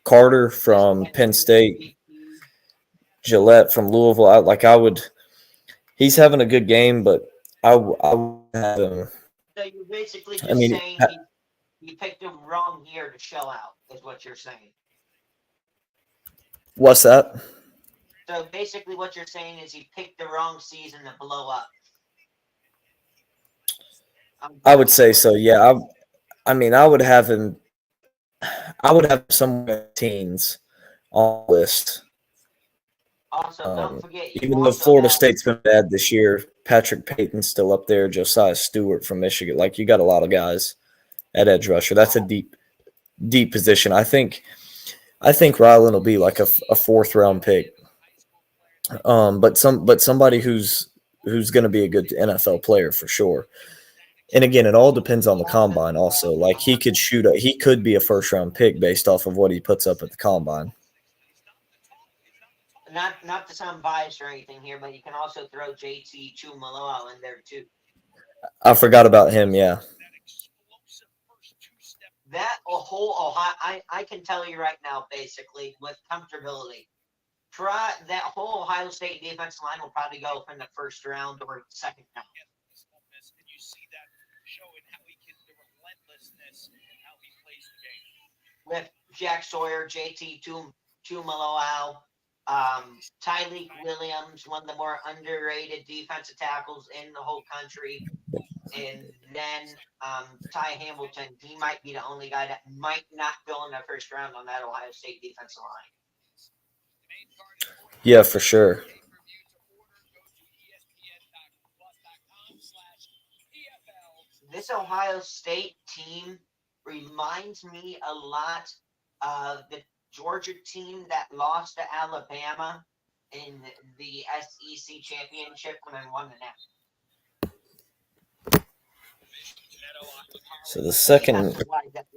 Carter from Penn State. Gillette from Louisville. He's having a good game, but I would have him. So you're basically just saying you picked him wrong year to shell out, is what you're saying. What's that? So basically what you're saying is he picked the wrong season to blow up. I would say so, yeah. I would have him – I would have somewhere teens on the list. Also, don't forget – even though Florida State's been bad this year, Patrick Payton's still up there, Josiah Stewart from Michigan. You got a lot of guys at edge rusher. That's a deep position. I think Ryland will be like a 4th-round pick. But somebody who's going to be a good NFL player for sure. And again, it all depends on the combine. Also, like he could be a first round pick based off of what he puts up at the combine. Not to sound biased or anything here, but you can also throw JT Chumaloa in there too. I forgot about him. Yeah, That whole Ohio, I can tell you right now, basically with comfortability, try that whole Ohio State defensive line will probably go from the first round or second round. And you see that showing how the relentlessness and how he plays the game. With Jack Sawyer, JT Chumaloa, Tyleek Williams, one of the more underrated defensive tackles in the whole country. And then Ty Hamilton, he might be the only guy that might not go in the first round on that Ohio State defensive line. yeah, for sure. This Ohio State team reminds me a lot of the Georgia team that lost to Alabama in the SEC championship when I won the net. So the second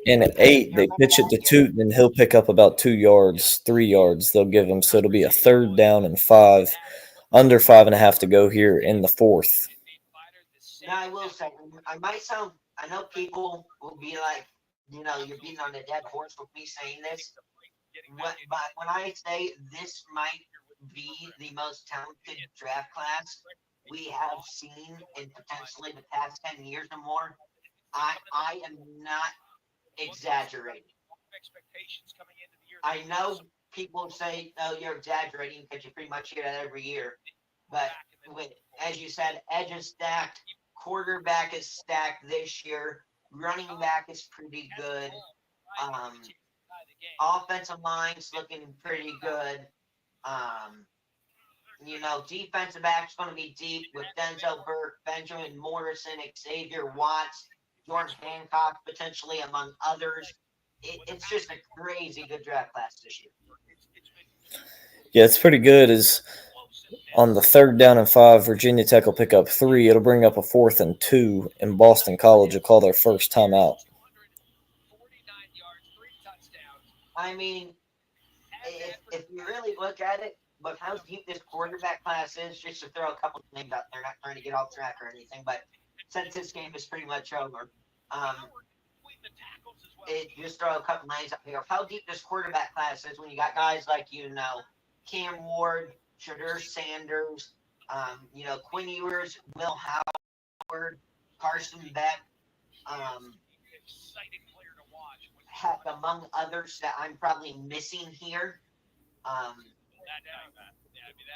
and at 8, they pitch it to Tootin, and he'll pick up about 2 yards, 3 yards. They'll give him, so it'll be a 3rd down and 5, under 5.5 to go here in the 4th. Now I will say, I know people will be like, you're beating on a dead horse with me saying this. But when I say this might be the most talented draft class we have seen in potentially the past 10 years or more, I am not exaggerating. I know people say, "Oh, you're exaggerating," because you pretty much hear that every year. But as you said, edge is stacked, quarterback is stacked this year, running back is pretty good. Offensive line's looking pretty good. Defensive back's going to be deep with Denzel Burke, Benjamin Morrison, Xavier Watts, Jordan Hancock, potentially among others. It's just a crazy good draft class this year. Yeah, it's pretty good. Is on the 3rd down and 5, Virginia Tech will pick up 3. It'll bring up a 4th and 2, and Boston College will call their first timeout. I mean, if you really look at it, but how deep this quarterback class is, just to throw a couple of names out there, not trying to get off track or anything, but since this game is pretty much over, just throw a couple names out here of how deep this quarterback class is when you got guys like, Cam Ward, Shadur Sanders, Quinn Ewers, Will Howard, Carson Beck, heck, among others that I'm probably missing here.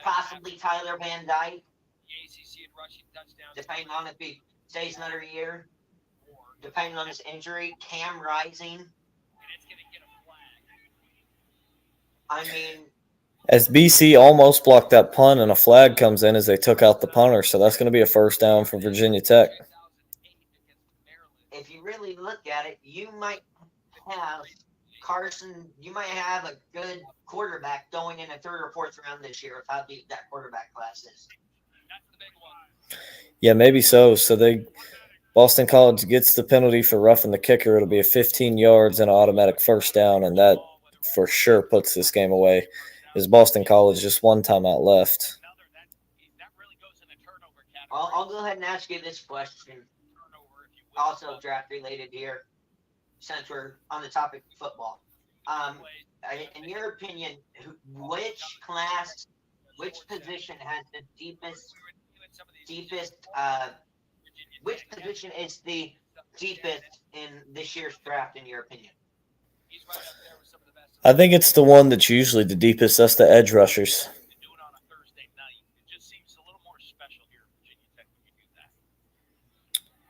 Possibly Tyler Van Dyke, depending on if he stays another year, depending on his injury. Cam Rising. I mean, as BC almost blocked that punt, and a flag comes in as they took out the punter, so that's going to be a first down for Virginia Tech. If you really look at it, you might have you might have a good quarterback going in a 3rd or 4th round this year of how deep that quarterback class is. Yeah, maybe so. So Boston College gets the penalty for roughing the kicker. It'll be a 15 yards and an automatic first down, and that for sure puts this game away. Is Boston College just one timeout left? I'll go ahead and ask you this question, also draft related here, since we're on the topic of football. In your opinion, which position has the which position is the deepest in this year's draft, in your opinion? I think it's the one that's usually the deepest. That's the edge rushers.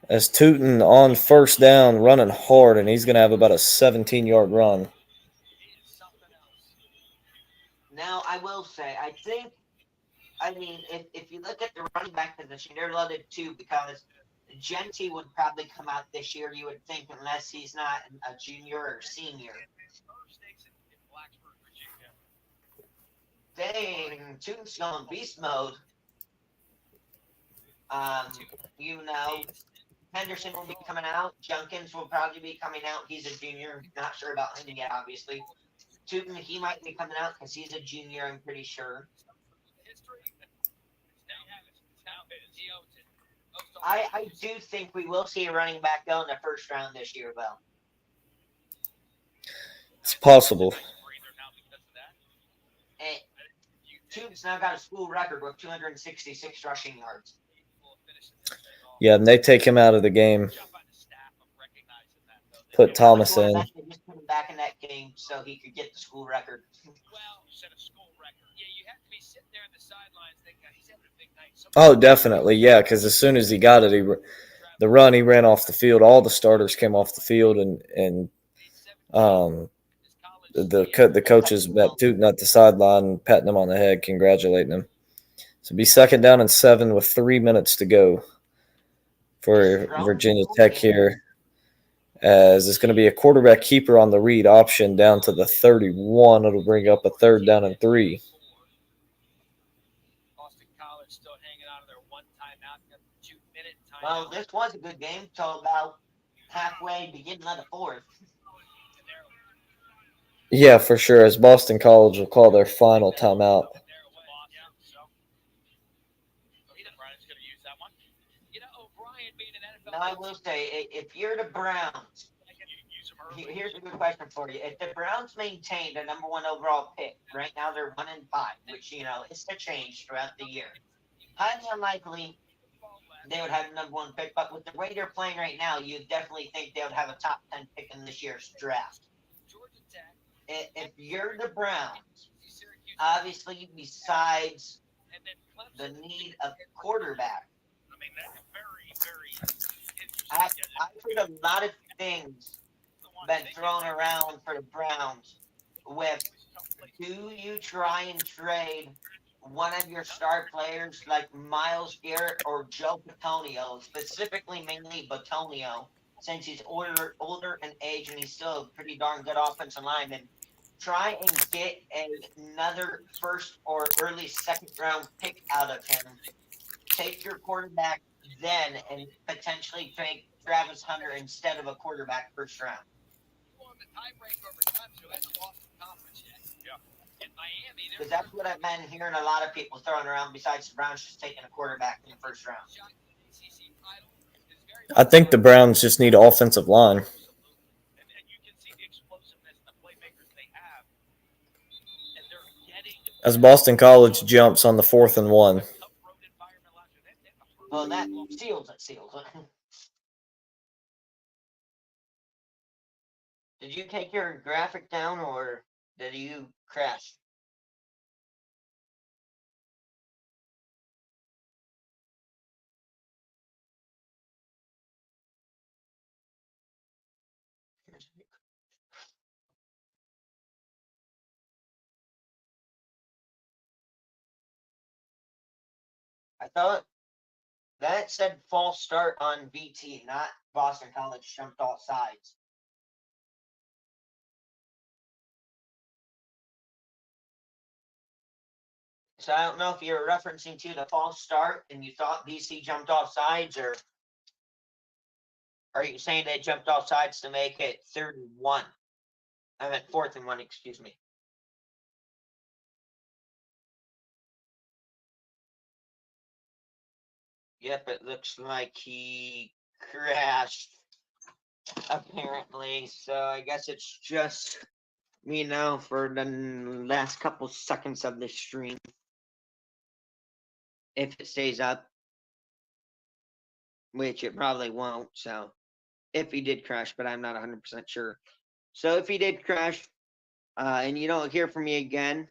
As Tootin on first down, running hard, and he's going to have about a 17-yard run. Now, I will say, if you look at the running back position, they're loaded too, because Genty would probably come out this year, you would think, unless he's not a junior or senior. Dang, Tootin's going beast mode. Henderson will be coming out. Junkins will probably be coming out. He's a junior. Not sure about him yet, obviously. Tootin, he might be coming out because he's a junior, I'm pretty sure. I do think we will see a running back go in the first round this year, though. It's possible. And Tootin's now got a school record with 266 rushing yards. Yeah, and they take him out of the game. Put Thomas in. They just put him back in that game so he could get the school record. Well, set a school record. Yeah, you have to be sitting there in the sidelines thinking he's having a big night. Oh, definitely, yeah. Because as soon as he got it, the run, he ran off the field. All the starters came off the field, and the coaches met Tootin at the sideline, patting him on the head, congratulating him. So it'll be 2nd down and 7 with 3 minutes to go for Virginia Tech here. As it's going to be a quarterback keeper on the read option down to the 31. It'll bring up a 3rd down and 3. Boston College still hanging out of their one timeout. 2-minute timeout. Well, this was a good game till about halfway, beginning of the 4th. Yeah, for sure. As Boston College will call their final timeout. Now, I will say, if you're the Browns, here's a good question for you. If the Browns maintained a number 1 overall pick, right now they're 1-5, which, is to change throughout the year. Highly unlikely they would have a number 1 pick, but with the way they're playing right now, you definitely think they would have a top 10 pick in this year's draft. If you're the Browns, obviously, besides the need of quarterback, I've heard a lot of things been thrown around for the Browns with, do you try and trade one of your star players like Myles Garrett or Joe Bitonio, specifically mainly Bitonio, since he's older in age and he's still a pretty darn good offensive lineman, try and get another 1st or early 2nd round pick out of him, take your quarterback then, and potentially take Travis Hunter instead of a quarterback 1st round. Because that's what I've been hearing a lot of people throwing around, besides the Browns just taking a quarterback in the 1st round. I think the Browns just need offensive line. As Boston College jumps on the 4th and 1. Well, that seals it. Did you take your graphic down, or did you crash? I thought that said false start on BT, not Boston College jumped all sides. So I don't know if you're referencing to the false start and you thought BC jumped off sides, or are you saying they jumped off sides to make it 3rd and 1? I meant 4th and 1, excuse me. Yep, it looks like he crashed, apparently. So I guess it's just me now for the last couple seconds of the stream, if it stays up, which it probably won't. So if he did crash, but I'm not 100% sure. So if he did crash, and you don't hear from me again,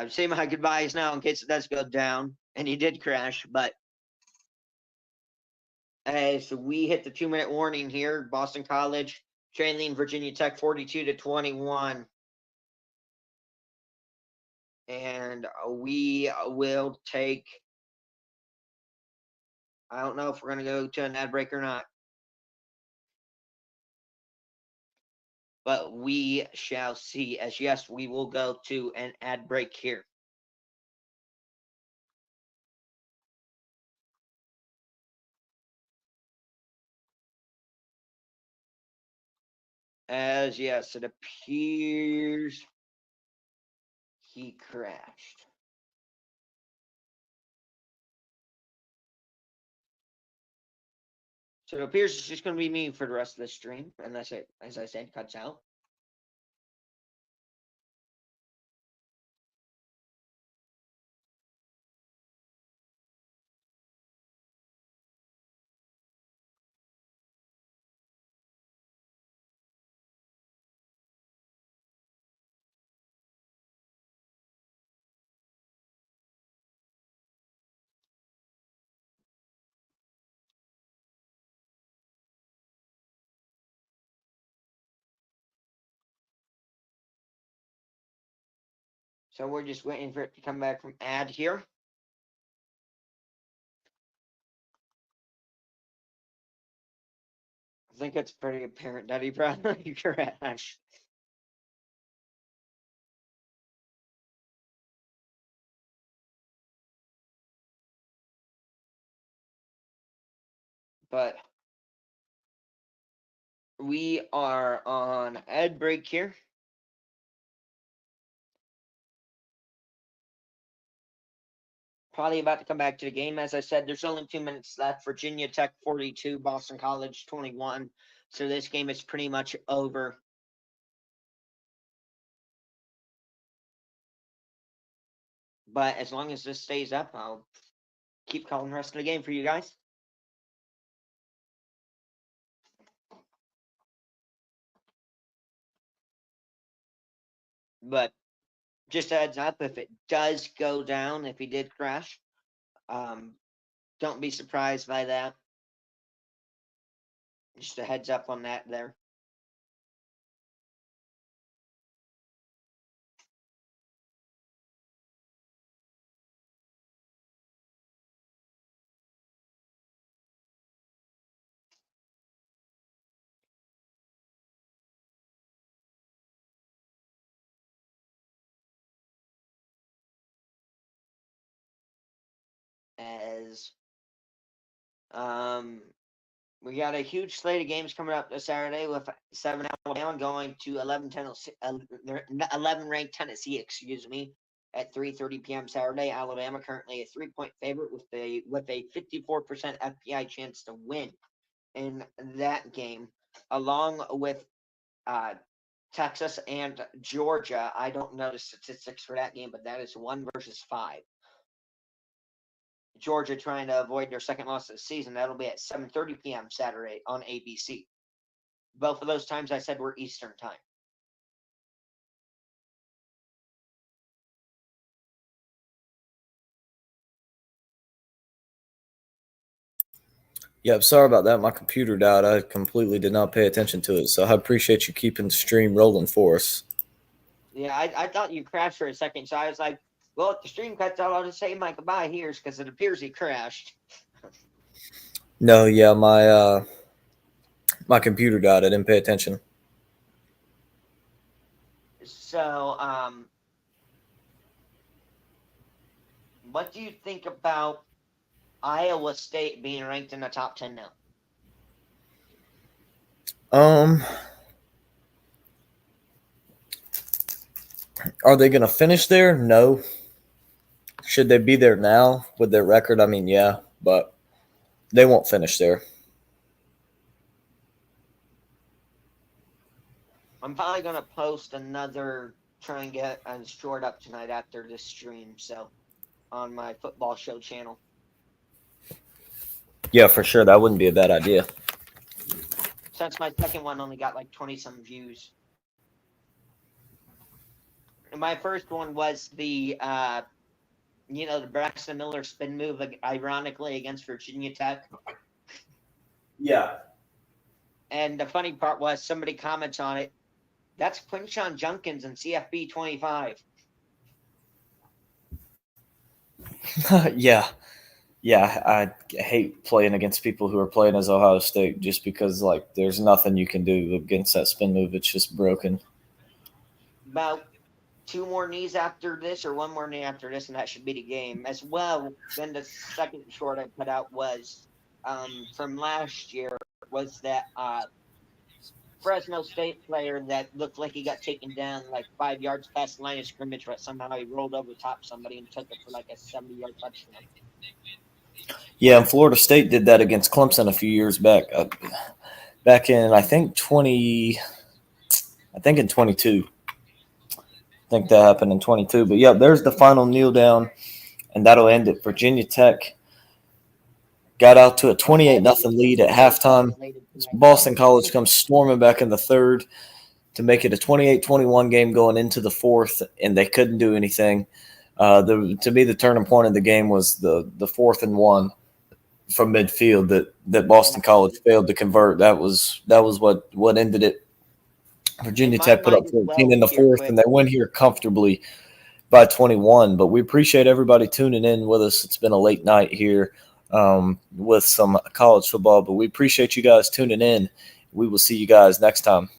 say my goodbyes now in case it does go down and he did crash. But as we hit the 2-minute warning here, Boston College trailing Virginia Tech 42-21. And we will take, I don't know if we're going to go to an ad break or not, but we shall see. As yes, we will go to an ad break here. As yes, it appears he crashed. So it appears it's just going to be me for the rest of the stream, unless it, as I said, cuts out. So we're just waiting for it to come back from ad here. I think it's pretty apparent that he probably crashed. But we are on ad break here. Probably about to come back to the game. As I said, there's only 2 minutes left. Virginia Tech 42, Boston College 21. So this game is pretty much over. But as long as this stays up, I'll keep calling the rest of the game for you guys. But just a heads up, if it does go down, if he did crash, don't be surprised by that. Just a heads up on that there. As we got a huge slate of games coming up this Saturday with 7 Alabama going to 11 ranked Tennessee, excuse me, at 3:30 p.m. Saturday. Alabama currently a 3-point favorite with a 54% FPI chance to win in that game, along with Texas and Georgia. I don't know the statistics for that game, but that is 1 versus 5. Georgia trying to avoid their second loss of the season. That'll be at 7:30 p.m. Saturday on ABC. Both of those times I said were Eastern time. Yep, sorry about that. My computer died. I completely did not pay attention to it. So I appreciate you keeping the stream rolling for us. Yeah, I thought you crashed for a second, so I was like, well, if the stream cuts out, I'll just say my goodbye here because it appears he crashed. No, yeah, my computer died. I didn't pay attention. So, what do you think about Iowa State being ranked in the top 10 now? Are they going to finish there? No. Should they be there now with their record? I mean, yeah, but they won't finish there. I'm probably going to post another, try and get a short up tonight after this stream, so on my football show channel. Yeah, for sure. That wouldn't be a bad idea. Since my second one only got like 20-some views. And my first one was the, the Braxton Miller spin move, ironically, against Virginia Tech. Yeah. And the funny part was somebody comments on it. That's Quinshon Junkins and CFB 25. Yeah. Yeah, I hate playing against people who are playing as Ohio State just because, like, there's nothing you can do against that spin move. It's just broken. About 2 more knees after this, or 1 more knee after this, and that should be the game. As well, then the second short I put out was from last year, was that Fresno State player that looked like he got taken down like 5 yards past the line of scrimmage, but somehow he rolled over top somebody and took it for like a 70-yard touchdown. Yeah, and Florida State did that against Clemson a few years back. Back in I think in 22. I think that happened in 22. But yeah, there's the final kneel down, and that'll end it. Virginia Tech got out to a 28-0 lead at halftime. Boston College comes storming back in the third to make it a 28-21 game going into the fourth, and they couldn't do anything. To me, the turning point of the game was the 4th and 1 from midfield that Boston College failed to convert. That was what ended it. Virginia Tech put up 14 in the fourth, and they win here comfortably by 21. But we appreciate everybody tuning in with us. It's been a late night here with some college football, but we appreciate you guys tuning in. We will see you guys next time.